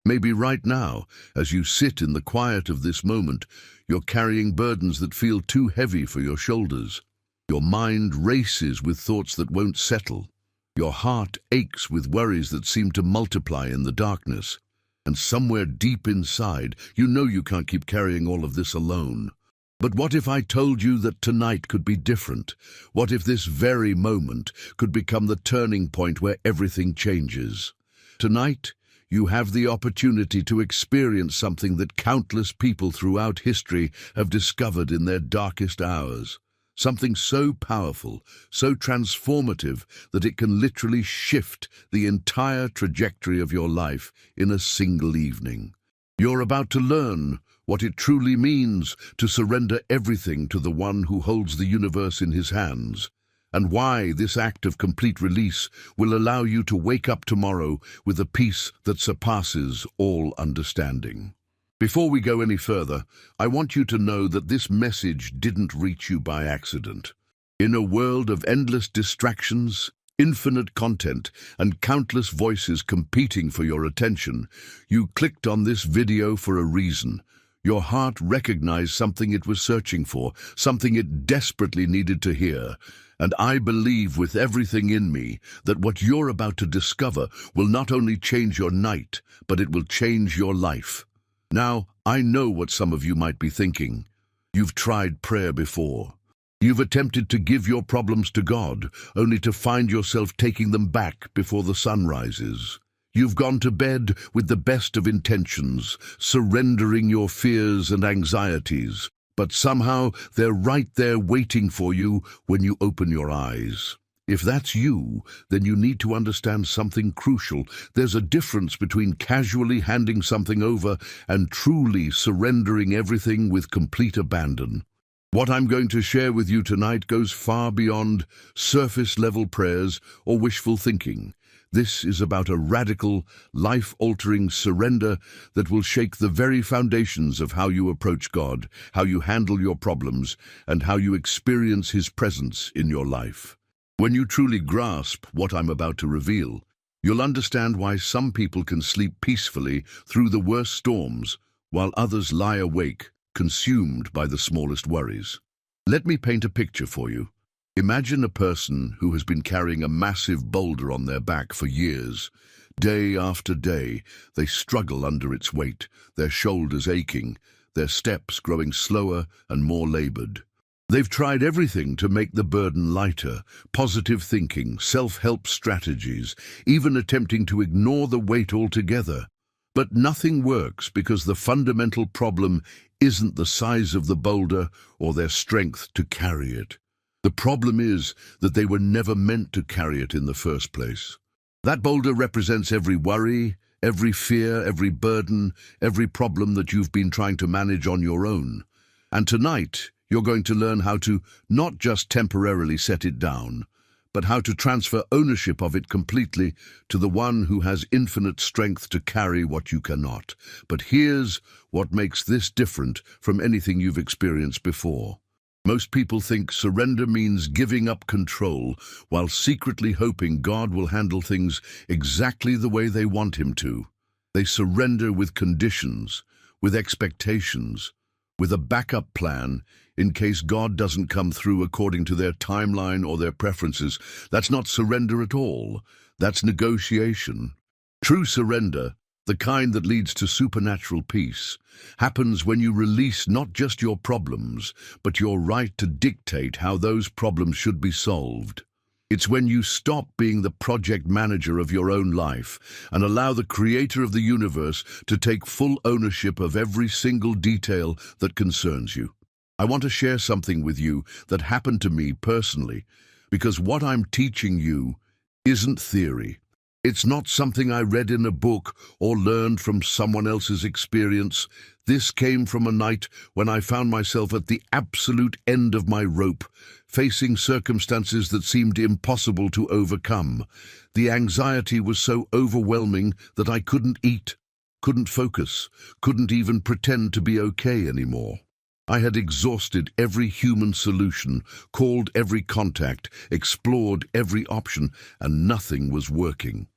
Maybe right now, as you sit in the quiet of this moment, you're carrying burdens that feel too heavy for your shoulders. Your mind races with thoughts that won't settle. Your heart aches with worries that seem to multiply in the darkness. And somewhere deep inside, you know you can't keep carrying all of this alone. But what if I told you that tonight could be different? What if this very moment could become the turning point where everything changes? Tonight, you have the opportunity to experience something that countless people throughout history have discovered in their darkest hours. Something so powerful, so transformative, that it can literally shift the entire trajectory of your life in a single evening. You're about to learn what it truly means to surrender everything to the one who holds the universe in his hands, and why this act of complete release will allow you to wake up tomorrow with a peace that surpasses all understanding. Before we go any further, I want you to know that this message didn't reach you by accident. In a world of endless distractions, infinite content, and countless voices competing for your attention, you clicked on this video for a reason. Your heart recognized something it was searching for, something it desperately needed to hear. And I believe with everything in me that what you're about to discover will not only change your night, but it will change your life. Now, I know what some of you might be thinking. You've tried prayer before. You've attempted to give your problems to God, only to find yourself taking them back before the sun rises. You've gone to bed with the best of intentions, surrendering your fears and anxieties, but somehow they're right there waiting for you when you open your eyes. If that's you, then you need to understand something crucial. There's a difference between casually handing something over and truly surrendering everything with complete abandon. What I'm going to share with you tonight goes far beyond surface-level prayers or wishful thinking. This is about a radical, life-altering surrender that will shake the very foundations of how you approach God, how you handle your problems, and how you experience His presence in your life. When you truly grasp what I'm about to reveal, you'll understand why some people can sleep peacefully through the worst storms, while others lie awake, consumed by the smallest worries. Let me paint a picture for you. Imagine a person who has been carrying a massive boulder on their back for years. Day after day, they struggle under its weight, their shoulders aching, their steps growing slower and more labored. They've tried everything to make the burden lighter: positive thinking, self-help strategies, even attempting to ignore the weight altogether. But nothing works because the fundamental problem isn't the size of the boulder or their strength to carry it. The problem is that they were never meant to carry it in the first place. That boulder represents every worry, every fear, every burden, every problem that you've been trying to manage on your own. And tonight, you're going to learn how to not just temporarily set it down, but how to transfer ownership of it completely to the one who has infinite strength to carry what you cannot. But here's what makes this different from anything you've experienced before. Most people think surrender means giving up control, while secretly hoping God will handle things exactly the way they want Him to. They surrender with conditions, with expectations, with a backup plan in case God doesn't come through according to their timeline or their preferences. That's not surrender at all. That's negotiation. True surrender, the kind that leads to supernatural peace, happens when you release not just your problems, but your right to dictate how those problems should be solved. It's when you stop being the project manager of your own life and allow the Creator of the universe to take full ownership of every single detail that concerns you. I want to share something with you that happened to me personally, because what I'm teaching you isn't theory. It's not something I read in a book or learned from someone else's experience. This came from a night when I found myself at the absolute end of my rope, facing circumstances that seemed impossible to overcome. The anxiety was so overwhelming that I couldn't eat, couldn't focus, couldn't even pretend to be okay anymore. I had exhausted every human solution, called every contact, explored every option, and nothing was working.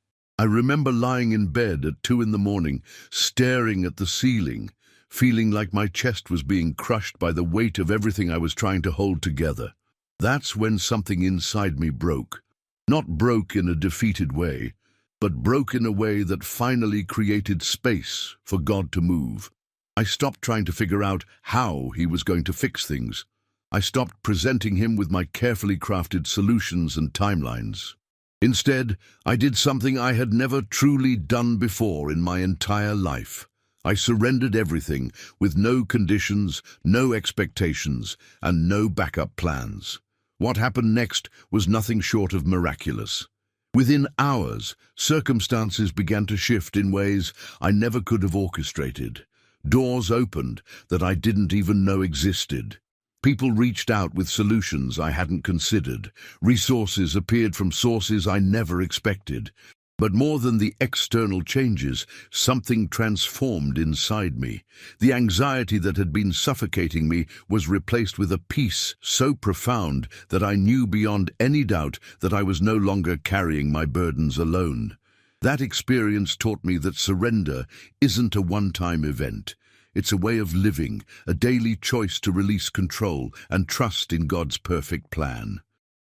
I remember lying in bed at 2 in the morning, staring at the ceiling, feeling like my chest was being crushed by the weight of everything I was trying to hold together. That's when something inside me broke. Not broke in a defeated way, but broke in a way that finally created space for God to move. I stopped trying to figure out how he was going to fix things. I stopped presenting him with my carefully crafted solutions and timelines. Instead, I did something I had never truly done before in my entire life. I surrendered everything, with no conditions, no expectations, and no backup plans. What happened next was nothing short of miraculous. Within hours, circumstances began to shift in ways I never could have orchestrated. Doors opened that I didn't even know existed. People reached out with solutions I hadn't considered. Resources appeared from sources I never expected. But more than the external changes, something transformed inside me. The anxiety that had been suffocating me was replaced with a peace so profound that I knew beyond any doubt that I was no longer carrying my burdens alone. That experience taught me that surrender isn't a one-time event. It's a way of living, a daily choice to release control and trust in God's perfect plan.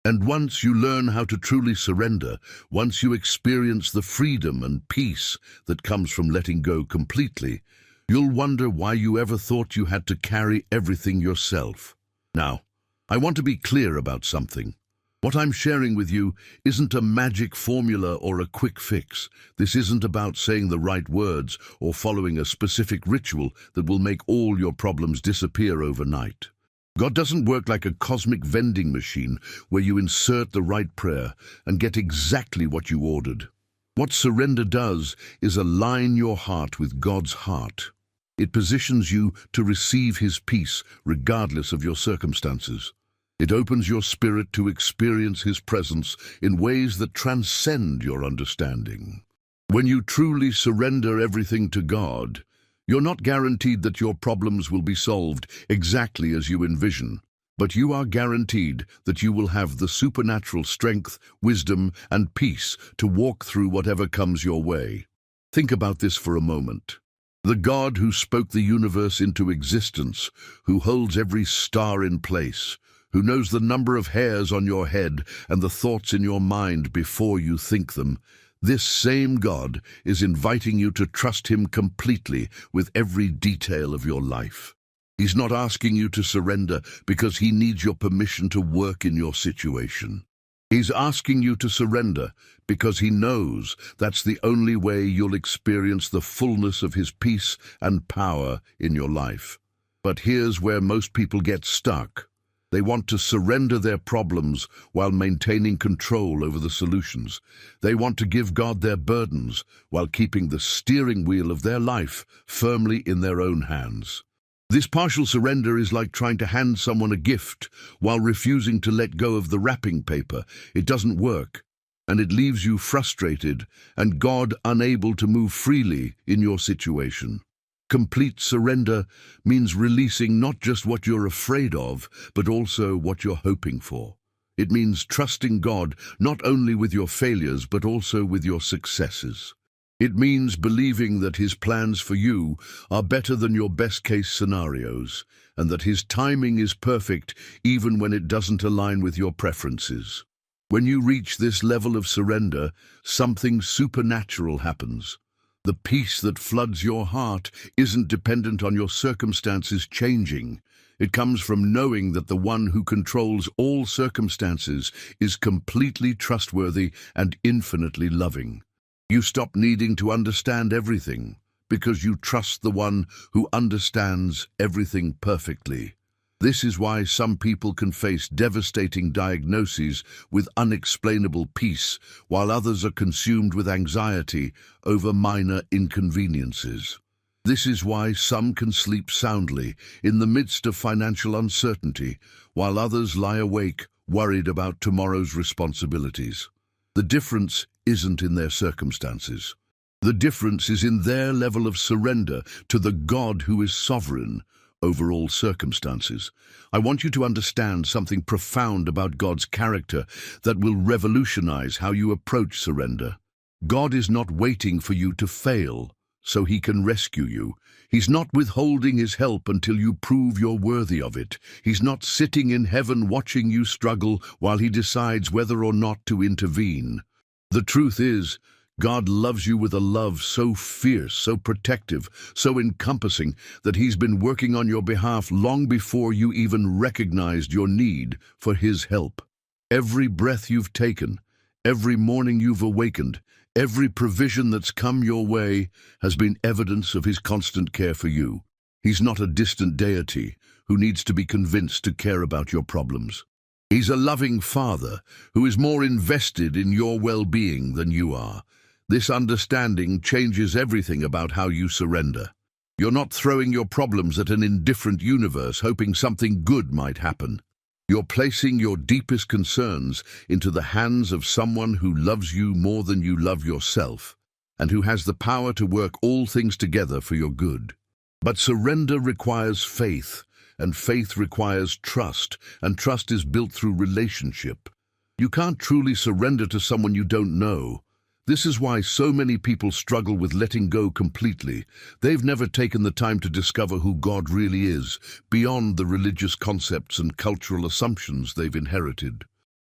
And once you learn how to truly surrender, once you experience the freedom and peace that comes from letting go completely, you'll wonder why you ever thought you had to carry everything yourself. Now, I want to be clear about something. What I'm sharing with you isn't a magic formula or a quick fix. This isn't about saying the right words or following a specific ritual that will make all your problems disappear overnight. God doesn't work like a cosmic vending machine where you insert the right prayer and get exactly what you ordered. What surrender does is align your heart with God's heart. It positions you to receive His peace regardless of your circumstances. It opens your spirit to experience His presence in ways that transcend your understanding. When you truly surrender everything to God, you're not guaranteed that your problems will be solved exactly as you envision, but you are guaranteed that you will have the supernatural strength, wisdom, and peace to walk through whatever comes your way. Think about this for a moment. The God who spoke the universe into existence, who holds every star in place, who knows the number of hairs on your head and the thoughts in your mind before you think them, this same God is inviting you to trust Him completely with every detail of your life. He's not asking you to surrender because He needs your permission to work in your situation. He's asking you to surrender because He knows that's the only way you'll experience the fullness of His peace and power in your life. But here's where most people get stuck. They want to surrender their problems while maintaining control over the solutions. They want to give God their burdens while keeping the steering wheel of their life firmly in their own hands. This partial surrender is like trying to hand someone a gift while refusing to let go of the wrapping paper. It doesn't work, and it leaves you frustrated and God unable to move freely in your situation. Complete surrender means releasing not just what you're afraid of, but also what you're hoping for. It means trusting God not only with your failures, but also with your successes. It means believing that His plans for you are better than your best-case scenarios, and that His timing is perfect even when it doesn't align with your preferences. When you reach this level of surrender, something supernatural happens. The peace that floods your heart isn't dependent on your circumstances changing. It comes from knowing that the one who controls all circumstances is completely trustworthy and infinitely loving. You stop needing to understand everything because you trust the one who understands everything perfectly. This is why some people can face devastating diagnoses with unexplainable peace, while others are consumed with anxiety over minor inconveniences. This is why some can sleep soundly in the midst of financial uncertainty, while others lie awake, worried about tomorrow's responsibilities. The difference isn't in their circumstances. The difference is in their level of surrender to the God who is sovereign over all circumstances. I want you to understand something profound about God's character that will revolutionize how you approach surrender. God is not waiting for you to fail so he can rescue you. He's not withholding his help until you prove you're worthy of it. He's not sitting in heaven watching you struggle while he decides whether or not to intervene. The truth is, God loves you with a love so fierce, so protective, so encompassing that he's been working on your behalf long before you even recognized your need for his help. Every breath you've taken, every morning you've awakened, every provision that's come your way has been evidence of his constant care for you. He's not a distant deity who needs to be convinced to care about your problems. He's a loving father who is more invested in your well-being than you are. This understanding changes everything about how you surrender. You're not throwing your problems at an indifferent universe hoping something good might happen. You're placing your deepest concerns into the hands of someone who loves you more than you love yourself, and who has the power to work all things together for your good. But surrender requires faith, and faith requires trust, and trust is built through relationship. You can't truly surrender to someone you don't know. This is why so many people struggle with letting go completely. They've never taken the time to discover who God really is, beyond the religious concepts and cultural assumptions they've inherited.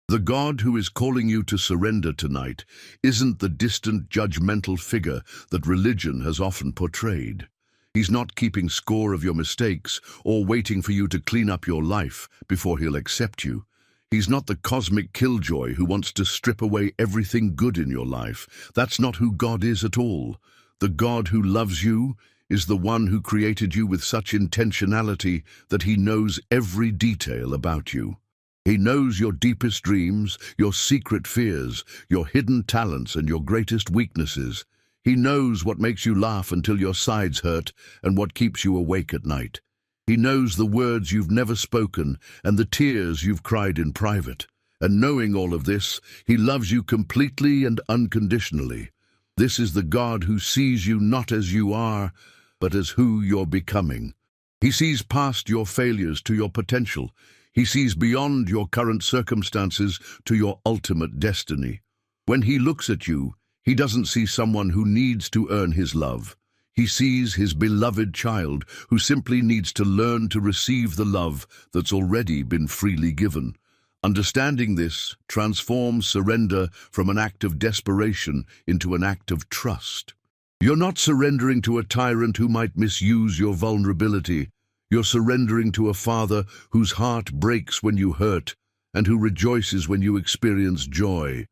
The God who is calling you to surrender tonight isn't the distant, judgmental figure that religion has often portrayed. He's not keeping score of your mistakes or waiting for you to clean up your life before he'll accept you. He's not the cosmic killjoy who wants to strip away everything good in your life. That's not who God is at all. The God who loves you is the one who created you with such intentionality that he knows every detail about you. He knows your deepest dreams, your secret fears, your hidden talents, and your greatest weaknesses. He knows what makes you laugh until your sides hurt and what keeps you awake at night. He knows the words you've never spoken and the tears you've cried in private. And knowing all of this, he loves you completely and unconditionally. This is the God who sees you not as you are, but as who you're becoming. He sees past your failures to your potential. He sees beyond your current circumstances to your ultimate destiny. When he looks at you, he doesn't see someone who needs to earn his love. He sees his beloved child who simply needs to learn to receive the love that's already been freely given. Understanding this transforms surrender from an act of desperation into an act of trust. You're not surrendering to a tyrant who might misuse your vulnerability. You're surrendering to a father whose heart breaks when you hurt and who rejoices when you experience joy.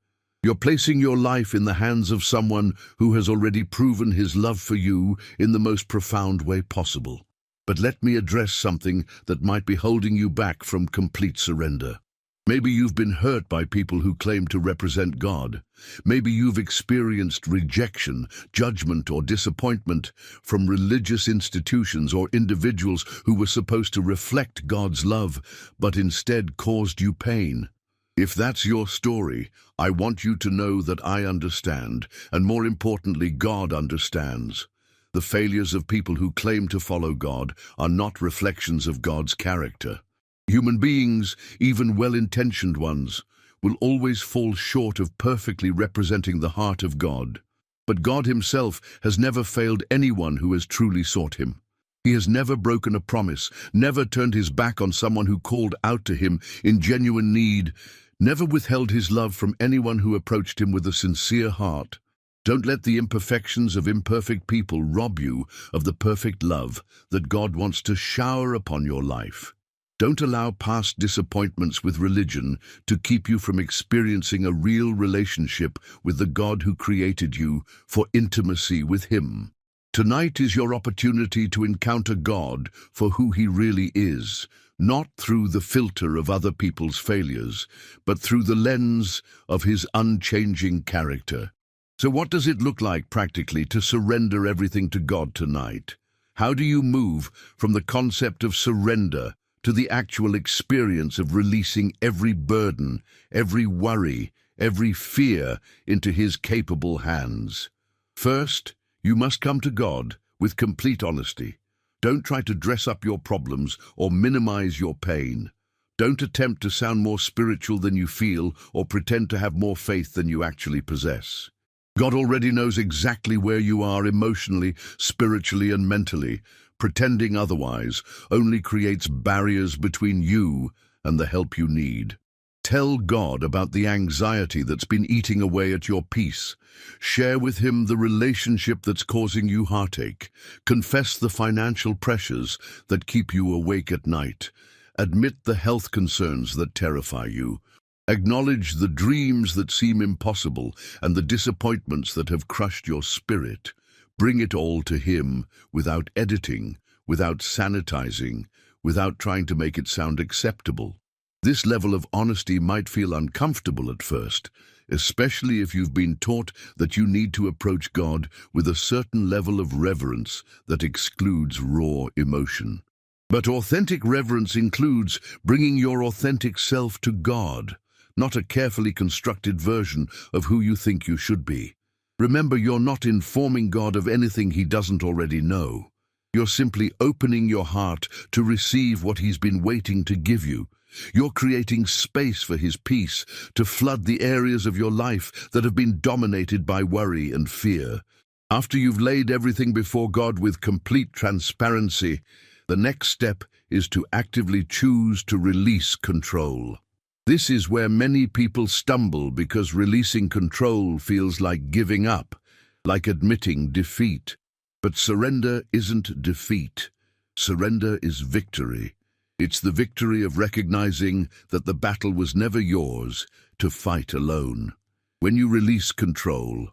You're placing your life in the hands of someone who has already proven his love for you in the most profound way possible. But let me address something that might be holding you back from complete surrender. Maybe you've been hurt by people who claim to represent God. Maybe you've experienced rejection, judgment, or disappointment from religious institutions or individuals who were supposed to reflect God's love, but instead caused you pain. If that's your story, I want you to know that I understand, and more importantly, God understands. The failures of people who claim to follow God are not reflections of God's character. Human beings, even well-intentioned ones, will always fall short of perfectly representing the heart of God. But God himself has never failed anyone who has truly sought him. He has never broken a promise, never turned his back on someone who called out to him in genuine need, never withheld his love from anyone who approached him with a sincere heart. Don't let the imperfections of imperfect people rob you of the perfect love that God wants to shower upon your life. Don't allow past disappointments with religion to keep you from experiencing a real relationship with the God who created you for intimacy with him. Tonight is your opportunity to encounter God for who he really is, not through the filter of other people's failures, but through the lens of his unchanging character. So what does it look like practically to surrender everything to God tonight? How do you move from the concept of surrender to the actual experience of releasing every burden, every worry, every fear into his capable hands? First, you must come to God with complete honesty. Don't try to dress up your problems or minimize your pain. Don't attempt to sound more spiritual than you feel or pretend to have more faith than you actually possess. God already knows exactly where you are emotionally, spiritually, and mentally. Pretending otherwise only creates barriers between you and the help you need. Tell God about the anxiety that's been eating away at your peace. Share with Him the relationship that's causing you heartache. Confess the financial pressures that keep you awake at night. Admit the health concerns that terrify you. Acknowledge the dreams that seem impossible and the disappointments that have crushed your spirit. Bring it all to Him without editing, without sanitizing, without trying to make it sound acceptable. This level of honesty might feel uncomfortable at first, especially if you've been taught that you need to approach God with a certain level of reverence that excludes raw emotion. But authentic reverence includes bringing your authentic self to God, not a carefully constructed version of who you think you should be. Remember, you're not informing God of anything He doesn't already know. You're simply opening your heart to receive what He's been waiting to give you. You're creating space for His peace to flood the areas of your life that have been dominated by worry and fear. After you've laid everything before God with complete transparency, the next step is to actively choose to release control. This is where many people stumble because releasing control feels like giving up, like admitting defeat. But surrender isn't defeat. Surrender is victory. It's the victory of recognizing that the battle was never yours to fight alone. When you release control,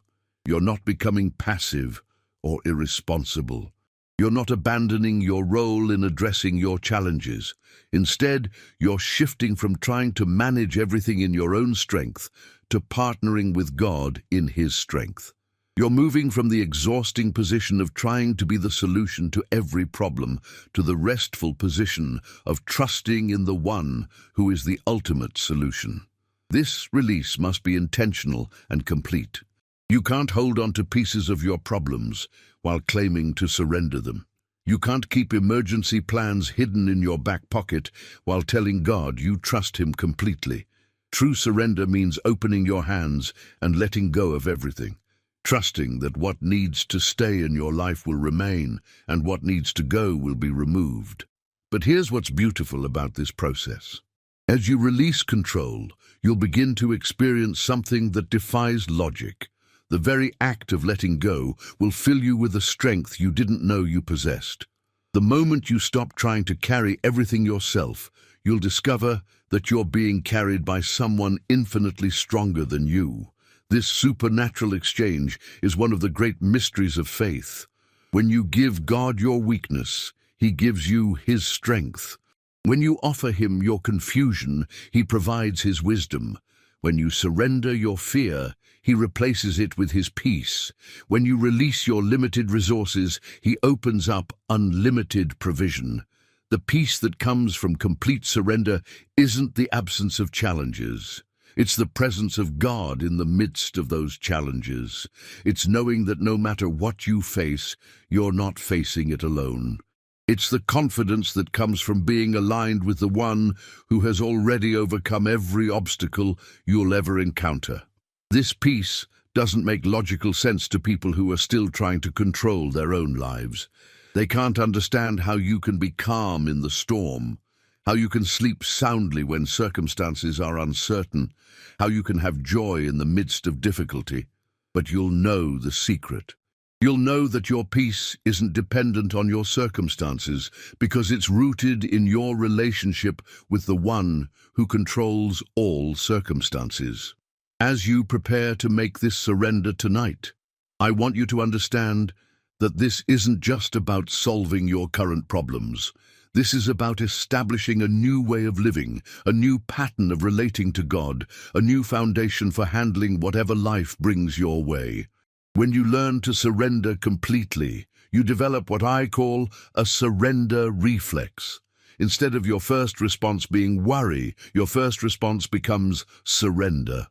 you're not becoming passive or irresponsible. You're not abandoning your role in addressing your challenges. Instead, you're shifting from trying to manage everything in your own strength to partnering with God in His strength. You're moving from the exhausting position of trying to be the solution to every problem to the restful position of trusting in the One who is the ultimate solution. This release must be intentional and complete. You can't hold on to pieces of your problems while claiming to surrender them. You can't keep emergency plans hidden in your back pocket while telling God you trust Him completely. True surrender means opening your hands and letting go of everything, trusting that what needs to stay in your life will remain and what needs to go will be removed. But here's what's beautiful about this process. As you release control, you'll begin to experience something that defies logic. The very act of letting go will fill you with a strength you didn't know you possessed. The moment you stop trying to carry everything yourself, you'll discover that you're being carried by someone infinitely stronger than you. This supernatural exchange is one of the great mysteries of faith. When you give God your weakness, He gives you His strength. When you offer Him your confusion, He provides His wisdom. When you surrender your fear, He replaces it with His peace. When you release your limited resources, He opens up unlimited provision. The peace that comes from complete surrender isn't the absence of challenges. It's the presence of God in the midst of those challenges. It's knowing that no matter what you face, you're not facing it alone. It's the confidence that comes from being aligned with the One who has already overcome every obstacle you'll ever encounter. This peace doesn't make logical sense to people who are still trying to control their own lives. They can't understand how you can be calm in the storm, how you can sleep soundly when circumstances are uncertain, how you can have joy in the midst of difficulty. But you'll know the secret. You'll know that your peace isn't dependent on your circumstances because it's rooted in your relationship with the One who controls all circumstances. As you prepare to make this surrender tonight, I want you to understand that this isn't just about solving your current problems. This is about establishing a new way of living, a new pattern of relating to God, a new foundation for handling whatever life brings your way. When you learn to surrender completely, you develop what I call a surrender reflex. Instead of your first response being worry, your first response becomes surrender.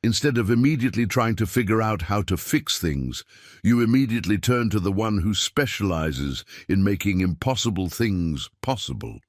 Instead of immediately trying to figure out how to fix things, you immediately turn to the One who specializes in making impossible things possible.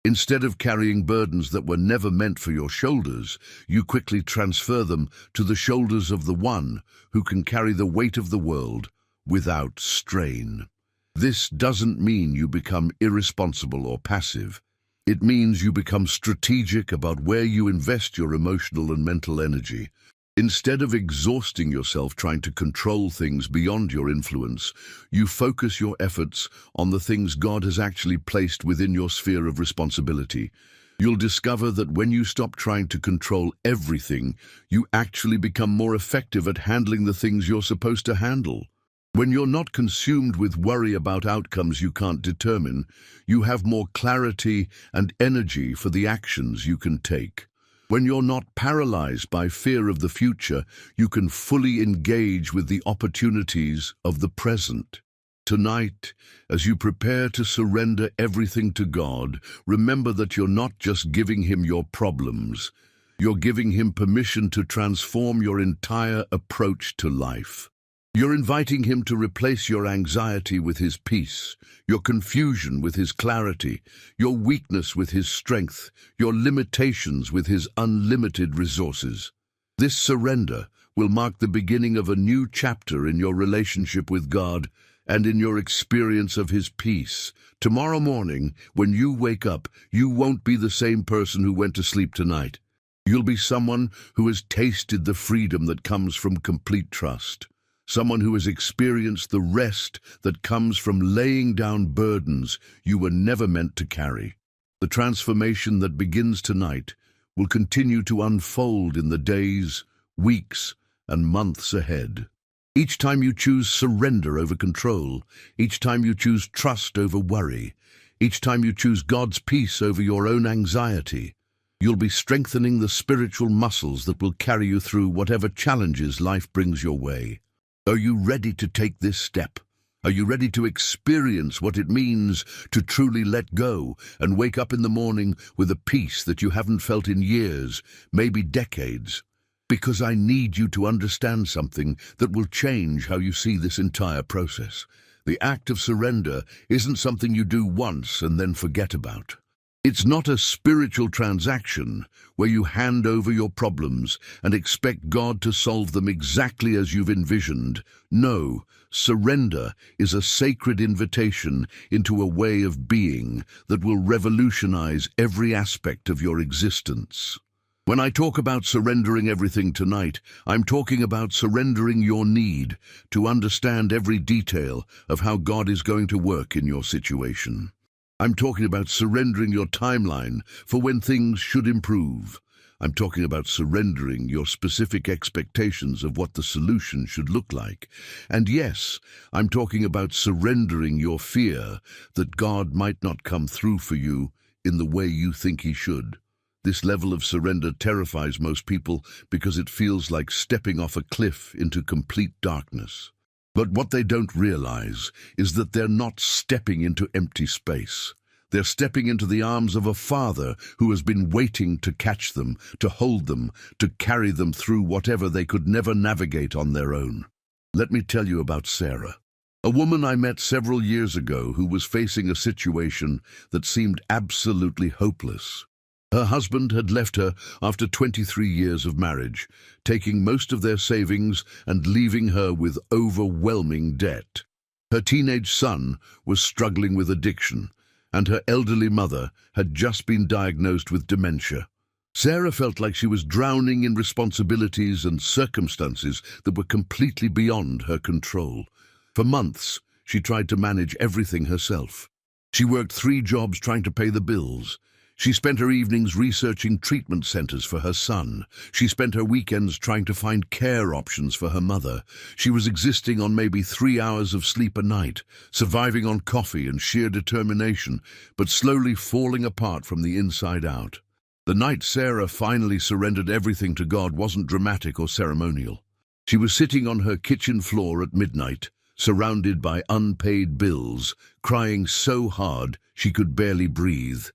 Instead of carrying burdens that were never meant for your shoulders, you quickly transfer them to the shoulders of the one who can carry the weight of the world without strain. This doesn't mean you become irresponsible or passive. It means you become strategic about where you invest your emotional and mental energy. Instead of exhausting yourself trying to control things beyond your influence, you focus your efforts on the things God has actually placed within your sphere of responsibility. You'll discover that when you stop trying to control everything, you actually become more effective at handling the things you're supposed to handle. When you're not consumed with worry about outcomes you can't determine, you have more clarity and energy for the actions you can take. When you're not paralyzed by fear of the future, you can fully engage with the opportunities of the present. Tonight, as you prepare to surrender everything to God, remember that you're not just giving Him your problems. You're giving Him permission to transform your entire approach to life. You're inviting Him to replace your anxiety with His peace, your confusion with His clarity, your weakness with His strength, your limitations with His unlimited resources. This surrender will mark the beginning of a new chapter in your relationship with God and in your experience of His peace. Tomorrow morning, when you wake up, you won't be the same person who went to sleep tonight. You'll be someone who has tasted the freedom that comes from complete trust. Someone who has experienced the rest that comes from laying down burdens you were never meant to carry. The transformation that begins tonight will continue to unfold in the days, weeks, and months ahead. Each time you choose surrender over control, each time you choose trust over worry, each time you choose God's peace over your own anxiety, you'll be strengthening the spiritual muscles that will carry you through whatever challenges life brings your way. Are you ready to take this step? Are you ready to experience what it means to truly let go and wake up in the morning with a peace that you haven't felt in years, maybe decades? Because I need you to understand something that will change how you see this entire process. The act of surrender isn't something you do once and then forget about. It's not a spiritual transaction where you hand over your problems and expect God to solve them exactly as you've envisioned. No, surrender is a sacred invitation into a way of being that will revolutionize every aspect of your existence. When I talk about surrendering everything tonight, I'm talking about surrendering your need to understand every detail of how God is going to work in your situation. I'm talking about surrendering your timeline for when things should improve. I'm talking about surrendering your specific expectations of what the solution should look like. And yes, I'm talking about surrendering your fear that God might not come through for you in the way you think He should. This level of surrender terrifies most people because it feels like stepping off a cliff into complete darkness. But what they don't realize is that they're not stepping into empty space. They're stepping into the arms of a Father who has been waiting to catch them, to hold them, to carry them through whatever they could never navigate on their own. Let me tell you about Sarah, a woman I met several years ago who was facing a situation that seemed absolutely hopeless. Her husband had left her after 23 years of marriage, taking most of their savings and leaving her with overwhelming debt. Her teenage son was struggling with addiction, and her elderly mother had just been diagnosed with dementia. Sarah felt like she was drowning in responsibilities and circumstances that were completely beyond her control. For months, she tried to manage everything herself. She worked 3 jobs trying to pay the bills. She spent her evenings researching treatment centers for her son. She spent her weekends trying to find care options for her mother. She was existing on maybe 3 hours of sleep a night, surviving on coffee and sheer determination, but slowly falling apart from the inside out. The night Sarah finally surrendered everything to God wasn't dramatic or ceremonial. She was sitting on her kitchen floor at midnight, surrounded by unpaid bills, crying so hard she could barely breathe.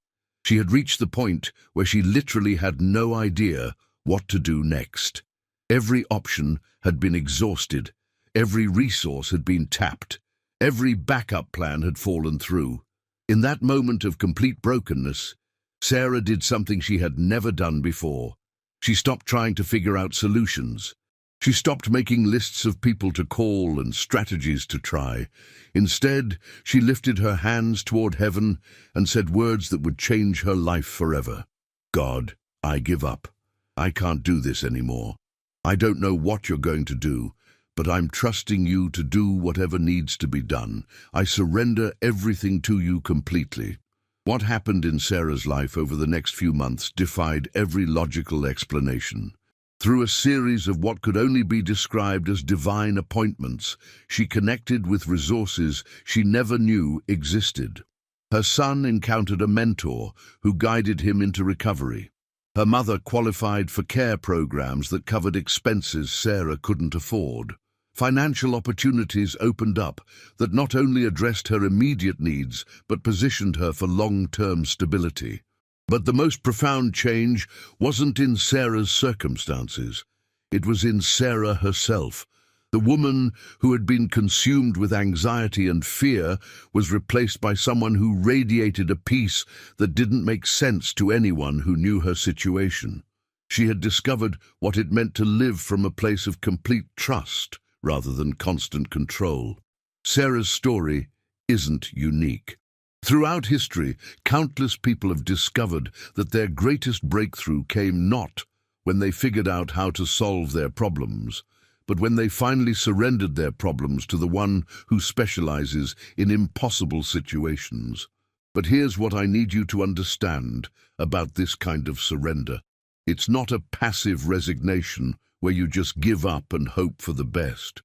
She had reached the point where she literally had no idea what to do next. Every option had been exhausted. Every resource had been tapped. Every backup plan had fallen through. In that moment of complete brokenness, Sarah did something she had never done before. She stopped trying to figure out solutions. She stopped making lists of people to call and strategies to try. Instead, she lifted her hands toward heaven and said words that would change her life forever. God, I give up. I can't do this anymore. I don't know what you're going to do, but I'm trusting you to do whatever needs to be done. I surrender everything to you completely. What happened in Sarah's life over the next few months defied every logical explanation. Through a series of what could only be described as divine appointments, she connected with resources she never knew existed. Her son encountered a mentor who guided him into recovery. Her mother qualified for care programs that covered expenses Sarah couldn't afford. Financial opportunities opened up that not only addressed her immediate needs, but positioned her for long-term stability. But the most profound change wasn't in Sarah's circumstances. It was in Sarah herself. The woman who had been consumed with anxiety and fear was replaced by someone who radiated a peace that didn't make sense to anyone who knew her situation. She had discovered what it meant to live from a place of complete trust rather than constant control. Sarah's story isn't unique. Throughout history, countless people have discovered that their greatest breakthrough came not when they figured out how to solve their problems, but when they finally surrendered their problems to the one who specializes in impossible situations. But here's what I need you to understand about this kind of surrender. It's not a passive resignation where you just give up and hope for the best.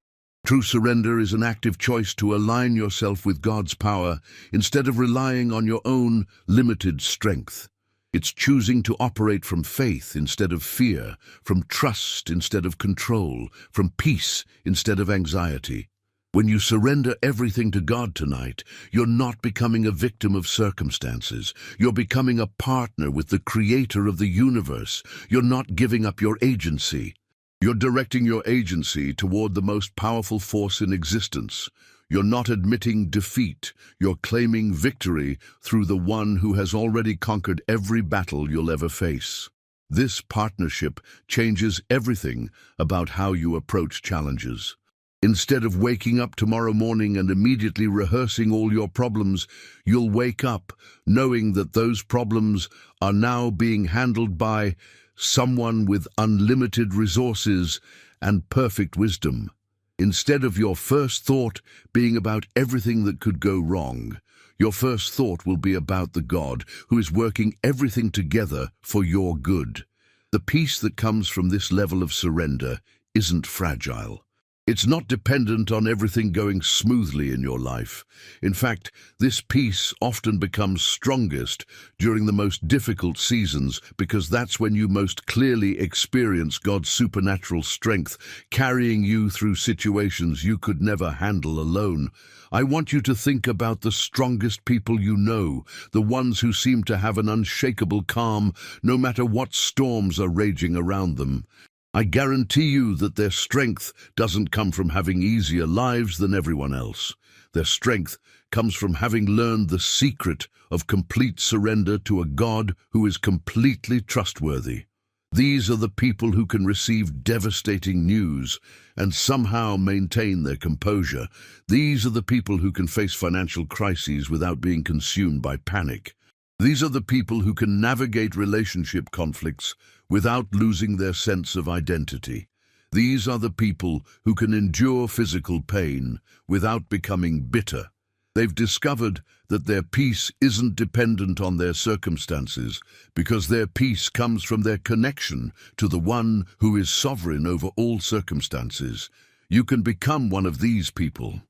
True surrender is an active choice to align yourself with God's power instead of relying on your own limited strength. It's choosing to operate from faith instead of fear, from trust instead of control, from peace instead of anxiety. When you surrender everything to God tonight, you're not becoming a victim of circumstances. You're becoming a partner with the Creator of the universe. You're not giving up your agency. You're directing your agency toward the most powerful force in existence. You're not admitting defeat. You're claiming victory through the one who has already conquered every battle you'll ever face. This partnership changes everything about how you approach challenges. Instead of waking up tomorrow morning and immediately rehearsing all your problems, you'll wake up knowing that those problems are now being handled by someone with unlimited resources and perfect wisdom. Instead of your first thought being about everything that could go wrong, your first thought will be about the God who is working everything together for your good. The peace that comes from this level of surrender isn't fragile. It's not dependent on everything going smoothly in your life. In fact, this peace often becomes strongest during the most difficult seasons because that's when you most clearly experience God's supernatural strength carrying you through situations you could never handle alone. I want you to think about the strongest people you know, the ones who seem to have an unshakable calm no matter what storms are raging around them. I guarantee you that their strength doesn't come from having easier lives than everyone else. Their strength comes from having learned the secret of complete surrender to a God who is completely trustworthy. These are the people who can receive devastating news and somehow maintain their composure. These are the people who can face financial crises without being consumed by panic. These are the people who can navigate relationship conflicts without losing their sense of identity. These are the people who can endure physical pain without becoming bitter. They've discovered that their peace isn't dependent on their circumstances because their peace comes from their connection to the one who is sovereign over all circumstances. You can become one of these people.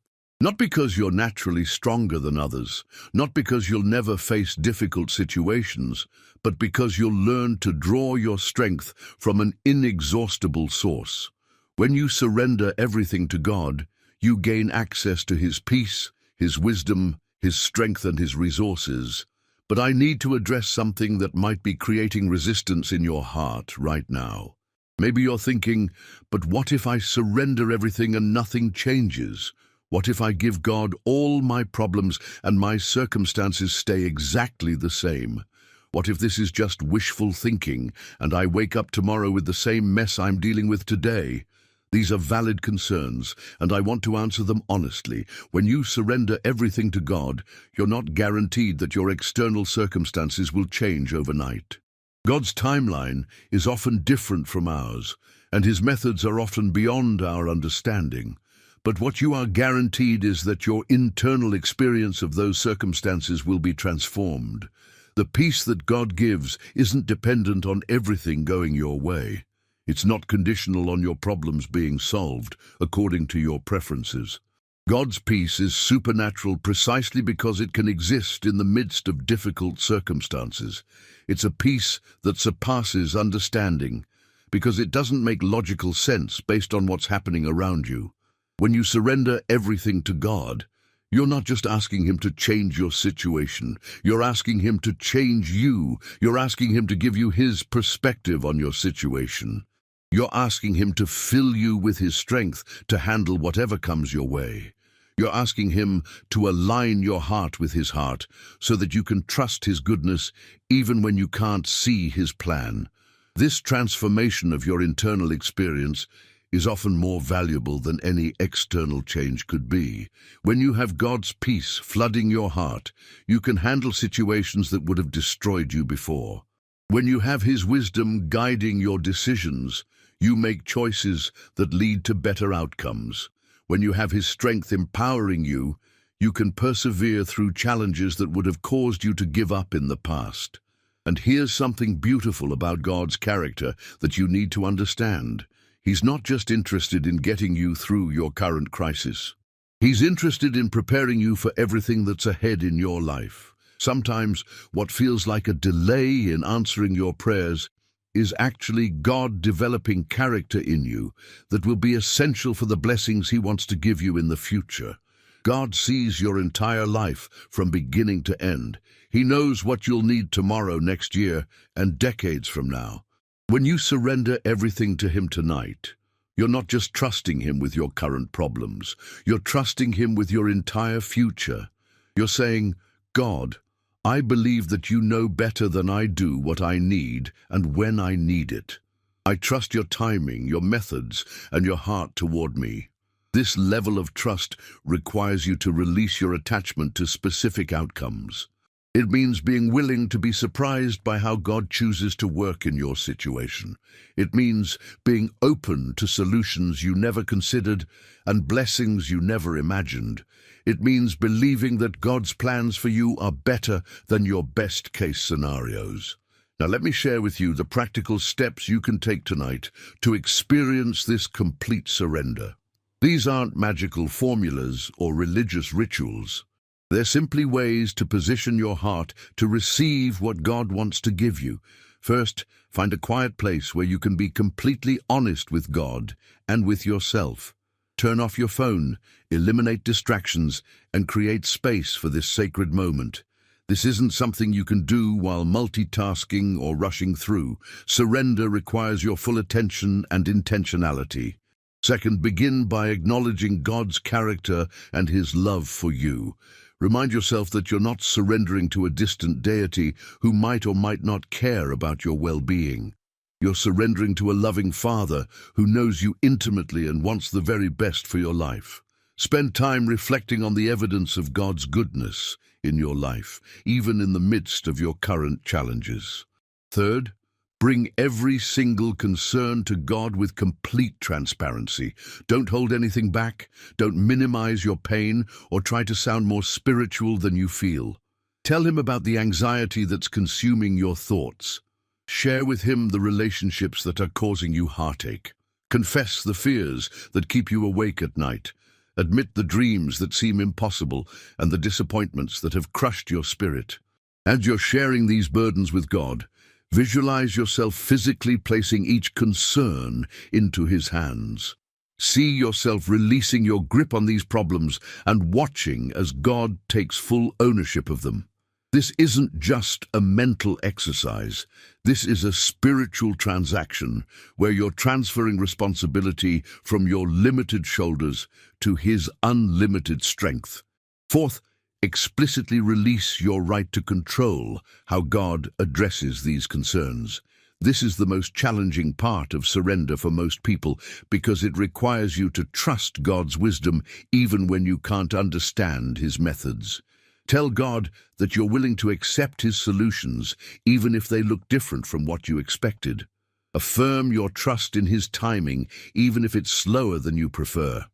Not because you're naturally stronger than others, not because you'll never face difficult situations, but because you'll learn to draw your strength from an inexhaustible source. When you surrender everything to God, you gain access to His peace, His wisdom, His strength, and His resources. But I need to address something that might be creating resistance in your heart right now. Maybe you're thinking, but what if I surrender everything and nothing changes? What if I give God all my problems and my circumstances stay exactly the same? What if this is just wishful thinking and I wake up tomorrow with the same mess I'm dealing with today? These are valid concerns, and I want to answer them honestly. When you surrender everything to God, you're not guaranteed that your external circumstances will change overnight. God's timeline is often different from ours, and His methods are often beyond our understanding. But what you are guaranteed is that your internal experience of those circumstances will be transformed. The peace that God gives isn't dependent on everything going your way. It's not conditional on your problems being solved according to your preferences. God's peace is supernatural precisely because it can exist in the midst of difficult circumstances. It's a peace that surpasses understanding because it doesn't make logical sense based on what's happening around you. When you surrender everything to God, you're not just asking Him to change your situation. You're asking Him to change you. You're asking Him to give you His perspective on your situation. You're asking Him to fill you with His strength to handle whatever comes your way. You're asking Him to align your heart with His heart so that you can trust His goodness even when you can't see His plan. This transformation of your internal experience is often more valuable than any external change could be. When you have God's peace flooding your heart, you can handle situations that would have destroyed you before. When you have His wisdom guiding your decisions, you make choices that lead to better outcomes. When you have His strength empowering you, you can persevere through challenges that would have caused you to give up in the past. And here's something beautiful about God's character that you need to understand. He's not just interested in getting you through your current crisis. He's interested in preparing you for everything that's ahead in your life. Sometimes what feels like a delay in answering your prayers is actually God developing character in you that will be essential for the blessings He wants to give you in the future. God sees your entire life from beginning to end. He knows what you'll need tomorrow, next year, and decades from now. When you surrender everything to Him tonight, you're not just trusting Him with your current problems. You're trusting Him with your entire future. You're saying, God, I believe that you know better than I do what I need and when I need it. I trust your timing, your methods, and your heart toward me. This level of trust requires you to release your attachment to specific outcomes. It means being willing to be surprised by how God chooses to work in your situation. It means being open to solutions you never considered and blessings you never imagined. It means believing that God's plans for you are better than your best-case scenarios. Now let me share with you the practical steps you can take tonight to experience this complete surrender. These aren't magical formulas or religious rituals. They're simply ways to position your heart to receive what God wants to give you. First, find a quiet place where you can be completely honest with God and with yourself. Turn off your phone, eliminate distractions, and create space for this sacred moment. This isn't something you can do while multitasking or rushing through. Surrender requires your full attention and intentionality. Second, begin by acknowledging God's character and His love for you. Remind yourself that you're not surrendering to a distant deity who might or might not care about your well-being. You're surrendering to a loving Father who knows you intimately and wants the very best for your life. Spend time reflecting on the evidence of God's goodness in your life, even in the midst of your current challenges. Third, bring every single concern to God with complete transparency. Don't hold anything back. Don't minimize your pain or try to sound more spiritual than you feel. Tell Him about the anxiety that's consuming your thoughts. Share with Him the relationships that are causing you heartache. Confess the fears that keep you awake at night. Admit the dreams that seem impossible and the disappointments that have crushed your spirit. As you're sharing these burdens with God, visualize yourself physically placing each concern into His hands. See yourself releasing your grip on these problems and watching as God takes full ownership of them. This isn't just a mental exercise. This is a spiritual transaction where you're transferring responsibility from your limited shoulders to His unlimited strength. Fourth, Explicitly release your right to control how God addresses these concerns. This is the most challenging part of surrender for most people because it requires you to trust God's wisdom even when you can't understand His methods. Tell God that you're willing to accept His solutions even if they look different from what you expected. Affirm your trust in His timing even if it's slower than you prefer.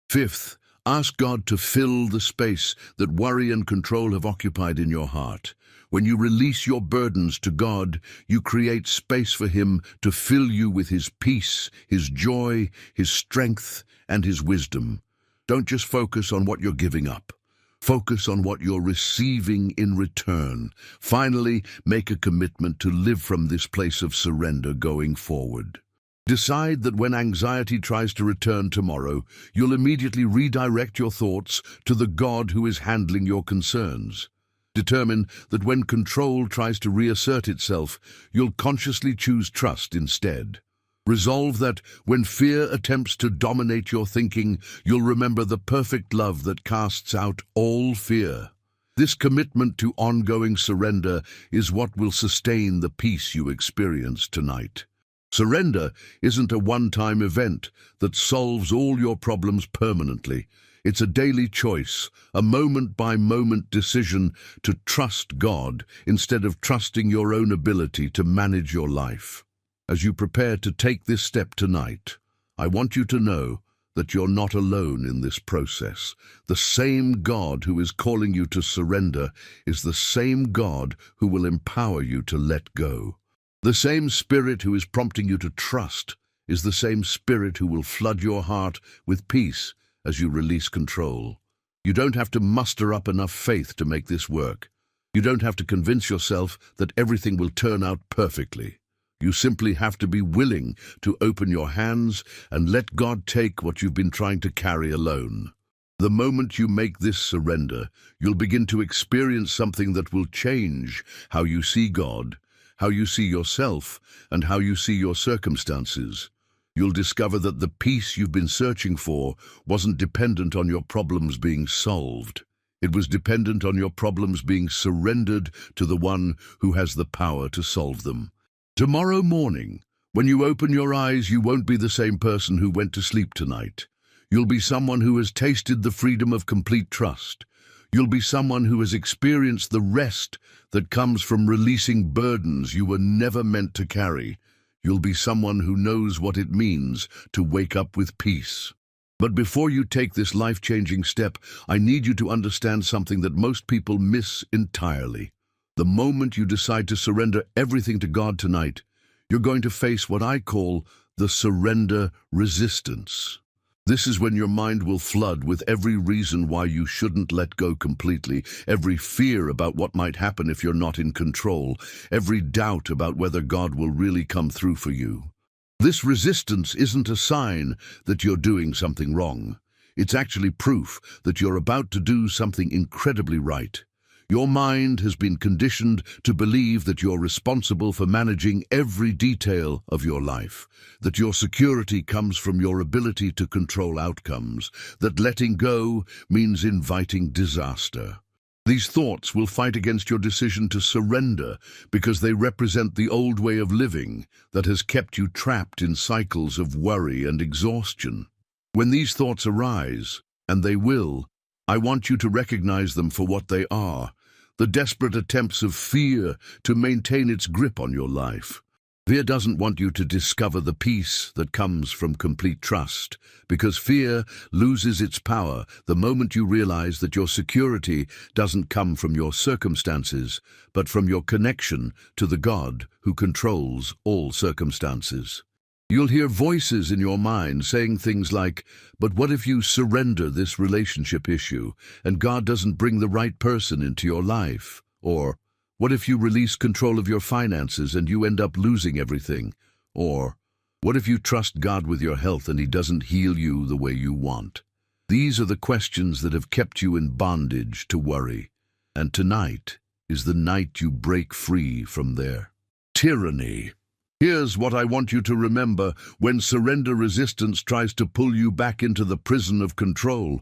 Fifth, ask God to fill the space that worry and control have occupied in your heart. When you release your burdens to God, you create space for Him to fill you with His peace, His joy, His strength, and His wisdom. Don't just focus on what you're giving up. Focus on what you're receiving in return. Finally, make a commitment to live from this place of surrender going forward. Decide that when anxiety tries to return tomorrow, you'll immediately redirect your thoughts to the God who is handling your concerns. Determine that when control tries to reassert itself, you'll consciously choose trust instead. Resolve that when fear attempts to dominate your thinking, you'll remember the perfect love that casts out all fear. This commitment to ongoing surrender is what will sustain the peace you experience tonight. Surrender isn't a one-time event that solves all your problems permanently. It's a daily choice, a moment-by-moment decision to trust God instead of trusting your own ability to manage your life. As you prepare to take this step tonight, I want you to know that you're not alone in this process. The same God who is calling you to surrender is the same God who will empower you to let go. The same Spirit who is prompting you to trust is the same Spirit who will flood your heart with peace as you release control. You don't have to muster up enough faith to make this work. You don't have to convince yourself that everything will turn out perfectly. You simply have to be willing to open your hands and let God take what you've been trying to carry alone. The moment you make this surrender, you'll begin to experience something that will change how you see God, how you see yourself, and how you see your circumstances. You'll discover that the peace you've been searching for wasn't dependent on your problems being solved. It was dependent on your problems being surrendered to the one who has the power to solve them. Tomorrow morning, when you open your eyes, you won't be the same person who went to sleep tonight. You'll be someone who has tasted the freedom of complete trust. You'll be someone who has experienced the rest that comes from releasing burdens you were never meant to carry. You'll be someone who knows what it means to wake up with peace. But before you take this life-changing step, I need you to understand something that most people miss entirely. The moment you decide to surrender everything to God tonight, you're going to face what I call the surrender resistance. This is when your mind will flood with every reason why you shouldn't let go completely, every fear about what might happen if you're not in control, every doubt about whether God will really come through for you. This resistance isn't a sign that you're doing something wrong. It's actually proof that you're about to do something incredibly right. Your mind has been conditioned to believe that you're responsible for managing every detail of your life, that your security comes from your ability to control outcomes, that letting go means inviting disaster. These thoughts will fight against your decision to surrender because they represent the old way of living that has kept you trapped in cycles of worry and exhaustion. When these thoughts arise, and they will, I want you to recognize them for what they are, the desperate attempts of fear to maintain its grip on your life. Fear doesn't want you to discover the peace that comes from complete trust, because fear loses its power the moment you realize that your security doesn't come from your circumstances, but from your connection to the God who controls all circumstances. You'll hear voices in your mind saying things like, "But what if you surrender this relationship issue and God doesn't bring the right person into your life?" Or, "What if you release control of your finances and you end up losing everything?" Or, "What if you trust God with your health and He doesn't heal you the way you want?" These are the questions that have kept you in bondage to worry. And tonight is the night you break free from their tyranny. Here's what I want you to remember when surrender resistance tries to pull you back into the prison of control.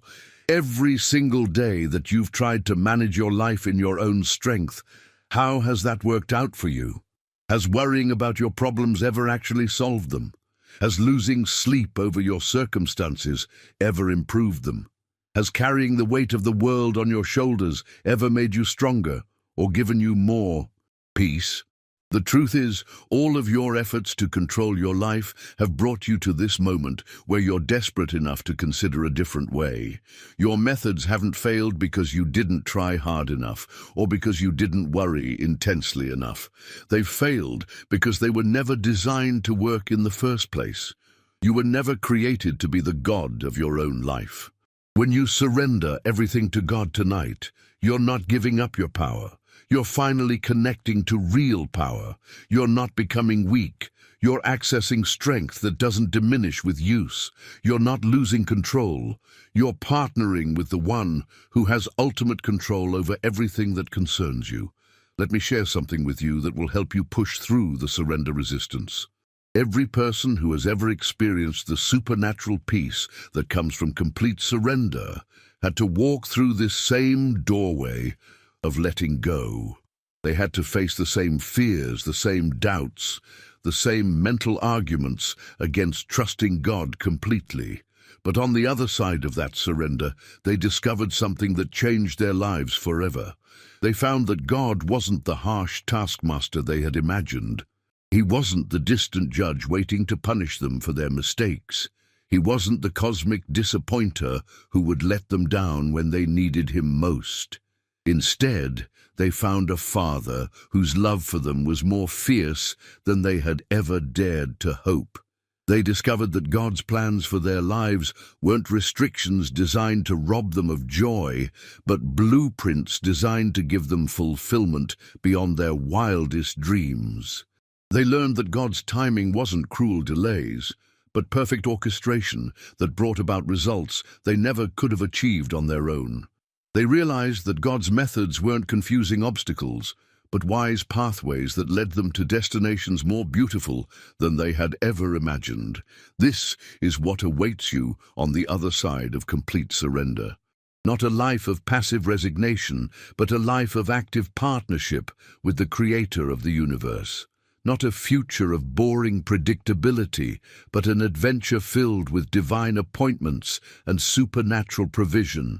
Every single day that you've tried to manage your life in your own strength, how has that worked out for you? Has worrying about your problems ever actually solved them? Has losing sleep over your circumstances ever improved them? Has carrying the weight of the world on your shoulders ever made you stronger or given you more peace? The truth is, all of your efforts to control your life have brought you to this moment where you're desperate enough to consider a different way. Your methods haven't failed because you didn't try hard enough or because you didn't worry intensely enough. They've failed because they were never designed to work in the first place. You were never created to be the God of your own life. When you surrender everything to God tonight, you're not giving up your power. You're finally connecting to real power. You're not becoming weak. You're accessing strength that doesn't diminish with use. You're not losing control. You're partnering with the one who has ultimate control over everything that concerns you. Let me share something with you that will help you push through the surrender resistance. Every person who has ever experienced the supernatural peace that comes from complete surrender had to walk through this same doorway of letting go. They had to face the same fears, the same doubts, the same mental arguments against trusting God completely. But on the other side of that surrender, they discovered something that changed their lives forever. They found that God wasn't the harsh taskmaster they had imagined. He wasn't the distant judge waiting to punish them for their mistakes. He wasn't the cosmic disappointer who would let them down when they needed him most. Instead, they found a father whose love for them was more fierce than they had ever dared to hope. They discovered that God's plans for their lives weren't restrictions designed to rob them of joy, but blueprints designed to give them fulfillment beyond their wildest dreams. They learned that God's timing wasn't cruel delays, but perfect orchestration that brought about results they never could have achieved on their own. They realized that God's methods weren't confusing obstacles, but wise pathways that led them to destinations more beautiful than they had ever imagined. This is what awaits you on the other side of complete surrender. Not a life of passive resignation, but a life of active partnership with the Creator of the universe. Not a future of boring predictability, but an adventure filled with divine appointments and supernatural provision.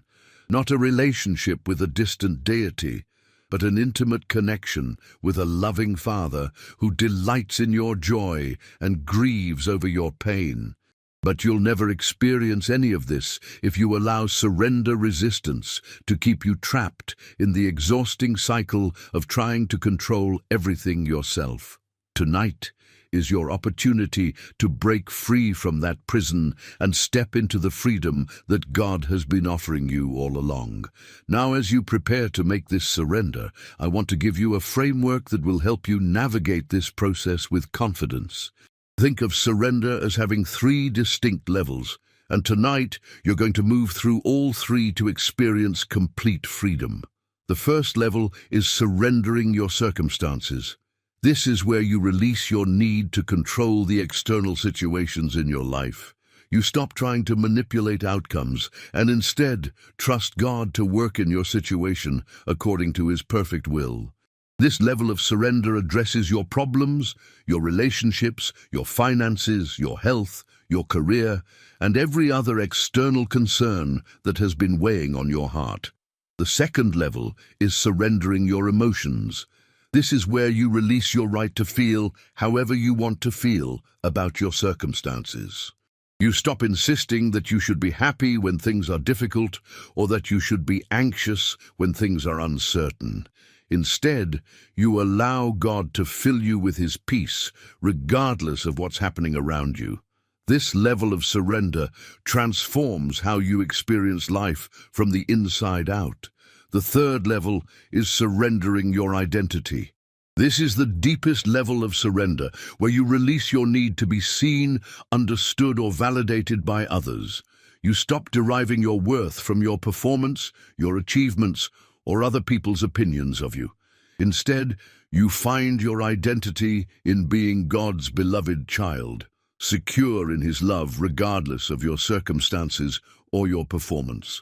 Not a relationship with a distant deity, but an intimate connection with a loving Father who delights in your joy and grieves over your pain. But you'll never experience any of this if you allow surrender resistance to keep you trapped in the exhausting cycle of trying to control everything yourself. Tonight is your opportunity to break free from that prison and step into the freedom that God has been offering you all along. Now, as you prepare to make this surrender, I want to give you a framework that will help you navigate this process with confidence. Think of surrender as having 3 distinct levels, and tonight you're going to move through all 3 to experience complete freedom. The first level is surrendering your circumstances. This is where you release your need to control the external situations in your life. You stop trying to manipulate outcomes and instead trust God to work in your situation according to His perfect will. This level of surrender addresses your problems, your relationships, your finances, your health, your career, and every other external concern that has been weighing on your heart. The second level is surrendering your emotions. This is where you release your right to feel however you want to feel about your circumstances. You stop insisting that you should be happy when things are difficult or that you should be anxious when things are uncertain. Instead, you allow God to fill you with His peace, regardless of what's happening around you. This level of surrender transforms how you experience life from the inside out. The third level is surrendering your identity. This is the deepest level of surrender, where you release your need to be seen, understood, or validated by others. You stop deriving your worth from your performance, your achievements, or other people's opinions of you. Instead, you find your identity in being God's beloved child, secure in His love regardless of your circumstances or your performance.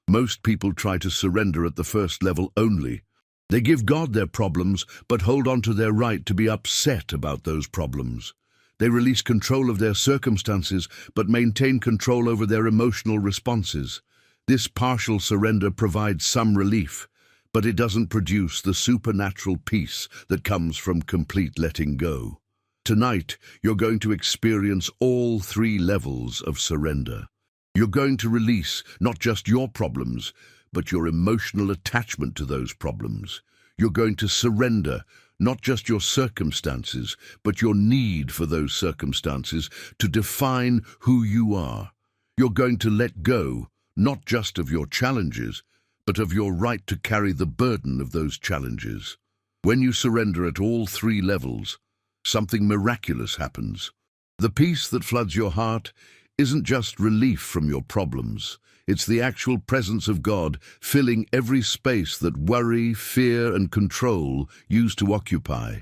Most people try to surrender at the first level only. They give God their problems, but hold on to their right to be upset about those problems. They release control of their circumstances, but maintain control over their emotional responses. This partial surrender provides some relief, but it doesn't produce the supernatural peace that comes from complete letting go. Tonight, you're going to experience all three levels of surrender. You're going to release not just your problems, but your emotional attachment to those problems. You're going to surrender not just your circumstances, but your need for those circumstances to define who you are. You're going to let go not just of your challenges, but of your right to carry the burden of those challenges. When you surrender at all three levels, something miraculous happens. The peace that floods your heart isn't just relief from your problems. It's the actual presence of God filling every space that worry, fear, and control used to occupy.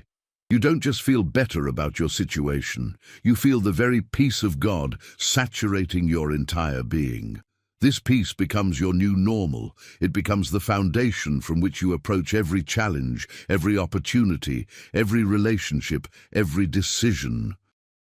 You don't just feel better about your situation. You feel the very peace of God saturating your entire being. This peace becomes your new normal. It becomes the foundation from which you approach every challenge, every opportunity, every relationship, every decision.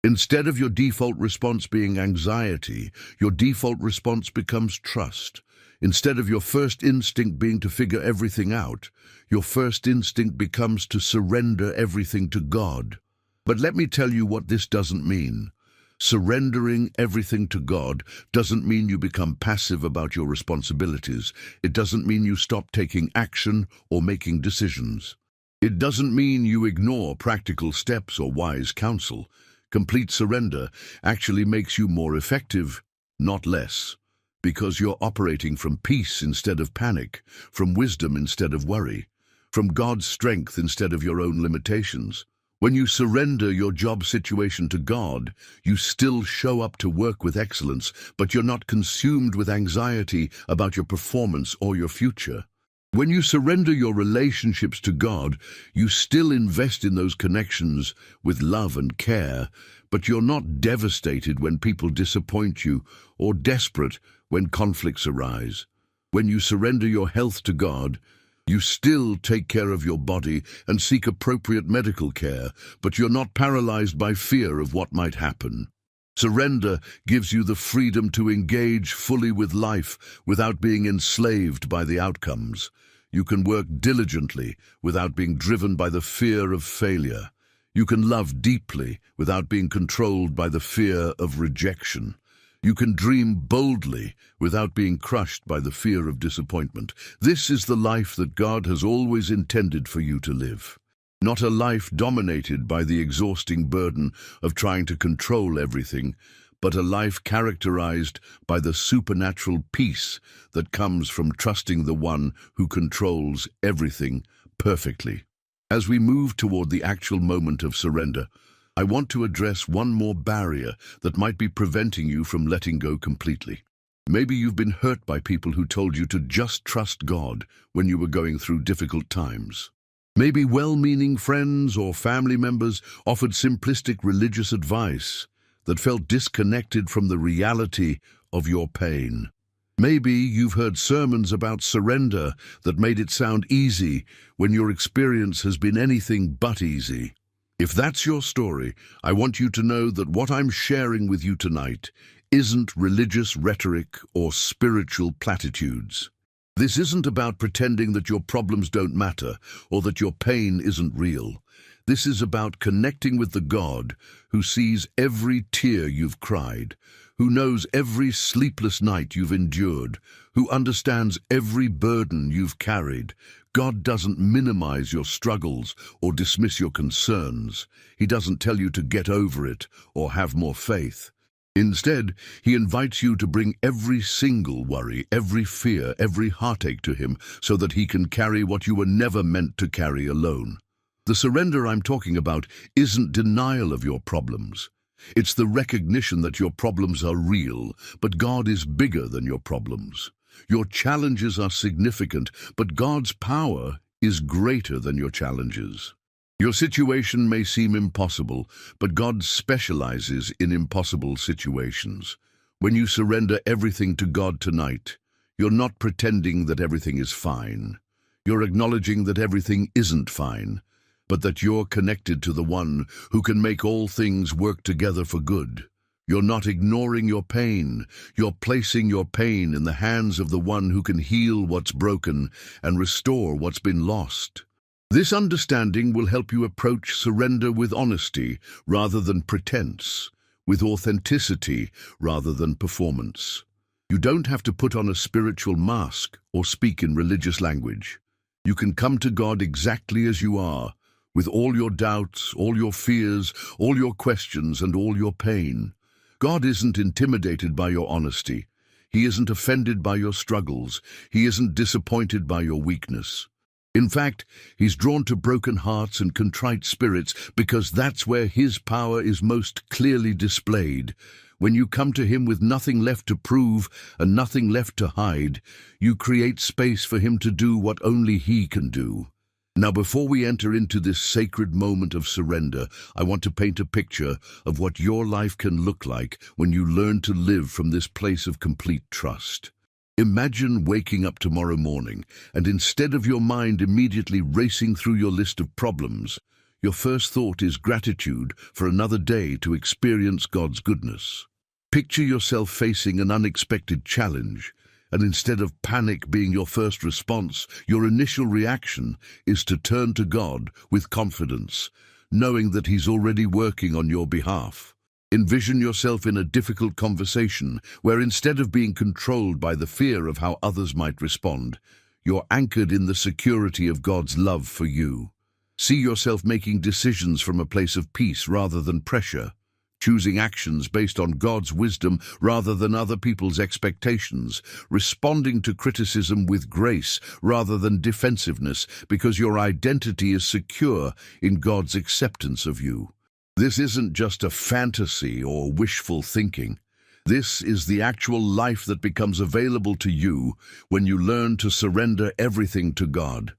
Instead of your default response being anxiety, your default response becomes trust. Instead of your first instinct being to figure everything out, your first instinct becomes to surrender everything to God. But let me tell you what this doesn't mean. Surrendering everything to God doesn't mean you become passive about your responsibilities. It doesn't mean you stop taking action or making decisions. It doesn't mean you ignore practical steps or wise counsel. Complete surrender actually makes you more effective, not less, because you're operating from peace instead of panic, from wisdom instead of worry, from God's strength instead of your own limitations. When you surrender your job situation to God, you still show up to work with excellence, but you're not consumed with anxiety about your performance or your future. When you surrender your relationships to God, you still invest in those connections with love and care, but you're not devastated when people disappoint you or desperate when conflicts arise. When you surrender your health to God, you still take care of your body and seek appropriate medical care, but you're not paralyzed by fear of what might happen. Surrender gives you the freedom to engage fully with life without being enslaved by the outcomes. You can work diligently without being driven by the fear of failure. You can love deeply without being controlled by the fear of rejection. You can dream boldly without being crushed by the fear of disappointment. This is the life that God has always intended for you to live. Not a life dominated by the exhausting burden of trying to control everything, but a life characterized by the supernatural peace that comes from trusting the one who controls everything perfectly. As we move toward the actual moment of surrender, I want to address one more barrier that might be preventing you from letting go completely. Maybe you've been hurt by people who told you to just trust God when you were going through difficult times. Maybe well-meaning friends or family members offered simplistic religious advice that felt disconnected from the reality of your pain. Maybe you've heard sermons about surrender that made it sound easy when your experience has been anything but easy. If that's your story, I want you to know that what I'm sharing with you tonight isn't religious rhetoric or spiritual platitudes. This isn't about pretending that your problems don't matter or that your pain isn't real. This is about connecting with the God who sees every tear you've cried, who knows every sleepless night you've endured, who understands every burden you've carried. God doesn't minimize your struggles or dismiss your concerns. He doesn't tell you to get over it or have more faith. Instead, he invites you to bring every single worry, every fear, every heartache to him so that he can carry what you were never meant to carry alone. The surrender I'm talking about isn't denial of your problems. It's the recognition that your problems are real, but God is bigger than your problems. Your challenges are significant, but God's power is greater than your challenges. Your situation may seem impossible, but God specializes in impossible situations. When you surrender everything to God tonight, You're not pretending that everything is fine. You're acknowledging that everything isn't fine, but that you're connected to the one who can make all things work together for good. You're not ignoring your pain. You're placing your pain in the hands of the one who can heal what's broken and restore what's been lost. This understanding will help you approach surrender with honesty rather than pretense, with authenticity rather than performance. You don't have to put on a spiritual mask or speak in religious language. You can come to God exactly as you are, with all your doubts, all your fears, all your questions, and all your pain. God isn't intimidated by your honesty. He isn't offended by your struggles. He isn't disappointed by your weakness. In fact, He's drawn to broken hearts and contrite spirits because that's where His power is most clearly displayed. When you come to Him with nothing left to prove and nothing left to hide, you create space for Him to do what only He can do. Now, before we enter into this sacred moment of surrender, I want to paint a picture of what your life can look like when you learn to live from this place of complete trust. Imagine waking up tomorrow morning, and instead of your mind immediately racing through your list of problems, your first thought is gratitude for another day to experience God's goodness. Picture yourself facing an unexpected challenge, and instead of panic being your first response, your initial reaction is to turn to God with confidence, knowing that He's already working on your behalf. Envision yourself in a difficult conversation where instead of being controlled by the fear of how others might respond, you're anchored in the security of God's love for you. See yourself making decisions from a place of peace rather than pressure, choosing actions based on God's wisdom rather than other people's expectations, responding to criticism with grace rather than defensiveness because your identity is secure in God's acceptance of you. This isn't just a fantasy or wishful thinking. This is the actual life that becomes available to you when you learn to surrender everything to God.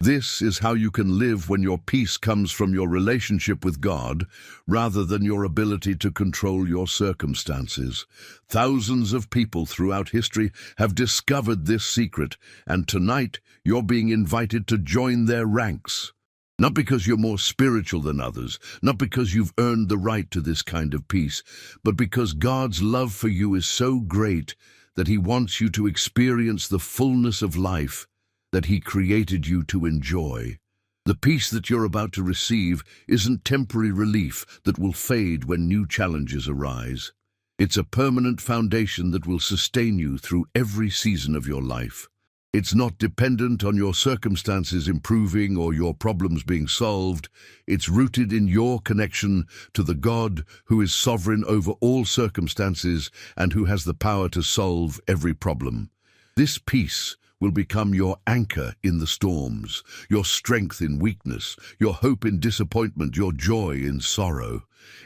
This is how you can live when your peace comes from your relationship with God rather than your ability to control your circumstances. Thousands of people throughout history have discovered this secret, and tonight you're being invited to join their ranks. Not because you're more spiritual than others, not because you've earned the right to this kind of peace, but because God's love for you is so great that He wants you to experience the fullness of life that He created you to enjoy. The peace that you're about to receive isn't temporary relief that will fade when new challenges arise. It's a permanent foundation that will sustain you through every season of your life. It's not dependent on your circumstances improving or your problems being solved. It's rooted in your connection to the God who is sovereign over all circumstances and who has the power to solve every problem. This peace will become your anchor in the storms, your strength in weakness, your hope in disappointment, your joy in sorrow.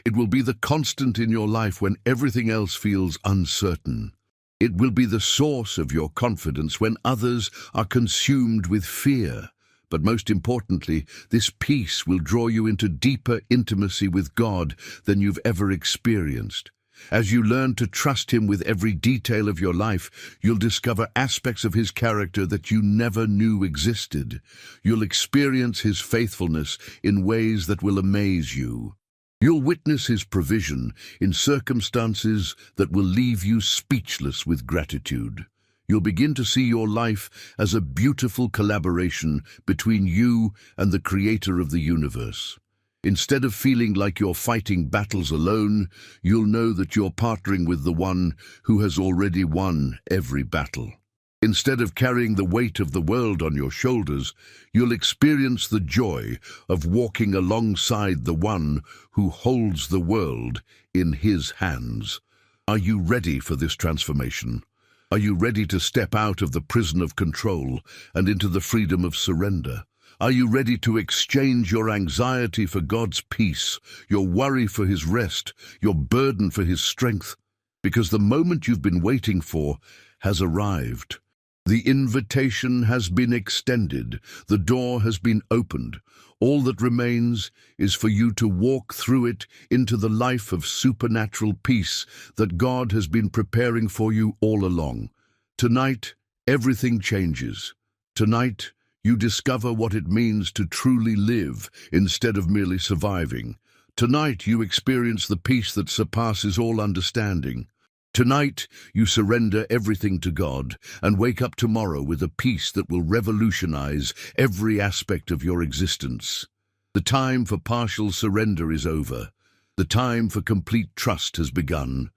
It will be the constant in your life when everything else feels uncertain. It will be the source of your confidence when others are consumed with fear. But most importantly, this peace will draw you into deeper intimacy with God than you've ever experienced. As you learn to trust Him with every detail of your life, you'll discover aspects of His character that you never knew existed. You'll experience His faithfulness in ways that will amaze you. You'll witness His provision in circumstances that will leave you speechless with gratitude. You'll begin to see your life as a beautiful collaboration between you and the Creator of the universe. Instead of feeling like you're fighting battles alone, you'll know that you're partnering with the one who has already won every battle. Instead of carrying the weight of the world on your shoulders, you'll experience the joy of walking alongside the one who holds the world in His hands. Are you ready for this transformation? Are you ready to step out of the prison of control and into the freedom of surrender? Are you ready to exchange your anxiety for God's peace, your worry for His rest, your burden for His strength? Because the moment you've been waiting for has arrived. The invitation has been extended. The door has been opened. All that remains is for you to walk through it into the life of supernatural peace that God has been preparing for you all along. Tonight, everything changes. Tonight, you discover what it means to truly live instead of merely surviving. Tonight, you experience the peace that surpasses all understanding. Tonight, you surrender everything to God and wake up tomorrow with a peace that will revolutionize every aspect of your existence. The time for partial surrender is over. The time for complete trust has begun.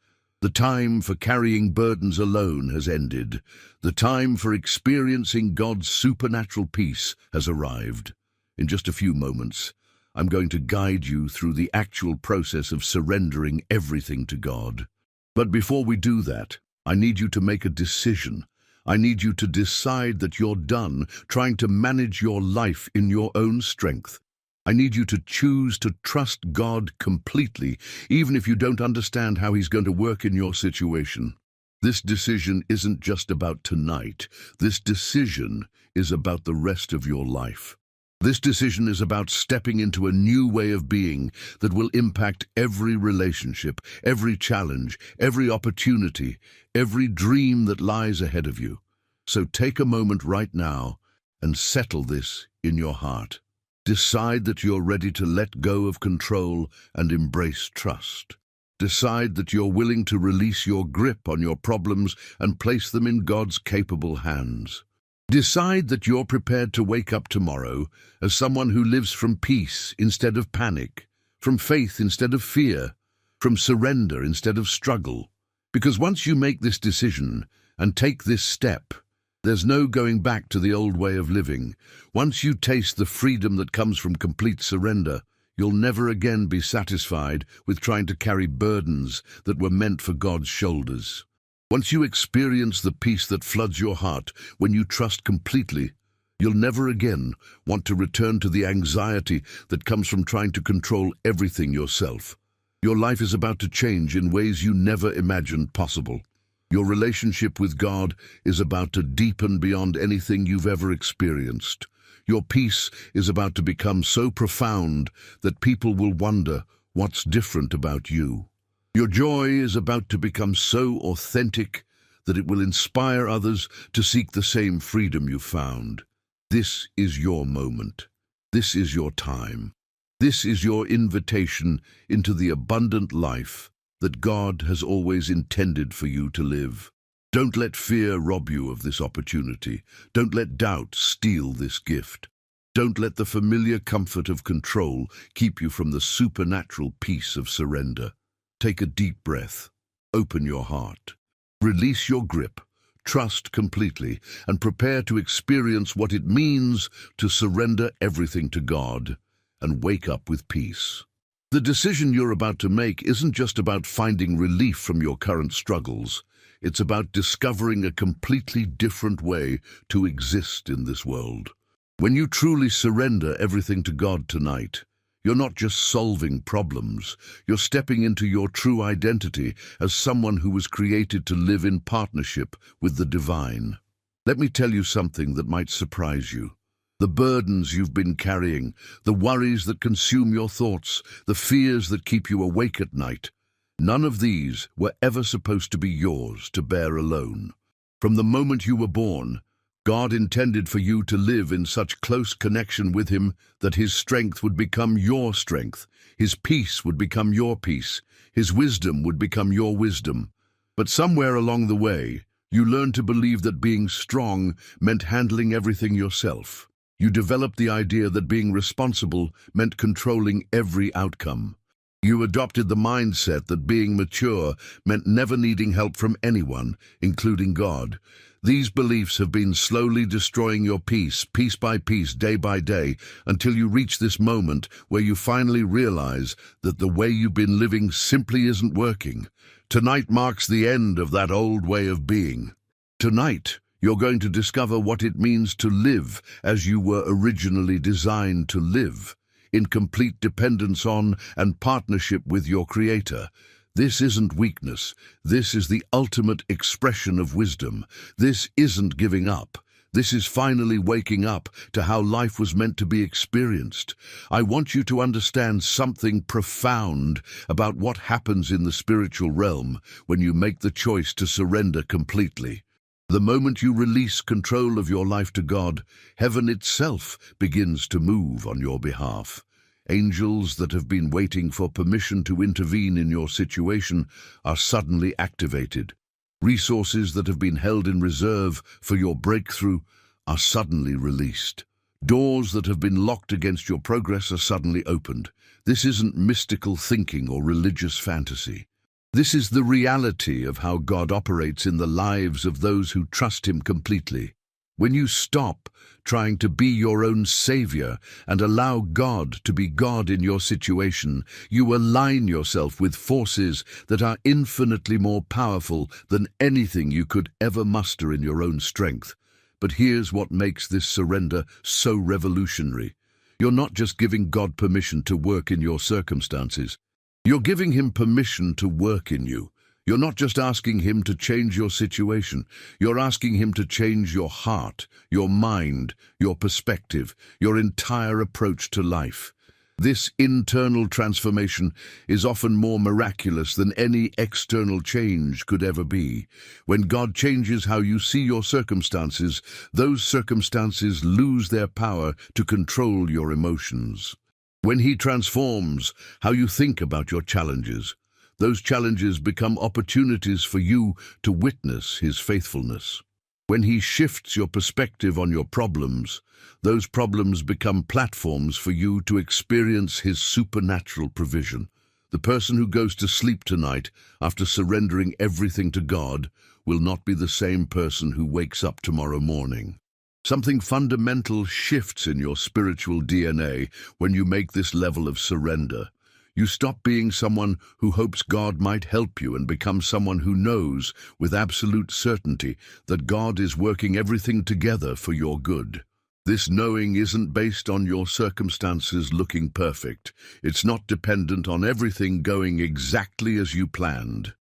The time for carrying burdens alone has ended. The time for experiencing God's supernatural peace has arrived. In just a few moments, I'm going to guide you through the actual process of surrendering everything to God. But before we do that, I need you to make a decision. I need you to decide that you're done trying to manage your life in your own strength. I need you to choose to trust God completely, even if you don't understand how He's going to work in your situation. This decision isn't just about tonight. This decision is about the rest of your life. This decision is about stepping into a new way of being that will impact every relationship, every challenge, every opportunity, every dream that lies ahead of you. So take a moment right now and settle this in your heart. Decide that you're ready to let go of control and embrace trust. Decide that you're willing to release your grip on your problems and place them in God's capable hands. Decide that you're prepared to wake up tomorrow as someone who lives from peace instead of panic, from faith instead of fear, from surrender instead of struggle. Because once you make this decision and take this step, there's no going back to the old way of living. Once you taste the freedom that comes from complete surrender, you'll never again be satisfied with trying to carry burdens that were meant for God's shoulders. Once you experience the peace that floods your heart when you trust completely, you'll never again want to return to the anxiety that comes from trying to control everything yourself. Your life is about to change in ways you never imagined possible. Your relationship with God is about to deepen beyond anything you've ever experienced. Your peace is about to become so profound that people will wonder what's different about you. Your joy is about to become so authentic that it will inspire others to seek the same freedom you found. This is your moment. This is your time. This is your invitation into the abundant life that God has always intended for you to live. Don't let fear rob you of this opportunity. Don't let doubt steal this gift. Don't let the familiar comfort of control keep you from the supernatural peace of surrender. Take a deep breath. Open your heart. Release your grip. Trust completely and prepare to experience what it means to surrender everything to God and wake up with peace. The decision you're about to make isn't just about finding relief from your current struggles. It's about discovering a completely different way to exist in this world. When you truly surrender everything to God tonight, you're not just solving problems. You're stepping into your true identity as someone who was created to live in partnership with the divine. Let me tell you something that might surprise you. The burdens you've been carrying, the worries that consume your thoughts, the fears that keep you awake at night, none of these were ever supposed to be yours to bear alone. From the moment you were born, God intended for you to live in such close connection with Him that His strength would become your strength, His peace would become your peace, His wisdom would become your wisdom. But somewhere along the way, you learned to believe that being strong meant handling everything yourself. You developed the idea that being responsible meant controlling every outcome. You adopted the mindset that being mature meant never needing help from anyone, including God. These beliefs have been slowly destroying your peace, piece by piece, day by day, until you reach this moment where you finally realize that the way you've been living simply isn't working. Tonight marks the end of that old way of being. Tonight, you're going to discover what it means to live as you were originally designed to live, in complete dependence on and partnership with your Creator. This isn't weakness. This is the ultimate expression of wisdom. This isn't giving up. This is finally waking up to how life was meant to be experienced. I want you to understand something profound about what happens in the spiritual realm when you make the choice to surrender completely. The moment you release control of your life to God, heaven itself begins to move on your behalf. Angels that have been waiting for permission to intervene in your situation are suddenly activated. Resources that have been held in reserve for your breakthrough are suddenly released. Doors that have been locked against your progress are suddenly opened. This isn't mystical thinking or religious fantasy. This is the reality of how God operates in the lives of those who trust Him completely. When you stop trying to be your own savior and allow God to be God in your situation, you align yourself with forces that are infinitely more powerful than anything you could ever muster in your own strength. But here's what makes this surrender so revolutionary. You're not just giving God permission to work in your circumstances. You're giving Him permission to work in you. You're not just asking Him to change your situation. You're asking Him to change your heart, your mind, your perspective, your entire approach to life. This internal transformation is often more miraculous than any external change could ever be. When God changes how you see your circumstances, those circumstances lose their power to control your emotions. When He transforms how you think about your challenges, those challenges become opportunities for you to witness His faithfulness. When He shifts your perspective on your problems, those problems become platforms for you to experience His supernatural provision. The person who goes to sleep tonight after surrendering everything to God will not be the same person who wakes up tomorrow morning. Something fundamental shifts in your spiritual DNA when you make this level of surrender. You stop being someone who hopes God might help you and become someone who knows with absolute certainty that God is working everything together for your good. This knowing isn't based on your circumstances looking perfect. It's not dependent on everything going exactly as you planned.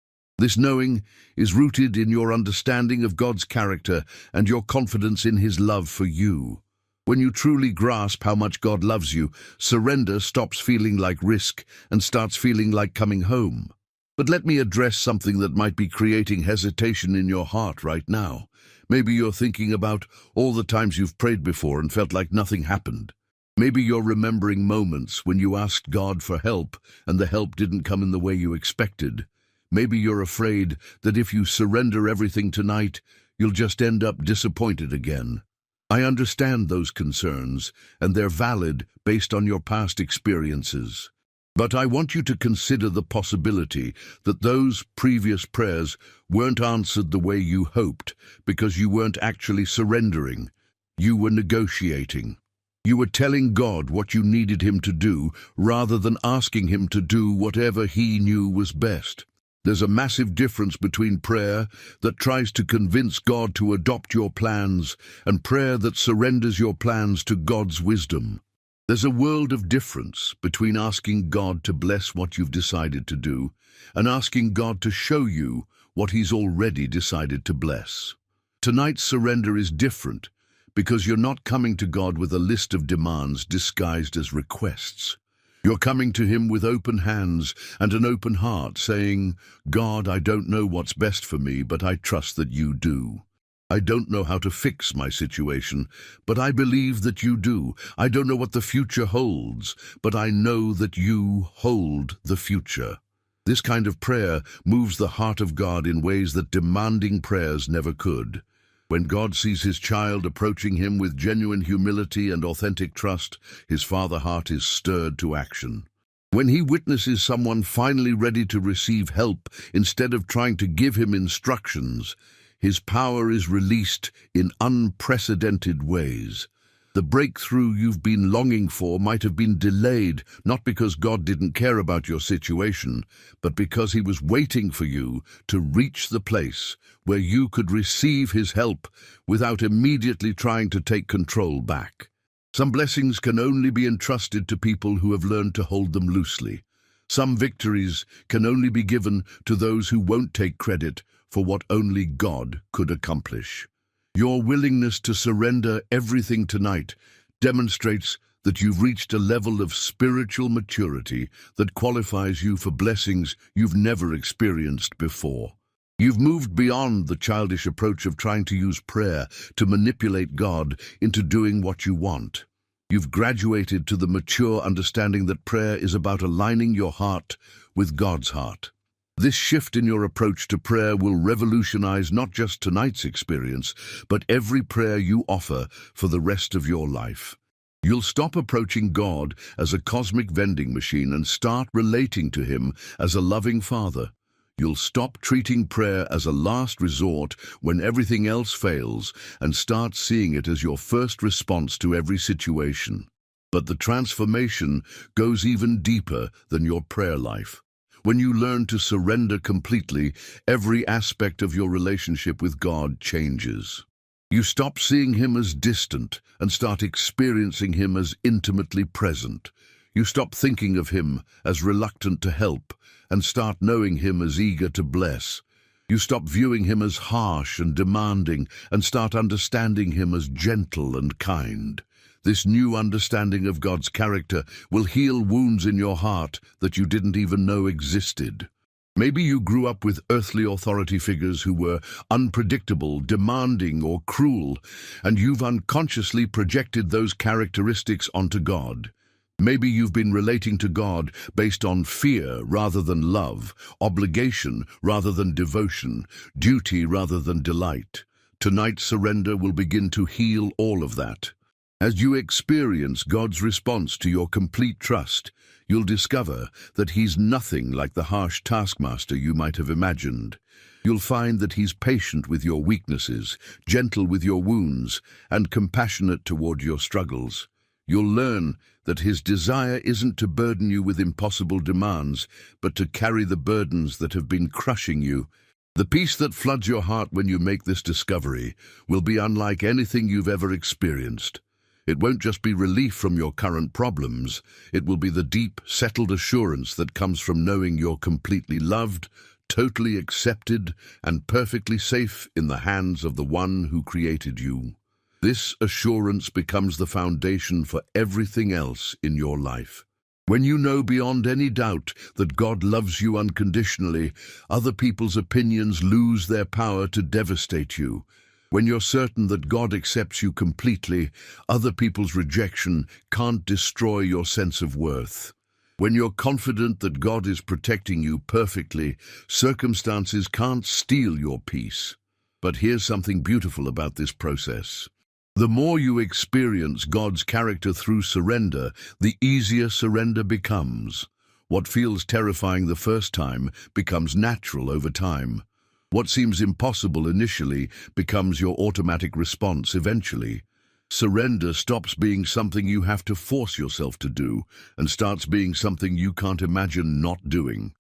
This knowing is rooted in your understanding of God's character and your confidence in His love for you. When you truly grasp how much God loves you, surrender stops feeling like risk and starts feeling like coming home. But let me address something that might be creating hesitation in your heart right now. Maybe you're thinking about all the times you've prayed before and felt like nothing happened. Maybe you're remembering moments when you asked God for help and the help didn't come in the way you expected. Maybe you're afraid that if you surrender everything tonight, you'll just end up disappointed again. I understand those concerns, and they're valid based on your past experiences. But I want you to consider the possibility that those previous prayers weren't answered the way you hoped because you weren't actually surrendering. You were negotiating. You were telling God what you needed Him to do rather than asking Him to do whatever He knew was best. There's a massive difference between prayer that tries to convince God to adopt your plans and prayer that surrenders your plans to God's wisdom. There's a world of difference between asking God to bless what you've decided to do and asking God to show you what He's already decided to bless. Tonight's surrender is different because you're not coming to God with a list of demands disguised as requests. You're coming to Him with open hands and an open heart, saying, God, I don't know what's best for me, but I trust that you do. I don't know how to fix my situation, but I believe that you do. I don't know what the future holds, but I know that you hold the future. This kind of prayer moves the heart of God in ways that demanding prayers never could. When God sees His child approaching Him with genuine humility and authentic trust, His Father heart is stirred to action. When He witnesses someone finally ready to receive help instead of trying to give him instructions, His power is released in unprecedented ways. The breakthrough you've been longing for might have been delayed, not because God didn't care about your situation, but because He was waiting for you to reach the place where you could receive His help without immediately trying to take control back. Some blessings can only be entrusted to people who have learned to hold them loosely. Some victories can only be given to those who won't take credit for what only God could accomplish. Your willingness to surrender everything tonight demonstrates that you've reached a level of spiritual maturity that qualifies you for blessings you've never experienced before. You've moved beyond the childish approach of trying to use prayer to manipulate God into doing what you want. You've graduated to the mature understanding that prayer is about aligning your heart with God's heart. This shift in your approach to prayer will revolutionize not just tonight's experience, but every prayer you offer for the rest of your life. You'll stop approaching God as a cosmic vending machine and start relating to Him as a loving Father. You'll stop treating prayer as a last resort when everything else fails and start seeing it as your first response to every situation. But the transformation goes even deeper than your prayer life. When you learn to surrender completely, every aspect of your relationship with God changes. You stop seeing Him as distant and start experiencing Him as intimately present. You stop thinking of Him as reluctant to help and start knowing Him as eager to bless. You stop viewing Him as harsh and demanding and start understanding Him as gentle and kind. This new understanding of God's character will heal wounds in your heart that you didn't even know existed. Maybe you grew up with earthly authority figures who were unpredictable, demanding, or cruel, and you've unconsciously projected those characteristics onto God. Maybe you've been relating to God based on fear rather than love, obligation rather than devotion, duty rather than delight. Tonight's surrender will begin to heal all of that. As you experience God's response to your complete trust, you'll discover that He's nothing like the harsh taskmaster you might have imagined. You'll find that He's patient with your weaknesses, gentle with your wounds, and compassionate toward your struggles. You'll learn that His desire isn't to burden you with impossible demands, but to carry the burdens that have been crushing you. The peace that floods your heart when you make this discovery will be unlike anything you've ever experienced. It won't just be relief from your current problems, it will be the deep, settled assurance that comes from knowing you're completely loved, totally accepted, and perfectly safe in the hands of the One who created you. This assurance becomes the foundation for everything else in your life. When you know beyond any doubt that God loves you unconditionally, other people's opinions lose their power to devastate you. When you're certain that God accepts you completely, other people's rejection can't destroy your sense of worth. When you're confident that God is protecting you perfectly, circumstances can't steal your peace. But here's something beautiful about this process. The more you experience God's character through surrender, the easier surrender becomes. What feels terrifying the first time becomes natural over time. What seems impossible initially becomes your automatic response eventually. Surrender stops being something you have to force yourself to do and starts being something you can't imagine not doing.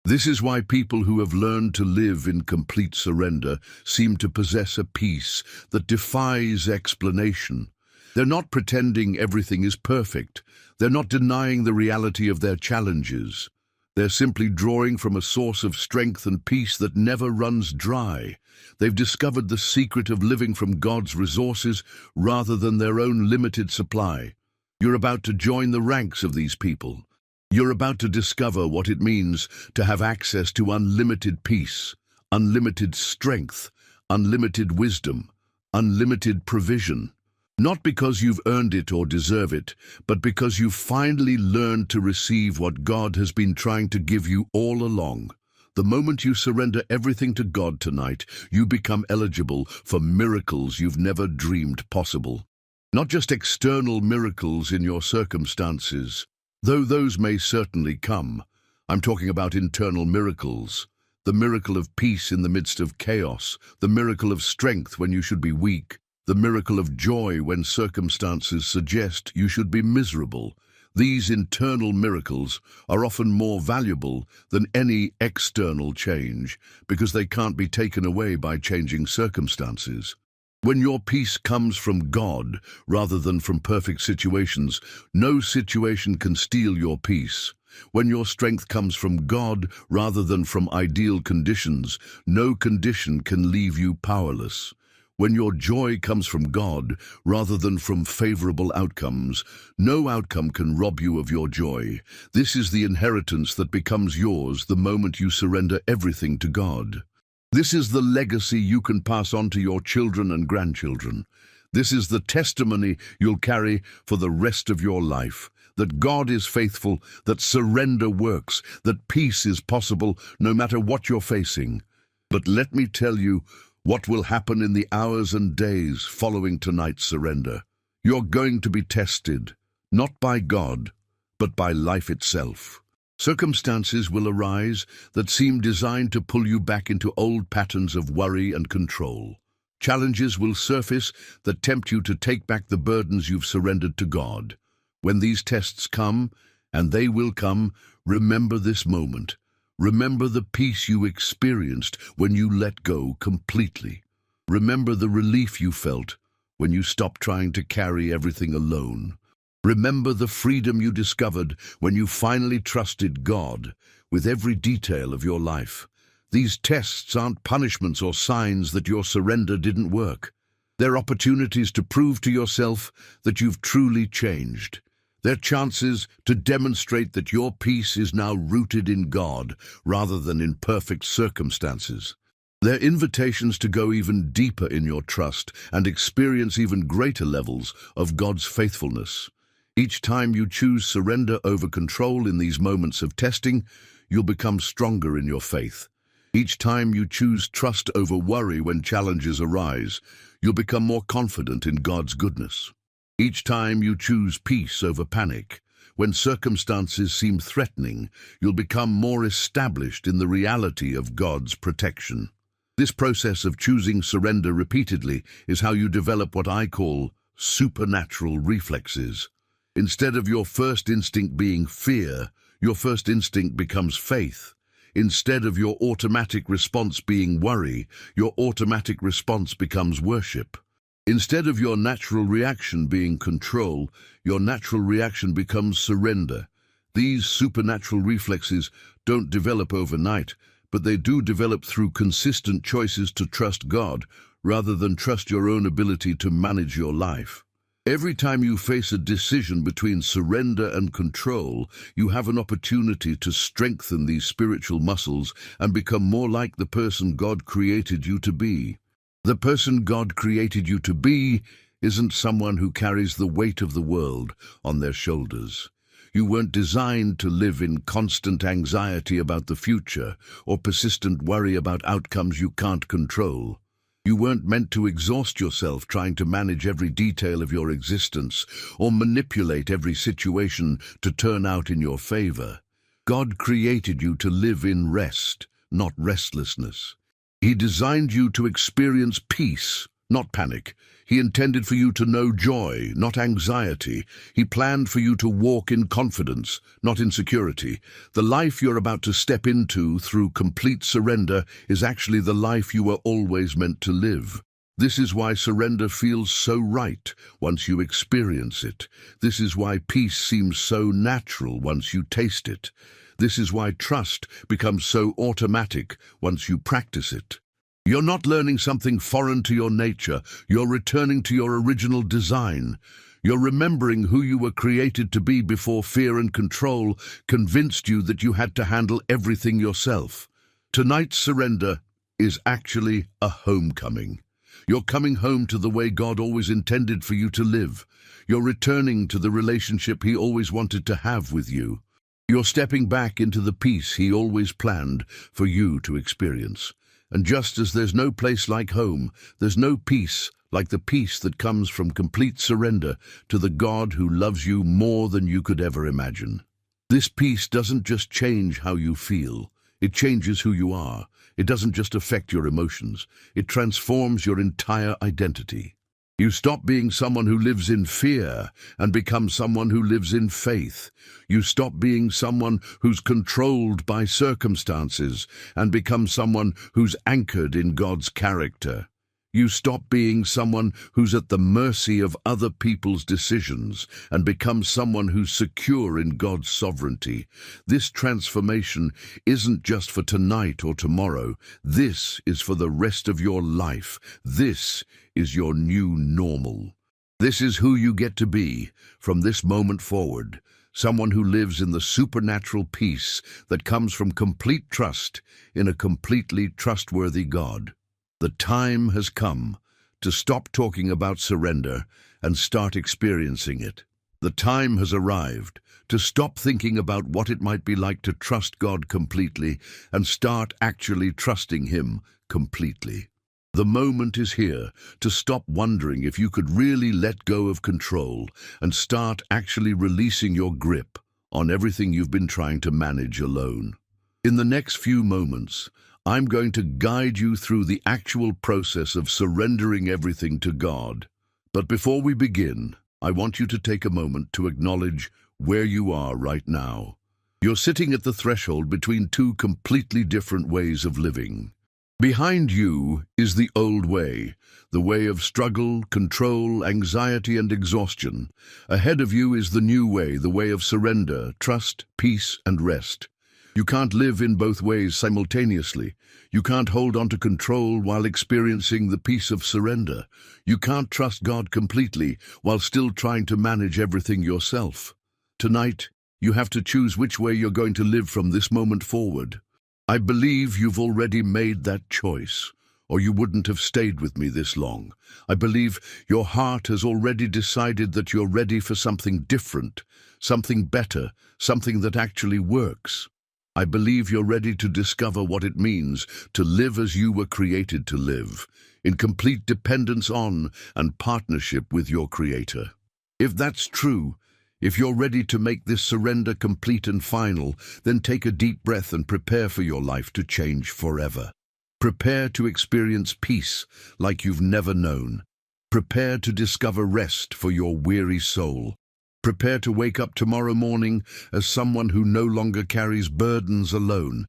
This is why people who have learned to live in complete surrender seem to possess a peace that defies explanation. They're not pretending everything is perfect. They're not denying the reality of their challenges. They're simply drawing from a source of strength and peace that never runs dry. They've discovered the secret of living from God's resources rather than their own limited supply. You're about to join the ranks of these people. You're about to discover what it means to have access to unlimited peace, unlimited strength, unlimited wisdom, unlimited provision. Not because you've earned it or deserve it, but because you've finally learned to receive what God has been trying to give you all along. The moment you surrender everything to God tonight, you become eligible for miracles you've never dreamed possible. Not just external miracles in your circumstances, though those may certainly come. I'm talking about internal miracles. The miracle of peace in the midst of chaos, the miracle of strength when you should be weak, the miracle of joy when circumstances suggest you should be miserable. These internal miracles are often more valuable than any external change because they can't be taken away by changing circumstances. When your peace comes from God rather than from perfect situations, no situation can steal your peace. When your strength comes from God rather than from ideal conditions, no condition can leave you powerless. When your joy comes from God rather than from favorable outcomes, no outcome can rob you of your joy. This is the inheritance that becomes yours the moment you surrender everything to God. This is the legacy you can pass on to your children and grandchildren. This is the testimony you'll carry for the rest of your life, that God is faithful, that surrender works, that peace is possible no matter what you're facing. But let me tell you what will happen in the hours and days following tonight's surrender. You're going to be tested, not by God, but by life itself. Circumstances will arise that seem designed to pull you back into old patterns of worry and control. Challenges will surface that tempt you to take back the burdens you've surrendered to God. When these tests come, and they will come, remember this moment. Remember the peace you experienced when you let go completely. Remember the relief you felt when you stopped trying to carry everything alone. Remember the freedom you discovered when you finally trusted God with every detail of your life. These tests aren't punishments or signs that your surrender didn't work. They're opportunities to prove to yourself that you've truly changed. They're chances to demonstrate that your peace is now rooted in God rather than in perfect circumstances. They're invitations to go even deeper in your trust and experience even greater levels of God's faithfulness. Each time you choose surrender over control in these moments of testing, you'll become stronger in your faith. Each time you choose trust over worry when challenges arise, you'll become more confident in God's goodness. Each time you choose peace over panic, when circumstances seem threatening, you'll become more established in the reality of God's protection. This process of choosing surrender repeatedly is how you develop what I call supernatural reflexes. Instead of your first instinct being fear, your first instinct becomes faith. Instead of your automatic response being worry, your automatic response becomes worship. Instead of your natural reaction being control, your natural reaction becomes surrender. These supernatural reflexes don't develop overnight, but they do develop through consistent choices to trust God rather than trust your own ability to manage your life. Every time you face a decision between surrender and control, you have an opportunity to strengthen these spiritual muscles and become more like the person God created you to be. The person God created you to be isn't someone who carries the weight of the world on their shoulders. You weren't designed to live in constant anxiety about the future or persistent worry about outcomes you can't control. You weren't meant to exhaust yourself trying to manage every detail of your existence or manipulate every situation to turn out in your favor. God created you to live in rest, not restlessness. He designed you to experience peace, not panic. He intended for you to know joy, not anxiety. He planned for you to walk in confidence, not insecurity. The life you're about to step into through complete surrender is actually the life you were always meant to live. This is why surrender feels so right once you experience it. This is why peace seems so natural once you taste it. This is why trust becomes so automatic once you practice it. You're not learning something foreign to your nature. You're returning to your original design. You're remembering who you were created to be before fear and control convinced you that you had to handle everything yourself. Tonight's surrender is actually a homecoming. You're coming home to the way God always intended for you to live. You're returning to the relationship He always wanted to have with you. You're stepping back into the peace He always planned for you to experience. And just as there's no place like home, there's no peace like the peace that comes from complete surrender to the God who loves you more than you could ever imagine. This peace doesn't just change how you feel, it changes who you are. It doesn't just affect your emotions, it transforms your entire identity. You stop being someone who lives in fear and become someone who lives in faith. You stop being someone who's controlled by circumstances and become someone who's anchored in God's character. You stop being someone who's at the mercy of other people's decisions and become someone who's secure in God's sovereignty. This transformation isn't just for tonight or tomorrow. This is for the rest of your life. This is your new normal. This is who you get to be from this moment forward, someone who lives in the supernatural peace that comes from complete trust in a completely trustworthy God. The time has come to stop talking about surrender and start experiencing it. The time has arrived to stop thinking about what it might be like to trust God completely and start actually trusting Him completely. The moment is here to stop wondering if you could really let go of control and start actually releasing your grip on everything you've been trying to manage alone. In the next few moments, I'm going to guide you through the actual process of surrendering everything to God. But before we begin, I want you to take a moment to acknowledge where you are right now. You're sitting at the threshold between two completely different ways of living. Behind you is the old way, the way of struggle, control, anxiety, and exhaustion. Ahead of you is the new way, the way of surrender, trust, peace, and rest. You can't live in both ways simultaneously. You can't hold on to control while experiencing the peace of surrender. You can't trust God completely while still trying to manage everything yourself. Tonight, you have to choose which way you're going to live from this moment forward. I believe you've already made that choice, or you wouldn't have stayed with me this long. I believe your heart has already decided that you're ready for something different, something better, something that actually works. I believe you're ready to discover what it means to live as you were created to live, in complete dependence on and partnership with your Creator. If that's true, if you're ready to make this surrender complete and final, then take a deep breath and prepare for your life to change forever. Prepare to experience peace like you've never known. Prepare to discover rest for your weary soul. Prepare to wake up tomorrow morning as someone who no longer carries burdens alone.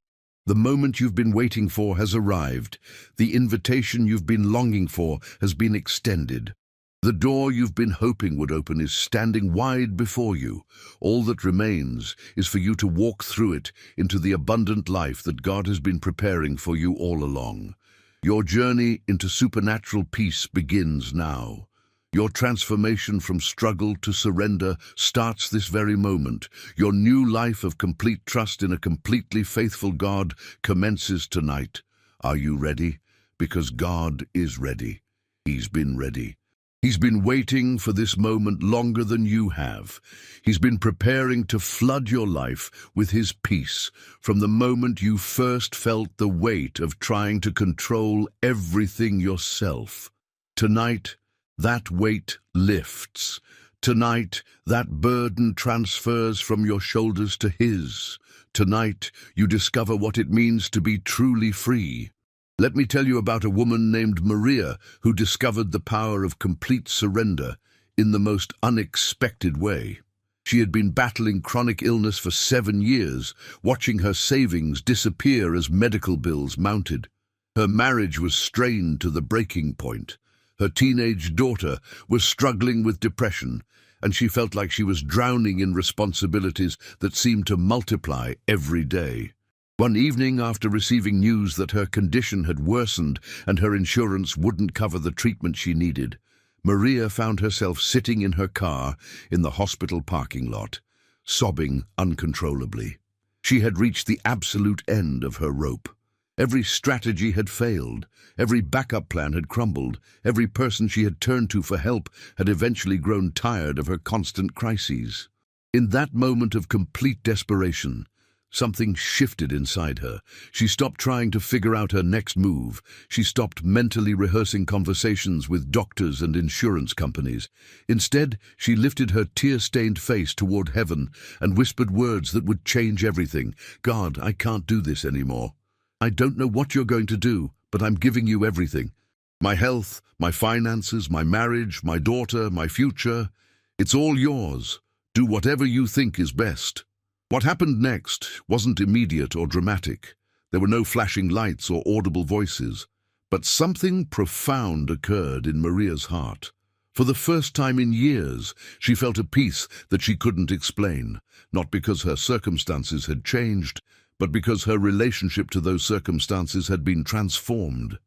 The moment you've been waiting for has arrived. The invitation you've been longing for has been extended. The door you've been hoping would open is standing wide before you. All that remains is for you to walk through it into the abundant life that God has been preparing for you all along. Your journey into supernatural peace begins now. Your transformation from struggle to surrender starts this very moment. Your new life of complete trust in a completely faithful God commences tonight. Are you ready? Because God is ready. He's been ready. He's been waiting for this moment longer than you have. He's been preparing to flood your life with His peace from the moment you first felt the weight of trying to control everything yourself. Tonight, that weight lifts. Tonight, that burden transfers from your shoulders to His. Tonight, you discover what it means to be truly free. Let me tell you about a woman named Maria who discovered the power of complete surrender in the most unexpected way. She had been battling chronic illness for 7 years, watching her savings disappear as medical bills mounted. Her marriage was strained to the breaking point. Her teenage daughter was struggling with depression, and she felt like she was drowning in responsibilities that seemed to multiply every day. One evening, after receiving news that her condition had worsened and her insurance wouldn't cover the treatment she needed, Maria found herself sitting in her car in the hospital parking lot, sobbing uncontrollably. She had reached the absolute end of her rope. Every strategy had failed. Every backup plan had crumbled. Every person she had turned to for help had eventually grown tired of her constant crises. In that moment of complete desperation, something shifted inside her. She stopped trying to figure out her next move. She stopped mentally rehearsing conversations with doctors and insurance companies. Instead, she lifted her tear-stained face toward heaven and whispered words that would change everything. God, I can't do this anymore. I don't know what you're going to do, but I'm giving you everything. My health, my finances, my marriage, my daughter, my future. It's all yours. Do whatever you think is best. What happened next wasn't immediate or dramatic. There were no flashing lights or audible voices. But something profound occurred in Maria's heart. For the first time in years, she felt a peace that she couldn't explain, not because her circumstances had changed, but because her relationship to those circumstances had been transformed.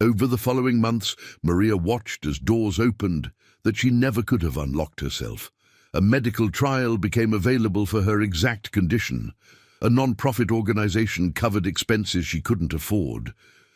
Over the following months, Maria watched as doors opened that she never could have unlocked herself. A medical trial became available for her exact condition. A non-profit organization covered expenses she couldn't afford.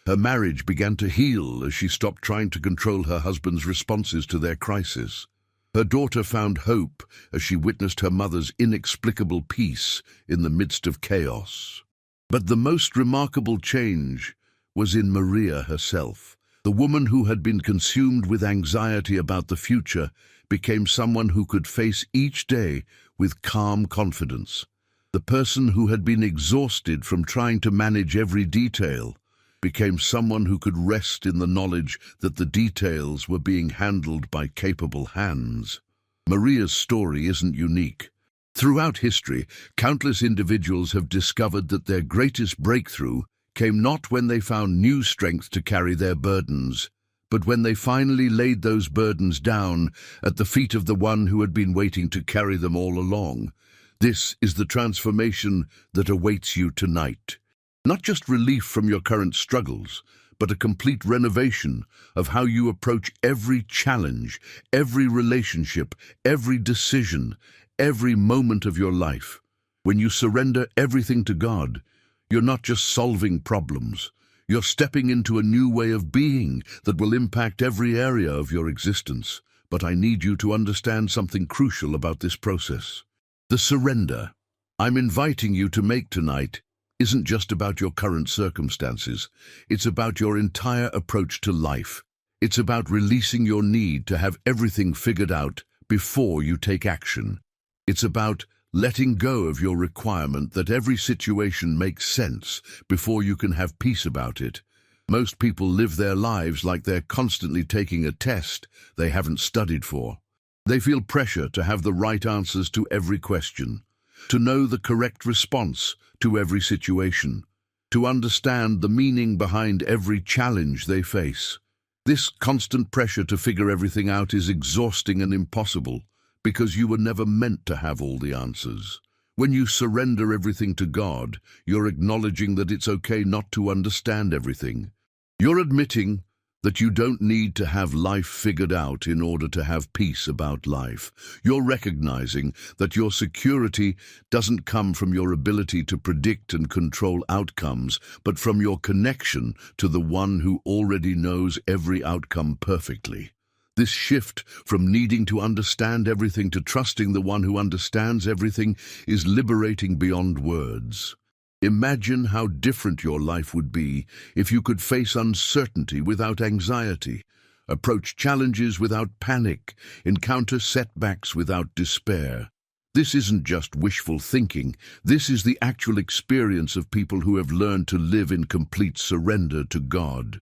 Her marriage began to heal as she stopped trying to control her husband's responses to their crisis. Her daughter found hope as she witnessed her mother's inexplicable peace in the midst of chaos. But the most remarkable change was in Maria herself. The woman who had been consumed with anxiety about the future became someone who could face each day with calm confidence. The person who had been exhausted from trying to manage every detail became someone who could rest in the knowledge that the details were being handled by capable hands. Maria's story isn't unique. Throughout history, countless individuals have discovered that their greatest breakthrough came not when they found new strength to carry their burdens, but when they finally laid those burdens down at the feet of the one who had been waiting to carry them all along. This is the transformation that awaits you tonight. Not just relief from your current struggles, but a complete renovation of how you approach every challenge, every relationship, every decision, every moment of your life. When you surrender everything to God, you're not just solving problems. You're stepping into a new way of being that will impact every area of your existence. But I need you to understand something crucial about this process. The surrender I'm inviting you to make tonight isn't just about your current circumstances. It's about your entire approach to life. It's about releasing your need to have everything figured out before you take action. It's about letting go of your requirement that every situation makes sense before you can have peace about it. Most people live their lives like they're constantly taking a test they haven't studied for. They feel pressure to have the right answers to every question, to know the correct response to every situation, to understand the meaning behind every challenge they face. This constant pressure to figure everything out is exhausting and impossible because you were never meant to have all the answers. When you surrender everything to God, you're acknowledging that it's okay not to understand everything. You're admitting that you don't need to have life figured out in order to have peace about life. You're recognizing that your security doesn't come from your ability to predict and control outcomes, but from your connection to the one who already knows every outcome perfectly. This shift from needing to understand everything to trusting the one who understands everything is liberating beyond words. Imagine how different your life would be if you could face uncertainty without anxiety, approach challenges without panic, encounter setbacks without despair. This isn't just wishful thinking. This is the actual experience of people who have learned to live in complete surrender to God.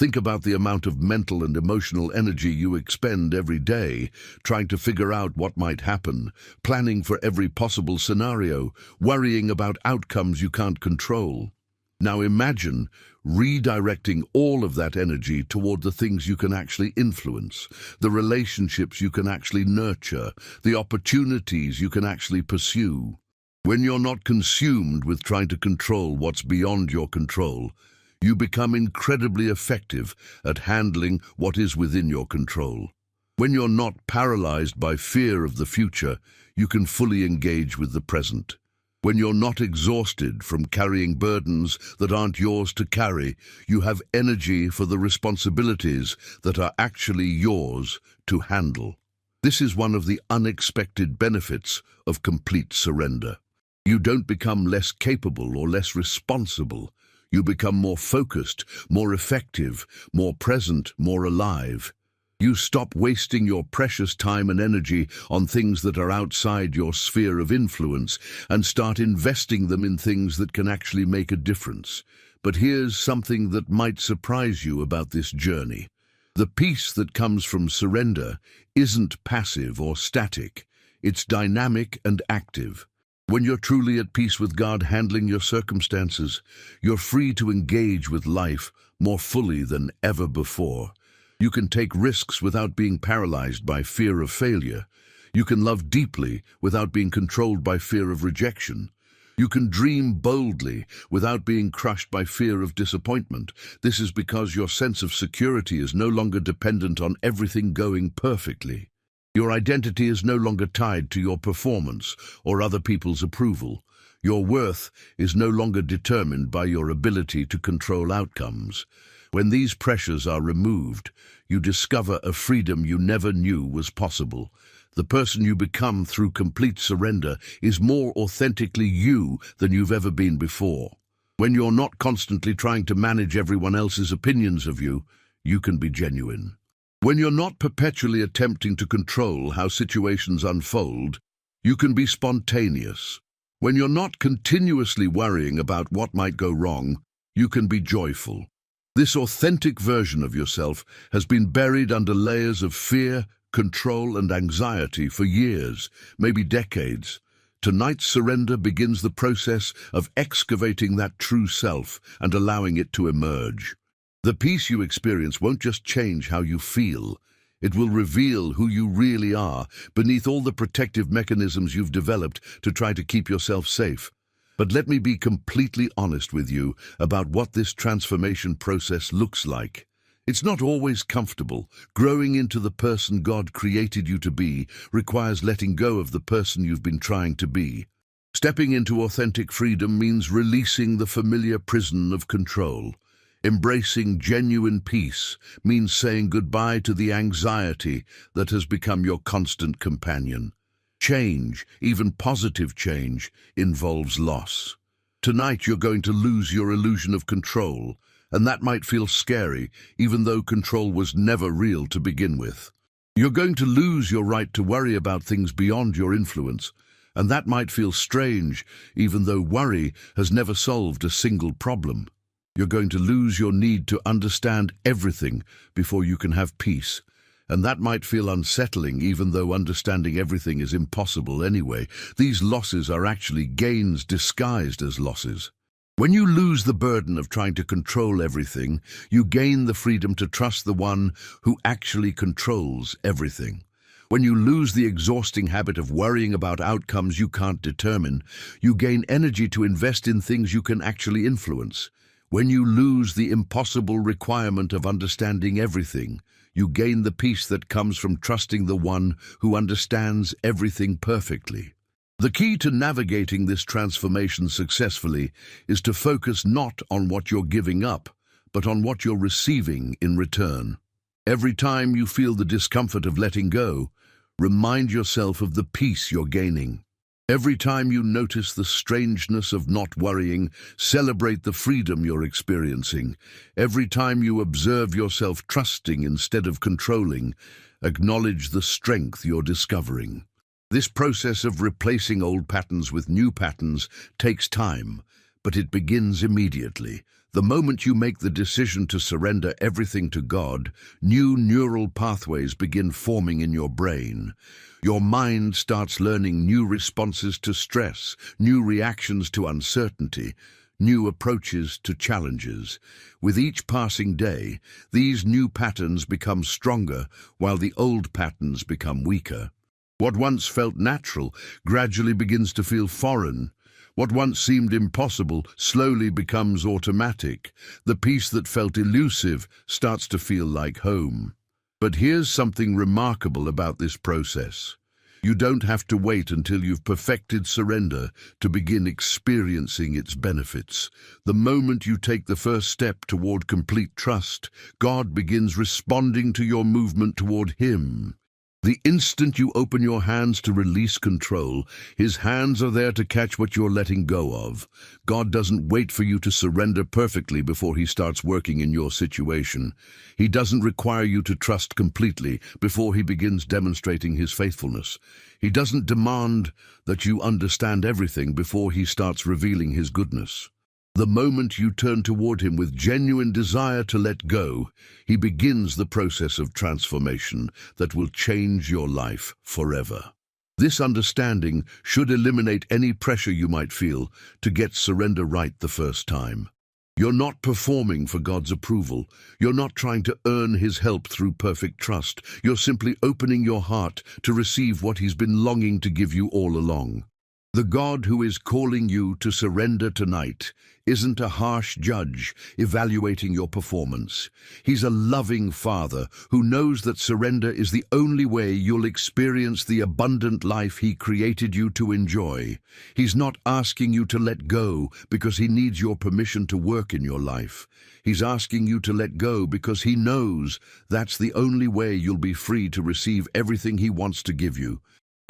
Think about the amount of mental and emotional energy you expend every day trying to figure out what might happen, planning for every possible scenario, worrying about outcomes you can't control. Now imagine redirecting all of that energy toward the things you can actually influence, the relationships you can actually nurture, the opportunities you can actually pursue. When you're not consumed with trying to control what's beyond your control, you become incredibly effective at handling what is within your control. When you're not paralyzed by fear of the future, you can fully engage with the present. When you're not exhausted from carrying burdens that aren't yours to carry, you have energy for the responsibilities that are actually yours to handle. This is one of the unexpected benefits of complete surrender. You don't become less capable or less responsible. You become more focused, more effective, more present, more alive. You stop wasting your precious time and energy on things that are outside your sphere of influence and start investing them in things that can actually make a difference. But here's something that might surprise you about this journey. The peace that comes from surrender isn't passive or static. It's dynamic and active. When you're truly at peace with God handling your circumstances, you're free to engage with life more fully than ever before. You can take risks without being paralyzed by fear of failure. You can love deeply without being controlled by fear of rejection. You can dream boldly without being crushed by fear of disappointment. This is because your sense of security is no longer dependent on everything going perfectly. Your identity is no longer tied to your performance or other people's approval. Your worth is no longer determined by your ability to control outcomes. When these pressures are removed, you discover a freedom you never knew was possible. The person you become through complete surrender is more authentically you than you've ever been before. When you're not constantly trying to manage everyone else's opinions of you, you can be genuine. When you're not perpetually attempting to control how situations unfold, you can be spontaneous. When you're not continuously worrying about what might go wrong, you can be joyful. This authentic version of yourself has been buried under layers of fear, control, and anxiety for years, maybe decades. Tonight's surrender begins the process of excavating that true self and allowing it to emerge. The peace you experience won't just change how you feel. It will reveal who you really are beneath all the protective mechanisms you've developed to try to keep yourself safe. But let me be completely honest with you about what this transformation process looks like. It's not always comfortable. Growing into the person God created you to be requires letting go of the person you've been trying to be. Stepping into authentic freedom means releasing the familiar prison of control. Embracing genuine peace means saying goodbye to the anxiety that has become your constant companion. Change, even positive change, involves loss. Tonight you're going to lose your illusion of control, and that might feel scary, even though control was never real to begin with. You're going to lose your right to worry about things beyond your influence, and that might feel strange, even though worry has never solved a single problem. You're going to lose your need to understand everything before you can have peace, and that might feel unsettling, even though understanding everything is impossible anyway. These losses are actually gains disguised as losses. When you lose the burden of trying to control everything, you gain the freedom to trust the one who actually controls everything. When you lose the exhausting habit of worrying about outcomes you can't determine, you gain energy to invest in things you can actually influence. When you lose the impossible requirement of understanding everything, you gain the peace that comes from trusting the one who understands everything perfectly. The key to navigating this transformation successfully is to focus not on what you're giving up, but on what you're receiving in return. Every time you feel the discomfort of letting go, remind yourself of the peace you're gaining. Every time you notice the strangeness of not worrying, celebrate the freedom you're experiencing. Every time you observe yourself trusting instead of controlling, acknowledge the strength you're discovering. This process of replacing old patterns with new patterns takes time, but it begins immediately. The moment you make the decision to surrender everything to God, new neural pathways begin forming in your brain. Your mind starts learning new responses to stress, new reactions to uncertainty, new approaches to challenges. With each passing day, these new patterns become stronger while the old patterns become weaker. What once felt natural gradually begins to feel foreign. What once seemed impossible slowly becomes automatic. The peace that felt elusive starts to feel like home. But here's something remarkable about this process. You don't have to wait until you've perfected surrender to begin experiencing its benefits. The moment you take the first step toward complete trust, God begins responding to your movement toward Him. The instant you open your hands to release control, His hands are there to catch what you're letting go of. God doesn't wait for you to surrender perfectly before He starts working in your situation. He doesn't require you to trust completely before He begins demonstrating His faithfulness. He doesn't demand that you understand everything before He starts revealing His goodness. The moment you turn toward Him with genuine desire to let go, He begins the process of transformation that will change your life forever. This understanding should eliminate any pressure you might feel to get surrender right the first time. You're not performing for God's approval. You're not trying to earn His help through perfect trust. You're simply opening your heart to receive what He's been longing to give you all along. The God who is calling you to surrender tonight isn't a harsh judge evaluating your performance. He's a loving Father who knows that surrender is the only way you'll experience the abundant life He created you to enjoy. He's not asking you to let go because He needs your permission to work in your life. He's asking you to let go because He knows that's the only way you'll be free to receive everything He wants to give you.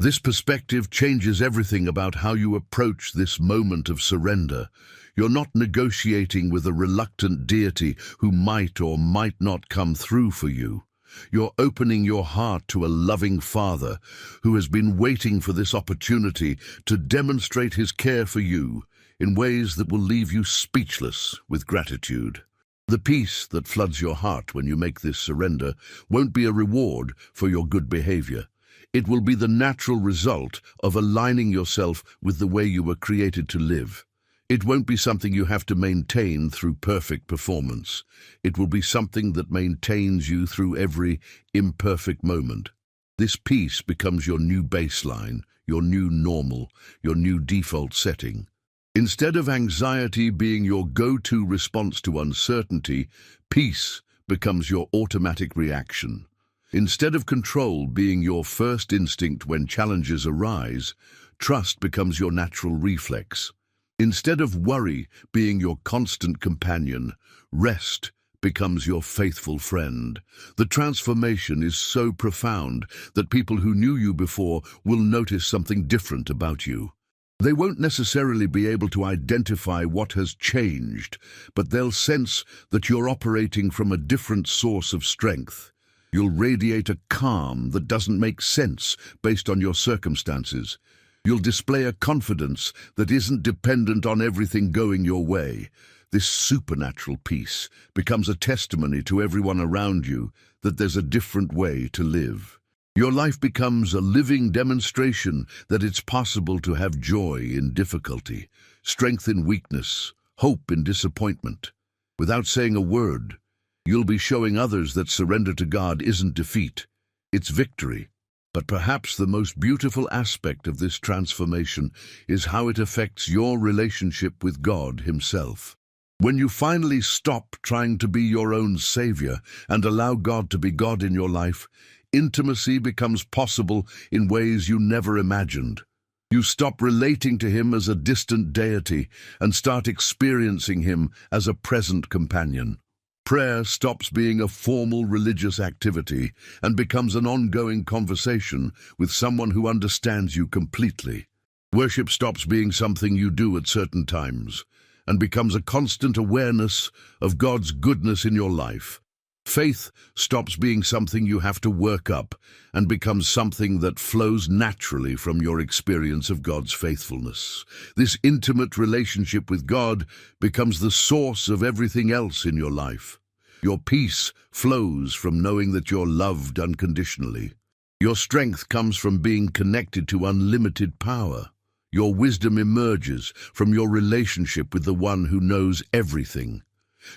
This perspective changes everything about how you approach this moment of surrender. You're not negotiating with a reluctant deity who might or might not come through for you. You're opening your heart to a loving Father who has been waiting for this opportunity to demonstrate His care for you in ways that will leave you speechless with gratitude. The peace that floods your heart when you make this surrender won't be a reward for your good behavior. It will be the natural result of aligning yourself with the way you were created to live. It won't be something you have to maintain through perfect performance. It will be something that maintains you through every imperfect moment. This peace becomes your new baseline, your new normal, your new default setting. Instead of anxiety being your go-to response to uncertainty, peace becomes your automatic reaction. Instead of control being your first instinct when challenges arise, trust becomes your natural reflex. Instead of worry being your constant companion, rest becomes your faithful friend. The transformation is so profound that people who knew you before will notice something different about you. They won't necessarily be able to identify what has changed, but they'll sense that you're operating from a different source of strength. You'll radiate a calm that doesn't make sense based on your circumstances. You'll display a confidence that isn't dependent on everything going your way. This supernatural peace becomes a testimony to everyone around you that there's a different way to live. Your life becomes a living demonstration that it's possible to have joy in difficulty, strength in weakness, hope in disappointment. Without saying a word, you'll be showing others that surrender to God isn't defeat, it's victory. But perhaps the most beautiful aspect of this transformation is how it affects your relationship with God Himself. When you finally stop trying to be your own savior and allow God to be God in your life, intimacy becomes possible in ways you never imagined. You stop relating to Him as a distant deity and start experiencing Him as a present companion. Prayer stops being a formal religious activity and becomes an ongoing conversation with someone who understands you completely. Worship stops being something you do at certain times and becomes a constant awareness of God's goodness in your life. Faith stops being something you have to work up and becomes something that flows naturally from your experience of God's faithfulness. This intimate relationship with God becomes the source of everything else in your life. Your peace flows from knowing that you're loved unconditionally. Your strength comes from being connected to unlimited power. Your wisdom emerges from your relationship with the one who knows everything.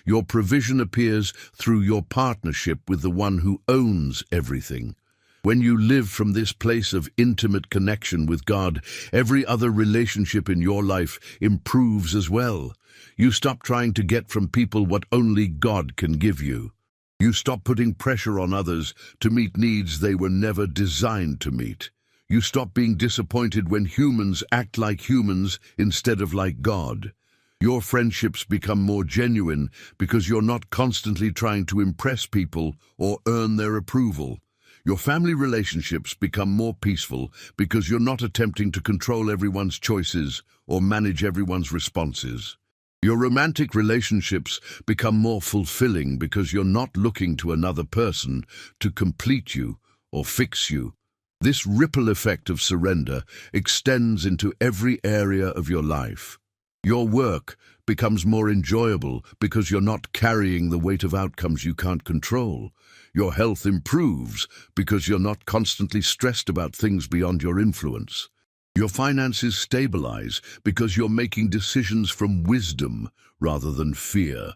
Your provision appears through your partnership with the one who owns everything. When you live from this place of intimate connection with God, every other relationship in your life improves as well. You stop trying to get from people what only God can give you. You stop putting pressure on others to meet needs they were never designed to meet. You stop being disappointed when humans act like humans instead of like God. Your friendships become more genuine because you're not constantly trying to impress people or earn their approval. Your family relationships become more peaceful because you're not attempting to control everyone's choices or manage everyone's responses. Your romantic relationships become more fulfilling because you're not looking to another person to complete you or fix you. This ripple effect of surrender extends into every area of your life. Your work becomes more enjoyable because you're not carrying the weight of outcomes you can't control. Your health improves because you're not constantly stressed about things beyond your influence. Your finances stabilize because you're making decisions from wisdom rather than fear.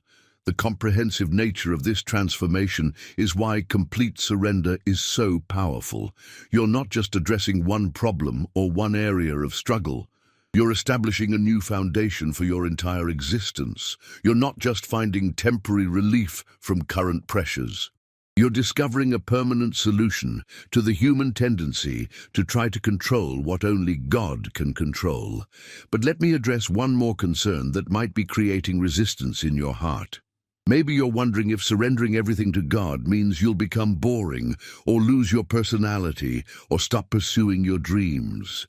The comprehensive nature of this transformation is why complete surrender is so powerful. You're not just addressing one problem or one area of struggle. You're establishing a new foundation for your entire existence. You're not just finding temporary relief from current pressures. You're discovering a permanent solution to the human tendency to try to control what only God can control. But let me address one more concern that might be creating resistance in your heart. Maybe you're wondering if surrendering everything to God means you'll become boring, or lose your personality, or stop pursuing your dreams.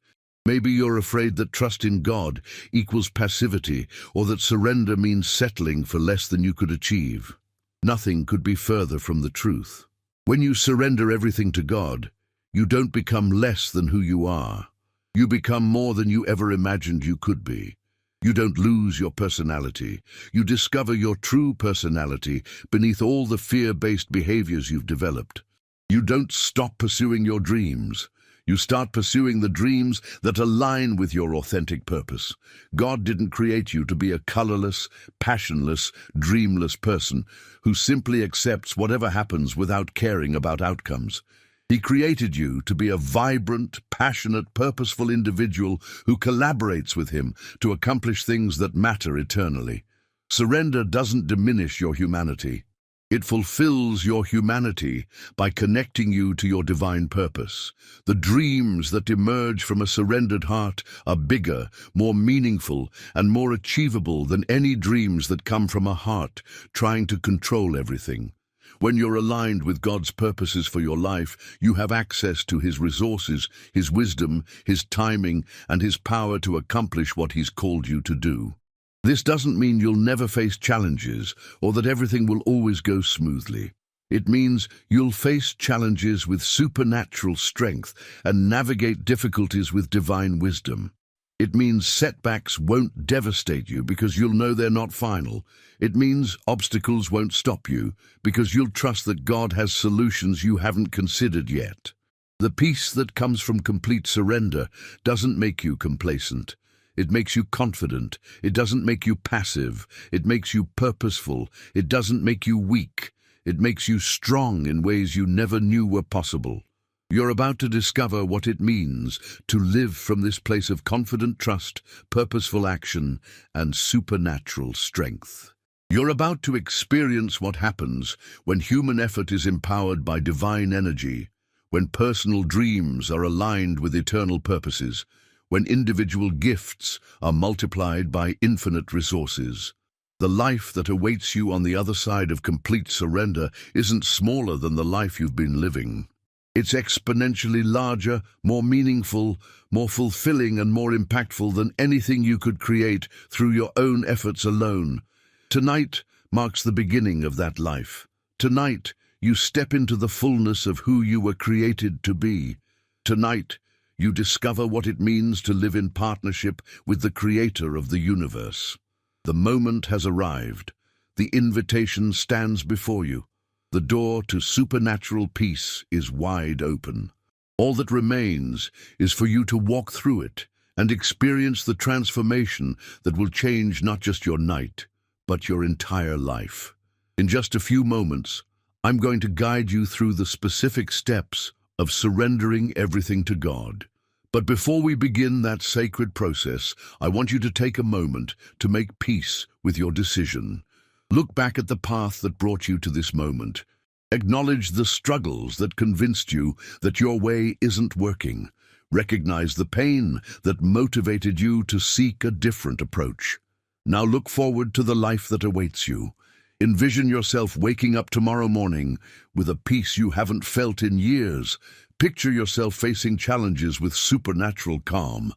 Maybe you're afraid that trust in God equals passivity, or that surrender means settling for less than you could achieve. Nothing could be further from the truth. When you surrender everything to God, you don't become less than who you are. You become more than you ever imagined you could be. You don't lose your personality. You discover your true personality beneath all the fear-based behaviors you've developed. You don't stop pursuing your dreams. You start pursuing the dreams that align with your authentic purpose. God didn't create you to be a colorless, passionless, dreamless person who simply accepts whatever happens without caring about outcomes. He created you to be a vibrant, passionate, purposeful individual who collaborates with Him to accomplish things that matter eternally. Surrender doesn't diminish your humanity. It fulfills your humanity by connecting you to your divine purpose. The dreams that emerge from a surrendered heart are bigger, more meaningful, and more achievable than any dreams that come from a heart trying to control everything. When you're aligned with God's purposes for your life, you have access to His resources, His wisdom, His timing, and His power to accomplish what He's called you to do. This doesn't mean you'll never face challenges or that everything will always go smoothly. It means you'll face challenges with supernatural strength and navigate difficulties with divine wisdom. It means setbacks won't devastate you because you'll know they're not final. It means obstacles won't stop you because you'll trust that God has solutions you haven't considered yet. The peace that comes from complete surrender doesn't make you complacent. It makes you confident. It doesn't make you passive. It makes you purposeful. It doesn't make you weak. It makes you strong in ways you never knew were possible. You're about to discover what it means to live from this place of confident trust, purposeful action, and supernatural strength. You're about to experience what happens when human effort is empowered by divine energy, when personal dreams are aligned with eternal purposes, when individual gifts are multiplied by infinite resources. The life that awaits you on the other side of complete surrender isn't smaller than the life you've been living. It's exponentially larger, more meaningful, more fulfilling, and more impactful than anything you could create through your own efforts alone. Tonight marks the beginning of that life. Tonight, you step into the fullness of who you were created to be. Tonight, you discover what it means to live in partnership with the Creator of the universe. The moment has arrived. The invitation stands before you. The door to supernatural peace is wide open. All that remains is for you to walk through it and experience the transformation that will change not just your night, but your entire life. In just a few moments, I'm going to guide you through the specific steps of surrendering everything to God. But before we begin that sacred process, I want you to take a moment to make peace with your decision. Look back at the path that brought you to this moment. Acknowledge the struggles that convinced you that your way isn't working. Recognize the pain that motivated you to seek a different approach. Now look forward to the life that awaits you. Envision yourself waking up tomorrow morning with a peace you haven't felt in years. Picture yourself facing challenges with supernatural calm.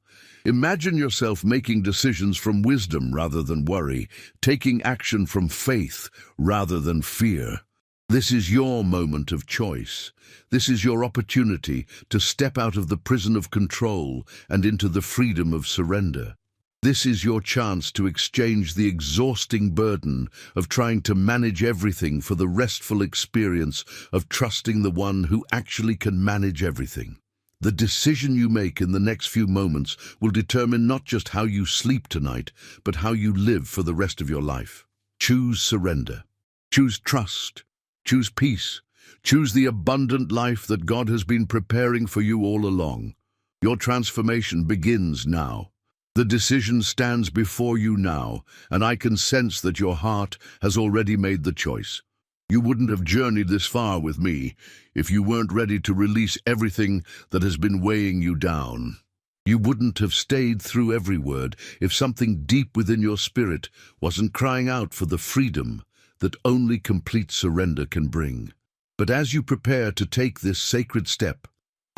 Imagine yourself making decisions from wisdom rather than worry, taking action from faith rather than fear. This is your moment of choice. This is your opportunity to step out of the prison of control and into the freedom of surrender. This is your chance to exchange the exhausting burden of trying to manage everything for the restful experience of trusting the one who actually can manage everything. The decision you make in the next few moments will determine not just how you sleep tonight, but how you live for the rest of your life. Choose surrender. Choose trust. Choose peace. Choose the abundant life that God has been preparing for you all along. Your transformation begins now. The decision stands before you now, and I can sense that your heart has already made the choice. You wouldn't have journeyed this far with me if you weren't ready to release everything that has been weighing you down. You wouldn't have stayed through every word if something deep within your spirit wasn't crying out for the freedom that only complete surrender can bring. But as you prepare to take this sacred step,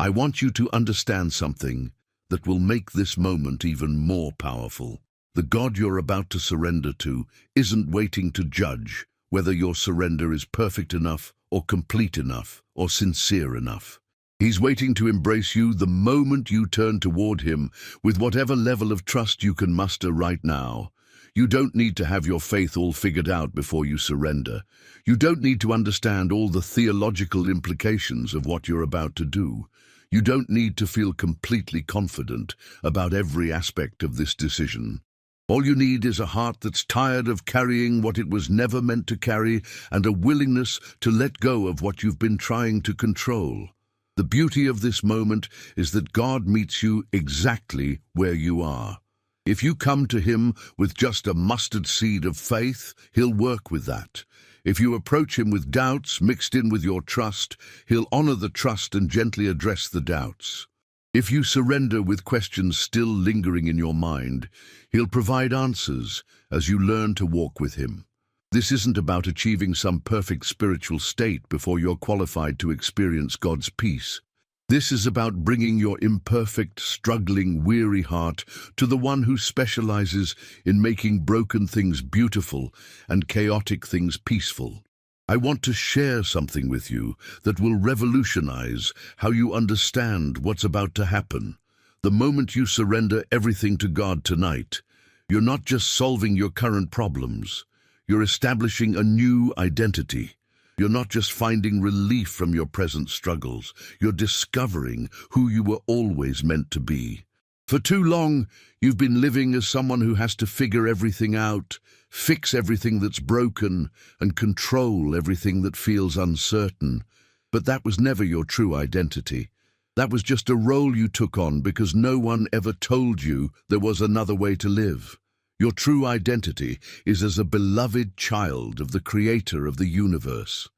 I want you to understand something that will make this moment even more powerful. The God you're about to surrender to isn't waiting to judge whether your surrender is perfect enough or complete enough or sincere enough. He's waiting to embrace you the moment you turn toward him with whatever level of trust you can muster right now. You don't need to have your faith all figured out before you surrender. You don't need to understand all the theological implications of what you're about to do. You don't need to feel completely confident about every aspect of this decision. All you need is a heart that's tired of carrying what it was never meant to carry and a willingness to let go of what you've been trying to control. The beauty of this moment is that God meets you exactly where you are. If you come to him with just a mustard seed of faith, he'll work with that. If you approach him with doubts mixed in with your trust, he'll honor the trust and gently address the doubts. If you surrender with questions still lingering in your mind, he'll provide answers as you learn to walk with him. This isn't about achieving some perfect spiritual state before you're qualified to experience God's peace. This is about bringing your imperfect, struggling, weary heart to the one who specializes in making broken things beautiful and chaotic things peaceful. I want to share something with you that will revolutionize how you understand what's about to happen. The moment you surrender everything to God tonight, you're not just solving your current problems. You're establishing a new identity. You're not just finding relief from your present struggles. You're discovering who you were always meant to be. For too long, you've been living as someone who has to figure everything out, fix everything that's broken, and control everything that feels uncertain. But that was never your true identity. That was just a role you took on because no one ever told you there was another way to live. Your true identity is as a beloved child of the Creator of the universe.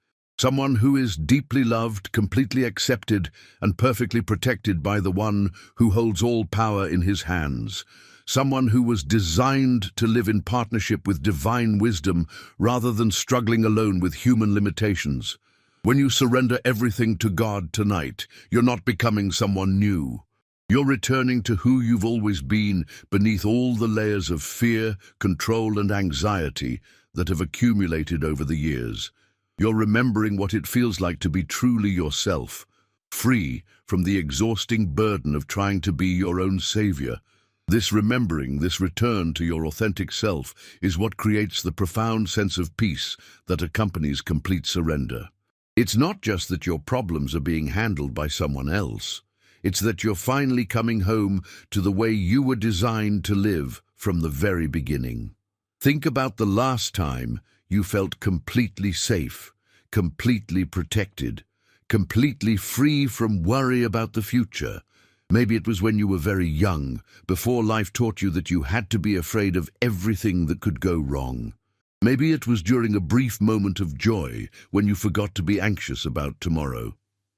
Someone who is deeply loved, completely accepted, and perfectly protected by the one who holds all power in his hands. Someone who was designed to live in partnership with divine wisdom rather than struggling alone with human limitations. When you surrender everything to God tonight, you're not becoming someone new. You're returning to who you've always been beneath all the layers of fear, control, and anxiety that have accumulated over the years. You're remembering what it feels like to be truly yourself, free from the exhausting burden of trying to be your own savior. This remembering, this return to your authentic self, is what creates the profound sense of peace that accompanies complete surrender. It's not just that your problems are being handled by someone else. It's that you're finally coming home to the way you were designed to live from the very beginning. Think about the last time you felt completely safe, completely protected, completely free from worry about the future. Maybe it was when you were very young, before life taught you that you had to be afraid of everything that could go wrong. Maybe it was during a brief moment of joy when you forgot to be anxious about tomorrow.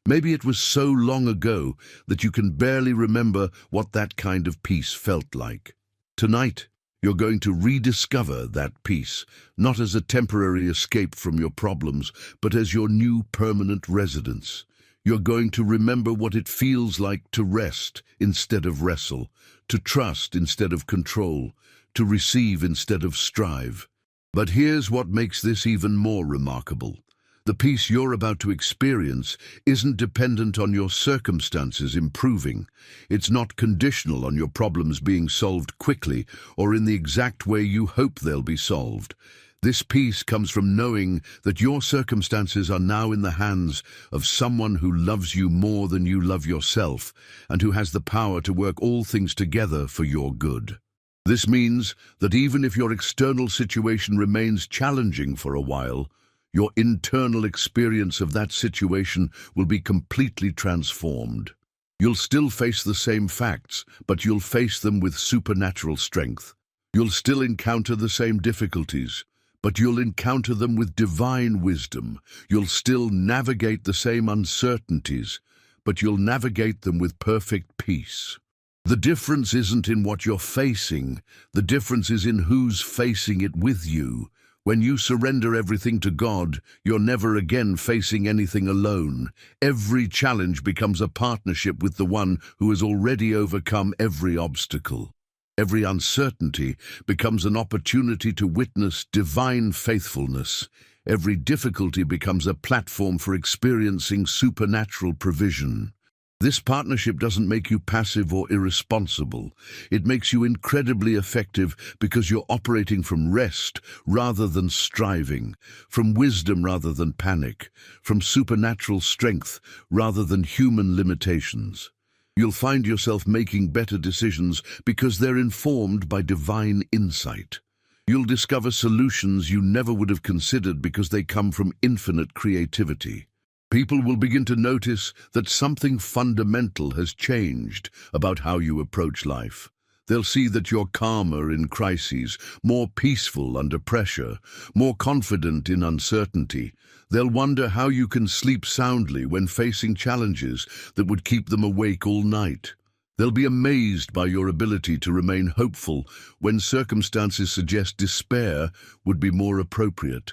Maybe it was so long ago that you can barely remember what that kind of peace felt like. Tonight, you're going to rediscover that peace, not as a temporary escape from your problems, but as your new permanent residence. You're going to remember what it feels like to rest instead of wrestle, to trust instead of control, to receive instead of strive. But here's what makes this even more remarkable. The peace you're about to experience isn't dependent on your circumstances improving. It's not conditional on your problems being solved quickly or in the exact way you hope they'll be solved. This peace comes from knowing that your circumstances are now in the hands of someone who loves you more than you love yourself and who has the power to work all things together for your good. This means that even if your external situation remains challenging for a while, your internal experience of that situation will be completely transformed. You'll still face the same facts, but you'll face them with supernatural strength. You'll still encounter the same difficulties, but you'll encounter them with divine wisdom. You'll still navigate the same uncertainties, but you'll navigate them with perfect peace. The difference isn't in what you're facing, the difference is in who's facing it with you. When you surrender everything to God, you're never again facing anything alone. Every challenge becomes a partnership with the one who has already overcome every obstacle. Every uncertainty becomes an opportunity to witness divine faithfulness. Every difficulty becomes a platform for experiencing supernatural provision. This partnership doesn't make you passive or irresponsible. It makes you incredibly effective because you're operating from rest rather than striving, from wisdom rather than panic, from supernatural strength rather than human limitations. You'll find yourself making better decisions because they're informed by divine insight. You'll discover solutions you never would have considered because they come from infinite creativity. People will begin to notice that something fundamental has changed about how you approach life. They'll see that you're calmer in crises, more peaceful under pressure, more confident in uncertainty. They'll wonder how you can sleep soundly when facing challenges that would keep them awake all night. They'll be amazed by your ability to remain hopeful when circumstances suggest despair would be more appropriate.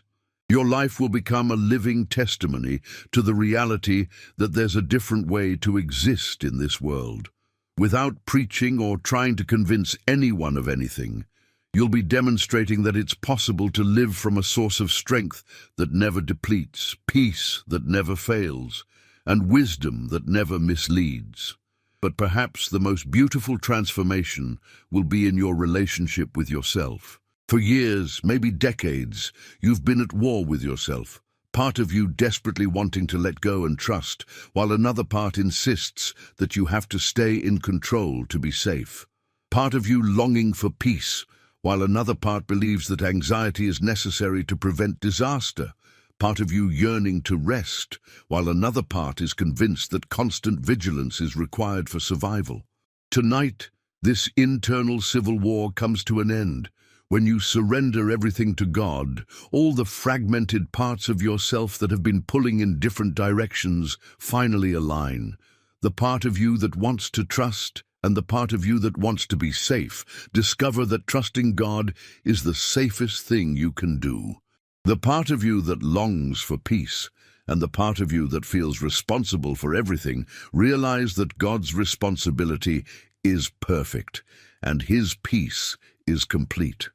Your life will become a living testimony to the reality that there's a different way to exist in this world. Without preaching or trying to convince anyone of anything, you'll be demonstrating that it's possible to live from a source of strength that never depletes, peace that never fails, and wisdom that never misleads. But perhaps the most beautiful transformation will be in your relationship with yourself. For years, maybe decades, you've been at war with yourself, part of you desperately wanting to let go and trust, while another part insists that you have to stay in control to be safe. Part of you longing for peace, while another part believes that anxiety is necessary to prevent disaster. Part of you yearning to rest, while another part is convinced that constant vigilance is required for survival. Tonight, this internal civil war comes to an end. When you surrender everything to God, all the fragmented parts of yourself that have been pulling in different directions finally align. The part of you that wants to trust and the part of you that wants to be safe discover that trusting God is the safest thing you can do. The part of you that longs for peace and the part of you that feels responsible for everything realize that God's responsibility is perfect and His peace is complete.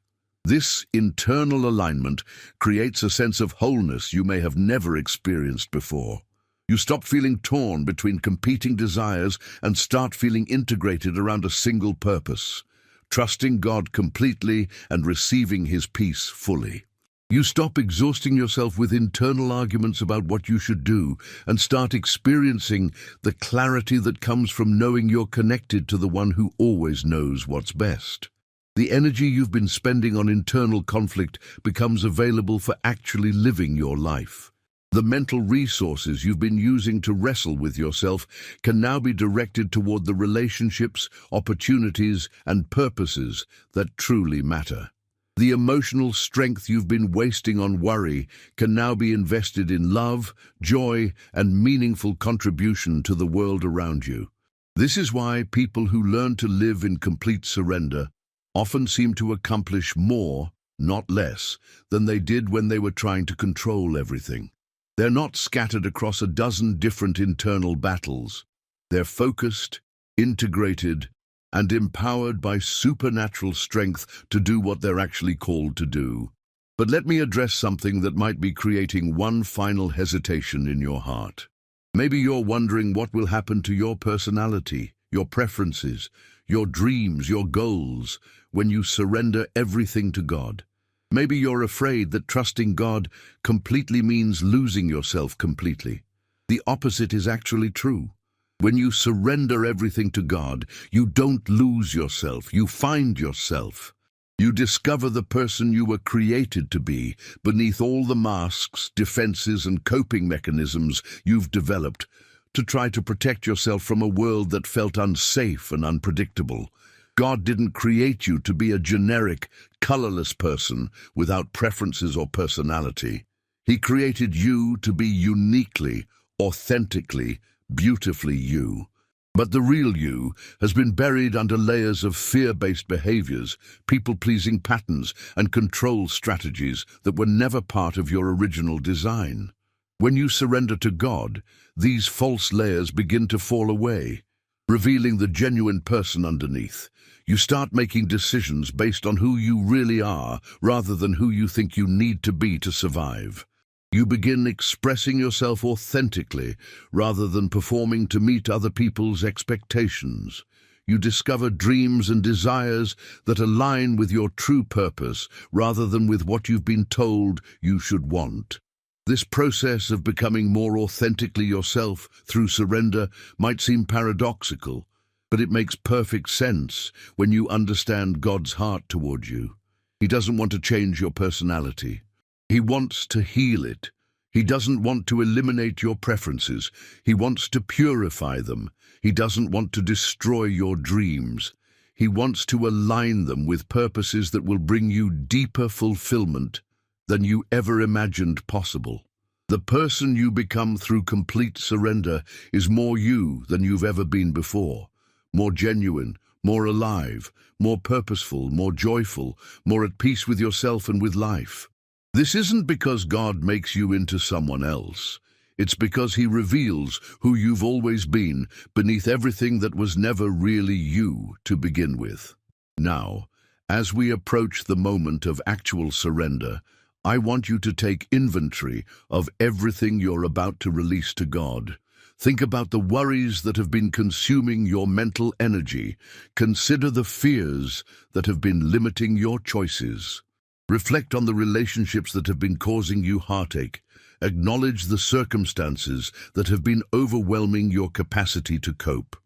This internal alignment creates a sense of wholeness you may have never experienced before. You stop feeling torn between competing desires and start feeling integrated around a single purpose, trusting God completely and receiving His peace fully. You stop exhausting yourself with internal arguments about what you should do and start experiencing the clarity that comes from knowing you're connected to the one who always knows what's best. The energy you've been spending on internal conflict becomes available for actually living your life. The mental resources you've been using to wrestle with yourself can now be directed toward the relationships, opportunities, and purposes that truly matter. The emotional strength you've been wasting on worry can now be invested in love, joy, and meaningful contribution to the world around you. This is why people who learn to live in complete surrender often seem to accomplish more, not less, than they did when they were trying to control everything. They're not scattered across a dozen different internal battles. They're focused, integrated, and empowered by supernatural strength to do what they're actually called to do. But let me address something that might be creating one final hesitation in your heart. Maybe you're wondering what will happen to your personality, your preferences, your dreams, your goals, when you surrender everything to God. Maybe you're afraid that trusting God completely means losing yourself completely. The opposite is actually true. When you surrender everything to God, you don't lose yourself, you find yourself. You discover the person you were created to be beneath all the masks, defenses, and coping mechanisms you've developed to try to protect yourself from a world that felt unsafe and unpredictable. God didn't create you to be a generic, colorless person without preferences or personality. He created you to be uniquely, authentically, beautifully you. But the real you has been buried under layers of fear-based behaviors, people-pleasing patterns, and control strategies that were never part of your original design. When you surrender to God, these false layers begin to fall away, revealing the genuine person underneath. You start making decisions based on who you really are, rather than who you think you need to be to survive. You begin expressing yourself authentically, rather than performing to meet other people's expectations. You discover dreams and desires that align with your true purpose, rather than with what you've been told you should want. This process of becoming more authentically yourself through surrender might seem paradoxical, but it makes perfect sense when you understand God's heart toward you. He doesn't want to change your personality. He wants to heal it. He doesn't want to eliminate your preferences. He wants to purify them. He doesn't want to destroy your dreams. He wants to align them with purposes that will bring you deeper fulfillment than you ever imagined possible. The person you become through complete surrender is more you than you've ever been before. More genuine, more alive, more purposeful, more joyful, more at peace with yourself and with life. This isn't because God makes you into someone else. It's because He reveals who you've always been beneath everything that was never really you to begin with. Now, as we approach the moment of actual surrender, I want you to take inventory of everything you're about to release to God. Think about the worries that have been consuming your mental energy. Consider the fears that have been limiting your choices. Reflect on the relationships that have been causing you heartache. Acknowledge the circumstances that have been overwhelming your capacity to cope.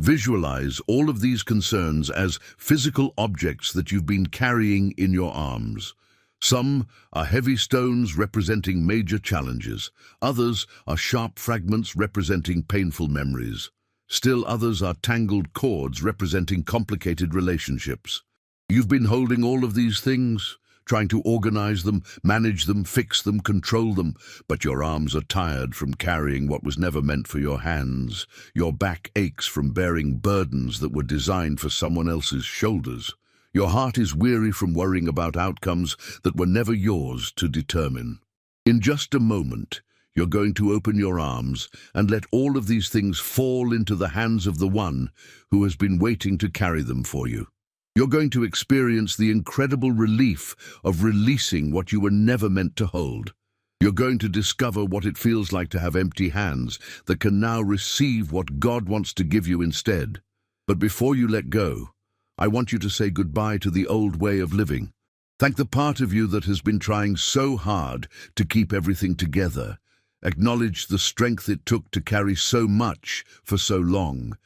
Visualize all of these concerns as physical objects that you've been carrying in your arms. Some are heavy stones representing major challenges. Others are sharp fragments representing painful memories. Still others are tangled cords representing complicated relationships. You've been holding all of these things, trying to organize them, manage them, fix them, control them, but your arms are tired from carrying what was never meant for your hands. Your back aches from bearing burdens that were designed for someone else's shoulders. Your heart is weary from worrying about outcomes that were never yours to determine. In just a moment, you're going to open your arms and let all of these things fall into the hands of the one who has been waiting to carry them for you. You're going to experience the incredible relief of releasing what you were never meant to hold. You're going to discover what it feels like to have empty hands that can now receive what God wants to give you instead. But before you let go, I want you to say goodbye to the old way of living. Thank the part of you that has been trying so hard to keep everything together. Acknowledge the strength it took to carry so much for so long.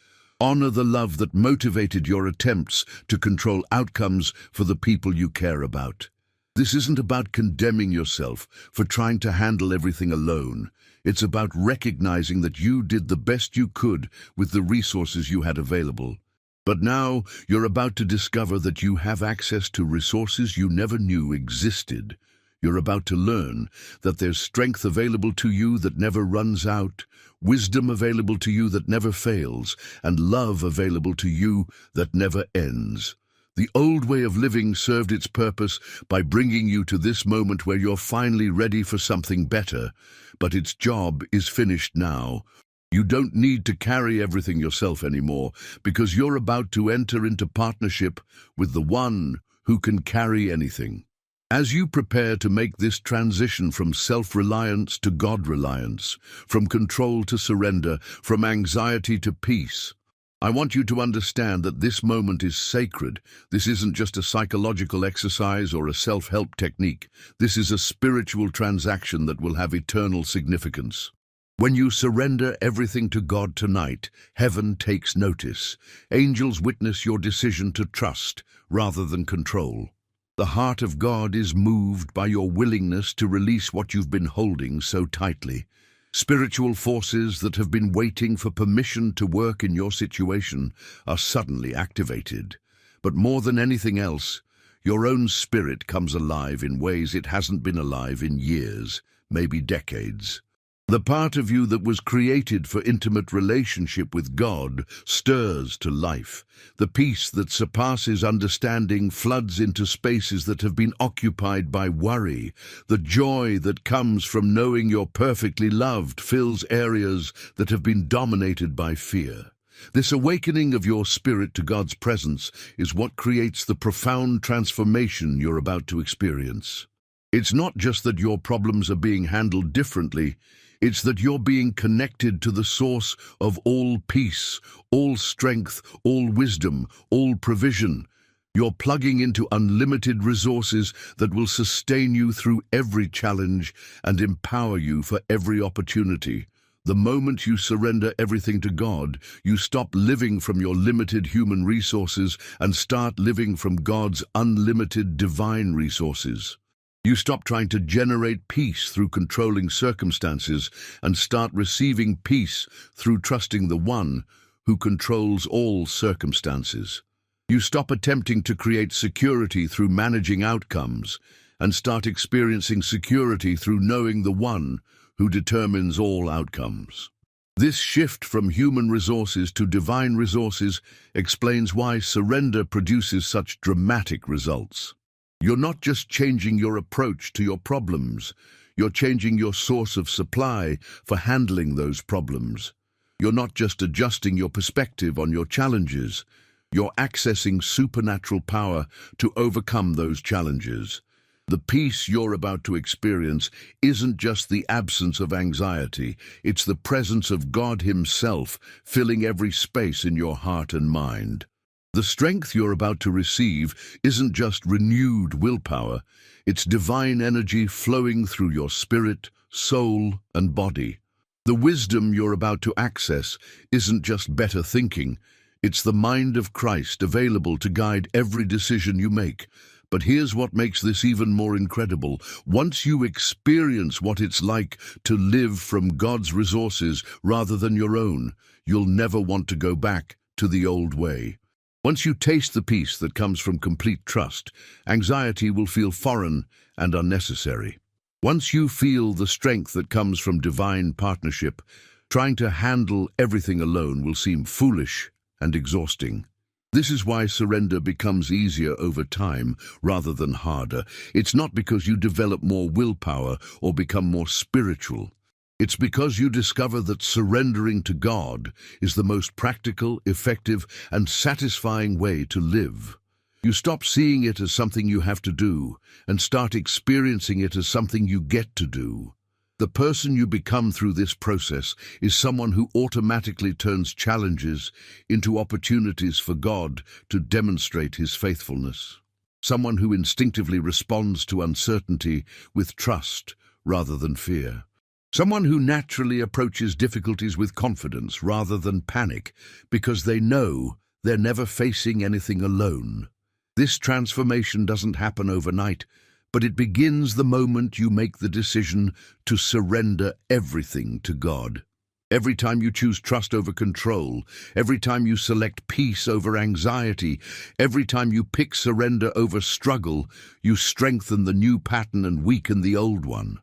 Honor the love that motivated your attempts to control outcomes for the people you care about. This isn't about condemning yourself for trying to handle everything alone. It's about recognizing that you did the best you could with the resources you had available. But now you're about to discover that you have access to resources you never knew existed. You're about to learn that there's strength available to you that never runs out, wisdom available to you that never fails, and love available to you that never ends. The old way of living served its purpose by bringing you to this moment where you're finally ready for something better, but its job is finished now. You don't need to carry everything yourself anymore, because you're about to enter into partnership with the one who can carry anything. As you prepare to make this transition from self-reliance to God-reliance, from control to surrender, from anxiety to peace, I want you to understand that this moment is sacred. This isn't just a psychological exercise or a self-help technique. This is a spiritual transaction that will have eternal significance. When you surrender everything to God tonight, heaven takes notice. Angels witness your decision to trust rather than control. The heart of God is moved by your willingness to release what you've been holding so tightly. Spiritual forces that have been waiting for permission to work in your situation are suddenly activated. But more than anything else, your own spirit comes alive in ways it hasn't been alive in years, maybe decades. The part of you that was created for intimate relationship with God stirs to life. The peace that surpasses understanding floods into spaces that have been occupied by worry. The joy that comes from knowing you're perfectly loved fills areas that have been dominated by fear. This awakening of your spirit to God's presence is what creates the profound transformation you're about to experience. It's not just that your problems are being handled differently, it's that you're being connected to the source of all peace, all strength, all wisdom, all provision. You're plugging into unlimited resources that will sustain you through every challenge and empower you for every opportunity. The moment you surrender everything to God, you stop living from your limited human resources and start living from God's unlimited divine resources. You stop trying to generate peace through controlling circumstances and start receiving peace through trusting the one who controls all circumstances. You stop attempting to create security through managing outcomes and start experiencing security through knowing the one who determines all outcomes. This shift from human resources to divine resources explains why surrender produces such dramatic results. You're not just changing your approach to your problems, you're changing your source of supply for handling those problems. You're not just adjusting your perspective on your challenges, you're accessing supernatural power to overcome those challenges. The peace you're about to experience isn't just the absence of anxiety, it's the presence of God Himself filling every space in your heart and mind. The strength you're about to receive isn't just renewed willpower, it's divine energy flowing through your spirit, soul, and body. The wisdom you're about to access isn't just better thinking, it's the mind of Christ available to guide every decision you make. But here's what makes this even more incredible. Once you experience what it's like to live from God's resources rather than your own, you'll never want to go back to the old way. Once you taste the peace that comes from complete trust, anxiety will feel foreign and unnecessary. Once you feel the strength that comes from divine partnership, trying to handle everything alone will seem foolish and exhausting. This is why surrender becomes easier over time rather than harder. It's not because you develop more willpower or become more spiritual. It's because you discover that surrendering to God is the most practical, effective, and satisfying way to live. You stop seeing it as something you have to do and start experiencing it as something you get to do. The person you become through this process is someone who automatically turns challenges into opportunities for God to demonstrate His faithfulness. Someone who instinctively responds to uncertainty with trust rather than fear. Someone who naturally approaches difficulties with confidence rather than panic because they know they're never facing anything alone. This transformation doesn't happen overnight, but it begins the moment you make the decision to surrender everything to God. Every time you choose trust over control, every time you select peace over anxiety, every time you pick surrender over struggle, you strengthen the new pattern and weaken the old one.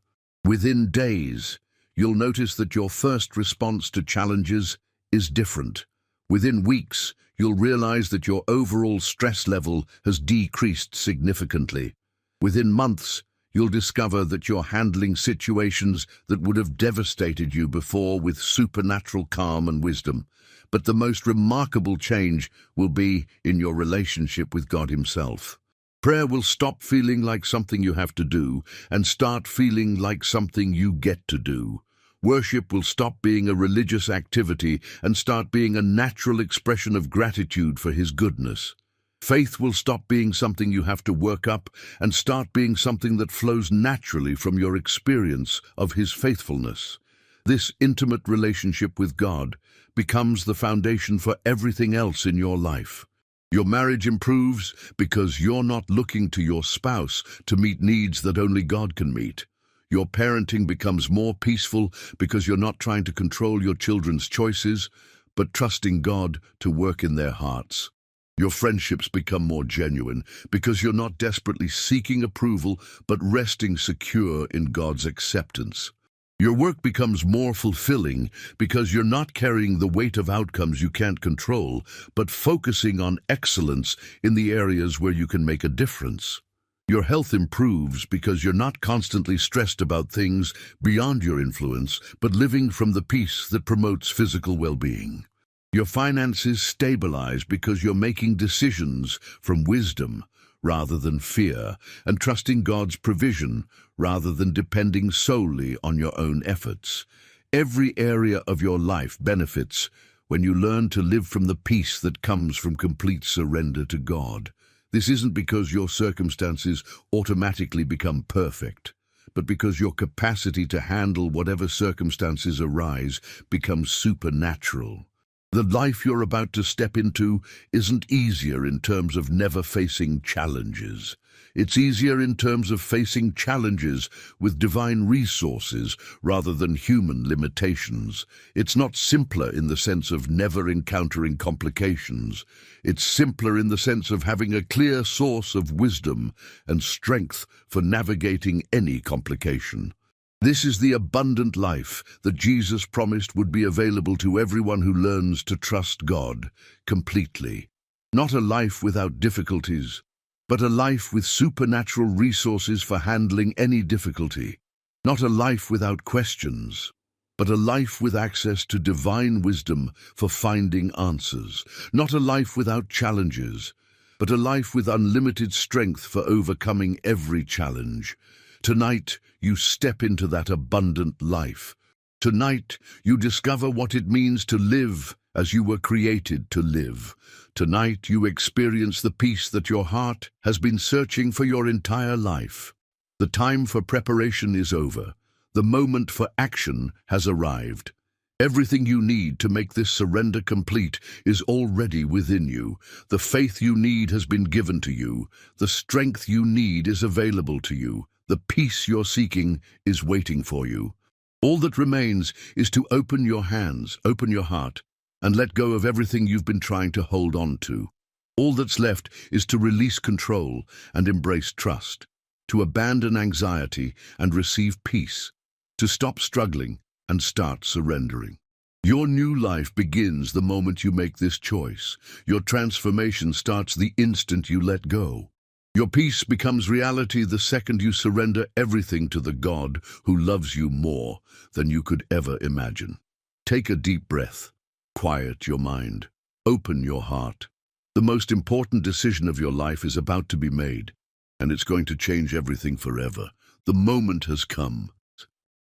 Within days, you'll notice that your first response to challenges is different. Within weeks, you'll realize that your overall stress level has decreased significantly. Within months, you'll discover that you're handling situations that would have devastated you before with supernatural calm and wisdom. But the most remarkable change will be in your relationship with God Himself. Prayer will stop feeling like something you have to do and start feeling like something you get to do. Worship will stop being a religious activity and start being a natural expression of gratitude for His goodness. Faith will stop being something you have to work up and start being something that flows naturally from your experience of His faithfulness. This intimate relationship with God becomes the foundation for everything else in your life. Your marriage improves because you're not looking to your spouse to meet needs that only God can meet. Your parenting becomes more peaceful because you're not trying to control your children's choices, but trusting God to work in their hearts. Your friendships become more genuine because you're not desperately seeking approval, but resting secure in God's acceptance. Your work becomes more fulfilling because you're not carrying the weight of outcomes you can't control, but focusing on excellence in the areas where you can make a difference. Your health improves because you're not constantly stressed about things beyond your influence, but living from the peace that promotes physical well-being. Your finances stabilize because you're making decisions from wisdom rather than fear, and trusting God's provision rather than depending solely on your own efforts. Every area of your life benefits when you learn to live from the peace that comes from complete surrender to God. This isn't because your circumstances automatically become perfect, but because your capacity to handle whatever circumstances arise becomes supernatural. The life you're about to step into isn't easier in terms of never facing challenges. It's easier in terms of facing challenges with divine resources rather than human limitations. It's not simpler in the sense of never encountering complications. It's simpler in the sense of having a clear source of wisdom and strength for navigating any complication. This is the abundant life that Jesus promised would be available to everyone who learns to trust God completely. Not a life without difficulties, but a life with supernatural resources for handling any difficulty. Not a life without questions, but a life with access to divine wisdom for finding answers. Not a life without challenges, but a life with unlimited strength for overcoming every challenge. Tonight, you step into that abundant life. Tonight, you discover what it means to live as you were created to live. Tonight, you experience the peace that your heart has been searching for your entire life. The time for preparation is over. The moment for action has arrived. Everything you need to make this surrender complete is already within you. The faith you need has been given to you. The strength you need is available to you. The peace you're seeking is waiting for you. All that remains is to open your hands, open your heart, and let go of everything you've been trying to hold on to. All that's left is to release control and embrace trust, to abandon anxiety and receive peace, to stop struggling and start surrendering. Your new life begins the moment you make this choice. Your transformation starts the instant you let go. Your peace becomes reality the second you surrender everything to the God who loves you more than you could ever imagine. Take a deep breath. Quiet your mind. Open your heart. The most important decision of your life is about to be made, and it's going to change everything forever. The moment has come.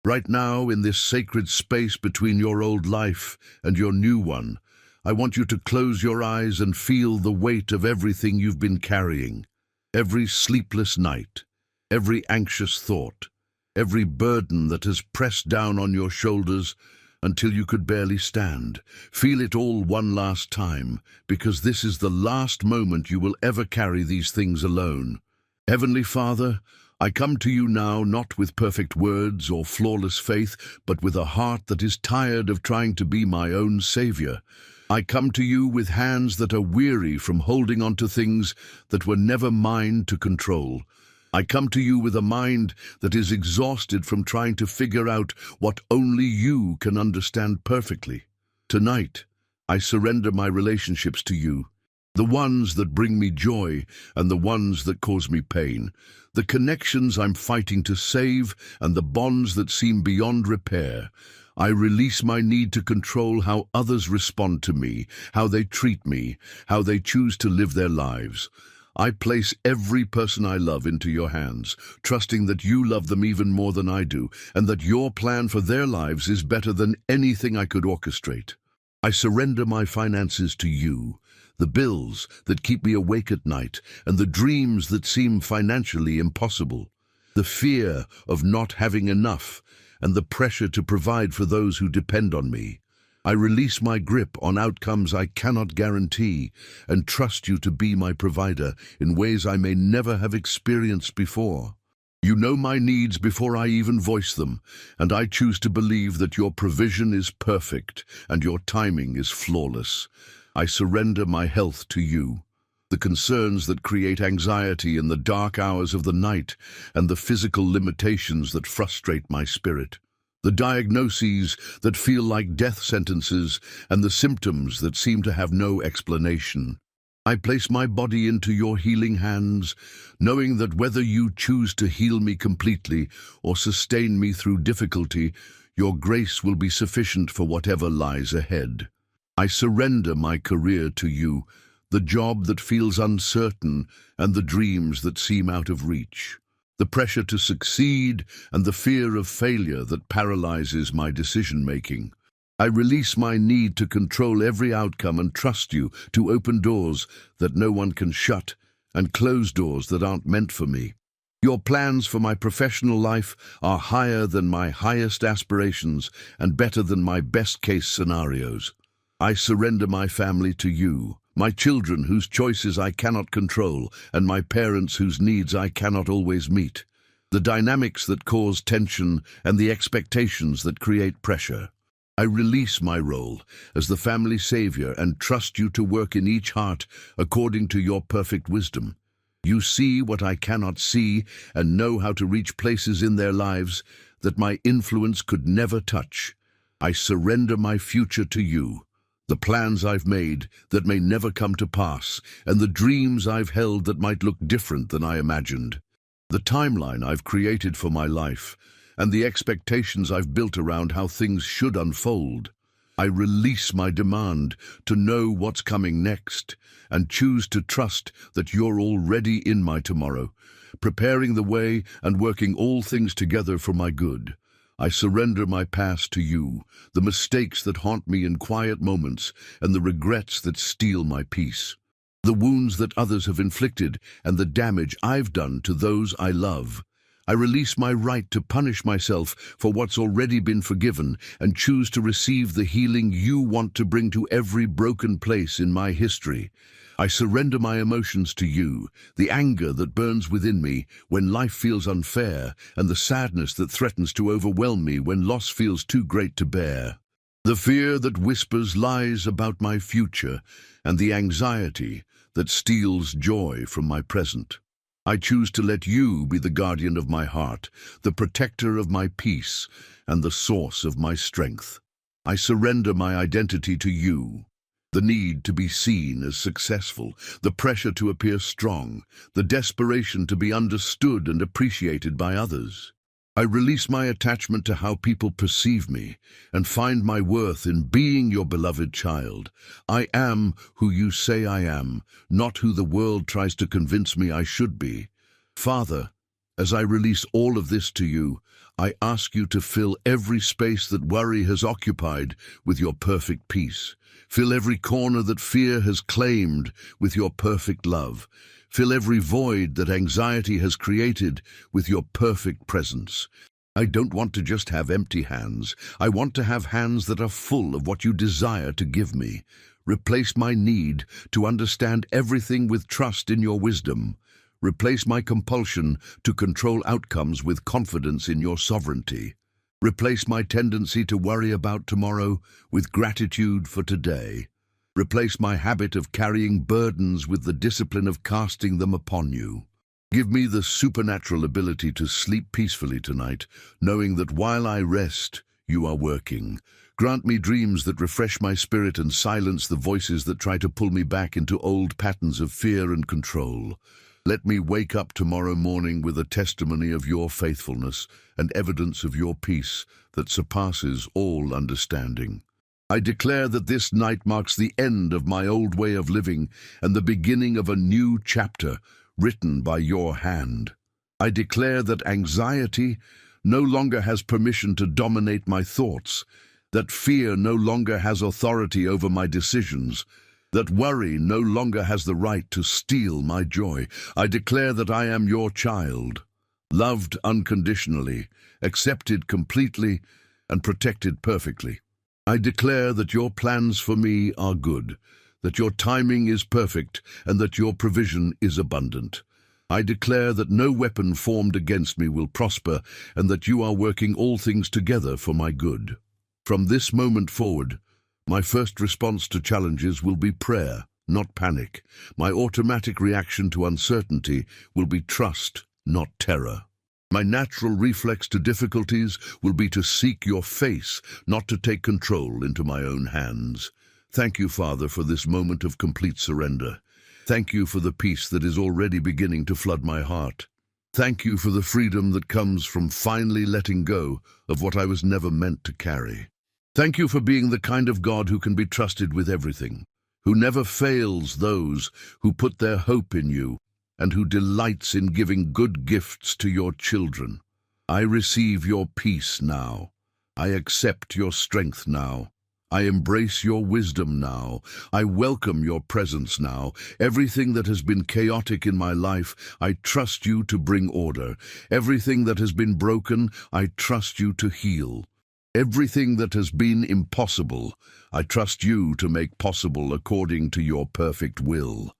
Right now, in this sacred space between your old life and your new one, I want you to close your eyes and feel the weight of everything you've been carrying. Every sleepless night, every anxious thought, every burden that has pressed down on your shoulders until you could barely stand. Feel it all one last time, because this is the last moment you will ever carry these things alone. Heavenly Father, I come to you now not with perfect words or flawless faith, but with a heart that is tired of trying to be my own savior. I come to you with hands that are weary from holding on to things that were never mine to control. I come to you with a mind that is exhausted from trying to figure out what only you can understand perfectly. Tonight, I surrender my relationships to you, the ones that bring me joy and the ones that cause me pain, the connections I'm fighting to save and the bonds that seem beyond repair. I release my need to control how others respond to me, how they treat me, how they choose to live their lives. I place every person I love into your hands, trusting that you love them even more than I do, and that your plan for their lives is better than anything I could orchestrate. I surrender my finances to you, the bills that keep me awake at night, and the dreams that seem financially impossible, the fear of not having enough, and the pressure to provide for those who depend on me. I release my grip on outcomes I cannot guarantee and trust you to be my provider in ways I may never have experienced before. You know my needs before I even voice them, and I choose to believe that your provision is perfect and your timing is flawless. I surrender my health to you, the concerns that create anxiety in the dark hours of the night and the physical limitations that frustrate my spirit, the diagnoses that feel like death sentences and the symptoms that seem to have no explanation. I place my body into your healing hands, knowing that whether you choose to heal me completely or sustain me through difficulty, your grace will be sufficient for whatever lies ahead. I surrender my career to you, the job that feels uncertain and the dreams that seem out of reach, the pressure to succeed and the fear of failure that paralyzes my decision-making. I release my need to control every outcome and trust you to open doors that no one can shut and close doors that aren't meant for me. Your plans for my professional life are higher than my highest aspirations and better than my best-case scenarios. I surrender my family to you, my children whose choices I cannot control, and my parents whose needs I cannot always meet, the dynamics that cause tension and the expectations that create pressure. I release my role as the family savior and trust you to work in each heart according to your perfect wisdom. You see what I cannot see and know how to reach places in their lives that my influence could never touch. I surrender my future to you, the plans I've made that may never come to pass, and the dreams I've held that might look different than I imagined. The timeline I've created for my life, and the expectations I've built around how things should unfold. I release my demand to know what's coming next and choose to trust that you're already in my tomorrow, preparing the way and working all things together for my good. I surrender my past to you, the mistakes that haunt me in quiet moments and the regrets that steal my peace, the wounds that others have inflicted and the damage I've done to those I love. I release my right to punish myself for what's already been forgiven and choose to receive the healing you want to bring to every broken place in my history. I surrender my emotions to you, the anger that burns within me when life feels unfair and the sadness that threatens to overwhelm me when loss feels too great to bear, the fear that whispers lies about my future and the anxiety that steals joy from my present. I choose to let you be the guardian of my heart, the protector of my peace, and the source of my strength. I surrender my identity to you, the need to be seen as successful, the pressure to appear strong, the desperation to be understood and appreciated by others. I release my attachment to how people perceive me and find my worth in being your beloved child. I am who you say I am, not who the world tries to convince me I should be. Father, as I release all of this to you, I ask you to fill every space that worry has occupied with your perfect peace. Fill every corner that fear has claimed with your perfect love. Fill every void that anxiety has created with your perfect presence. I don't want to just have empty hands. I want to have hands that are full of what you desire to give me. Replace my need to understand everything with trust in your wisdom. Replace my compulsion to control outcomes with confidence in your sovereignty. Replace my tendency to worry about tomorrow with gratitude for today. Replace my habit of carrying burdens with the discipline of casting them upon you. Give me the supernatural ability to sleep peacefully tonight, knowing that while I rest, you are working. Grant me dreams that refresh my spirit and silence the voices that try to pull me back into old patterns of fear and control. Let me wake up tomorrow morning with a testimony of your faithfulness and evidence of your peace that surpasses all understanding. I declare that this night marks the end of my old way of living and the beginning of a new chapter written by your hand. I declare that anxiety no longer has permission to dominate my thoughts, that fear no longer has authority over my decisions, that worry no longer has the right to steal my joy. I declare that I am your child, loved unconditionally, accepted completely, and protected perfectly. I declare that your plans for me are good, that your timing is perfect, and that your provision is abundant. I declare that no weapon formed against me will prosper, and that you are working all things together for my good. From this moment forward, my first response to challenges will be prayer, not panic. My automatic reaction to uncertainty will be trust, not terror. My natural reflex to difficulties will be to seek your face, not to take control into my own hands. Thank you, Father, for this moment of complete surrender. Thank you for the peace that is already beginning to flood my heart. Thank you for the freedom that comes from finally letting go of what I was never meant to carry. Thank you for being the kind of God who can be trusted with everything, who never fails those who put their hope in you, and who delights in giving good gifts to your children. I receive your peace now. I accept your strength now. I embrace your wisdom now. I welcome your presence now. Everything that has been chaotic in my life, I trust you to bring order. Everything that has been broken, I trust you to heal. Everything that has been impossible, I trust you to make possible according to your perfect will.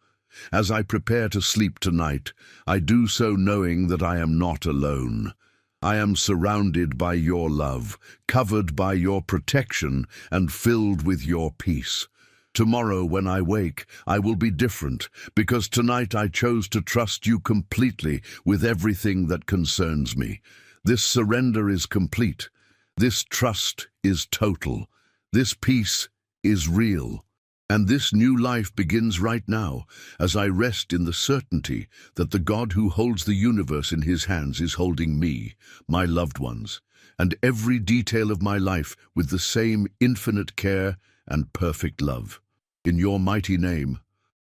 As I prepare to sleep tonight, I do so knowing that I am not alone. I am surrounded by your love, covered by your protection, and filled with your peace. Tomorrow when I wake, I will be different, because tonight I chose to trust you completely with everything that concerns me. This surrender is complete. This trust is total. This peace is real. And this new life begins right now, as I rest in the certainty that the God who holds the universe in his hands is holding me, my loved ones, and every detail of my life with the same infinite care and perfect love. In your mighty name,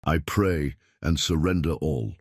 I pray and surrender all.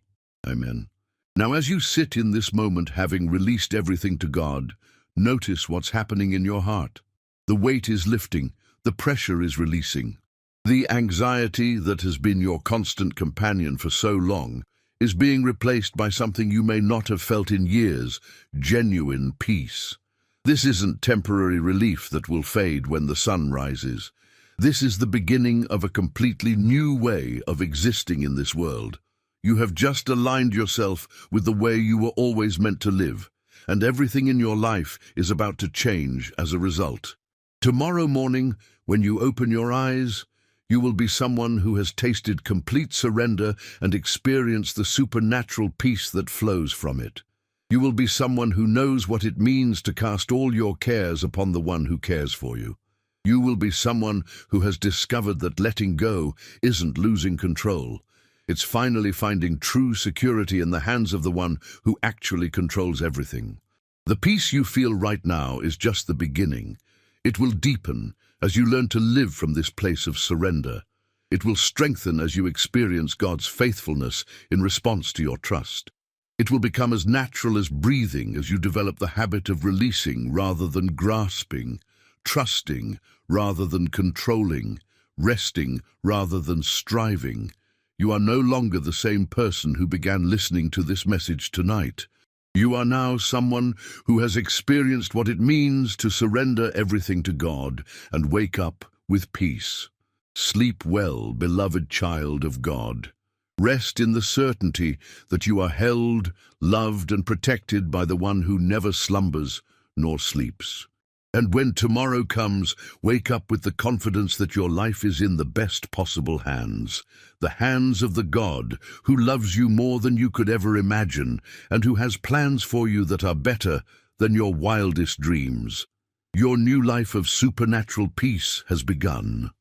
Amen. Now, as you sit in this moment having released everything to God, notice what's happening in your heart. The weight is lifting, the pressure is releasing. The anxiety that has been your constant companion for so long is being replaced by something you may not have felt in years, genuine peace. This isn't temporary relief that will fade when the sun rises. This is the beginning of a completely new way of existing in this world. You have just aligned yourself with the way you were always meant to live, and everything in your life is about to change as a result. Tomorrow morning, when you open your eyes, you will be someone who has tasted complete surrender and experienced the supernatural peace that flows from it. You will be someone who knows what it means to cast all your cares upon the one who cares for you. You will be someone who has discovered that letting go isn't losing control. It's finally finding true security in the hands of the one who actually controls everything. The peace you feel right now is just the beginning. It will deepen as you learn to live from this place of surrender. It will strengthen as you experience God's faithfulness in response to your trust. It will become as natural as breathing as you develop the habit of releasing rather than grasping, trusting rather than controlling, resting rather than striving. You are no longer the same person who began listening to this message tonight. You are now someone who has experienced what it means to surrender everything to God and wake up with peace. Sleep well, beloved child of God. Rest in the certainty that you are held, loved, and protected by the one who never slumbers nor sleeps. And when tomorrow comes, wake up with the confidence that your life is in the best possible hands, the hands of the God who loves you more than you could ever imagine and who has plans for you that are better than your wildest dreams. Your new life of supernatural peace has begun.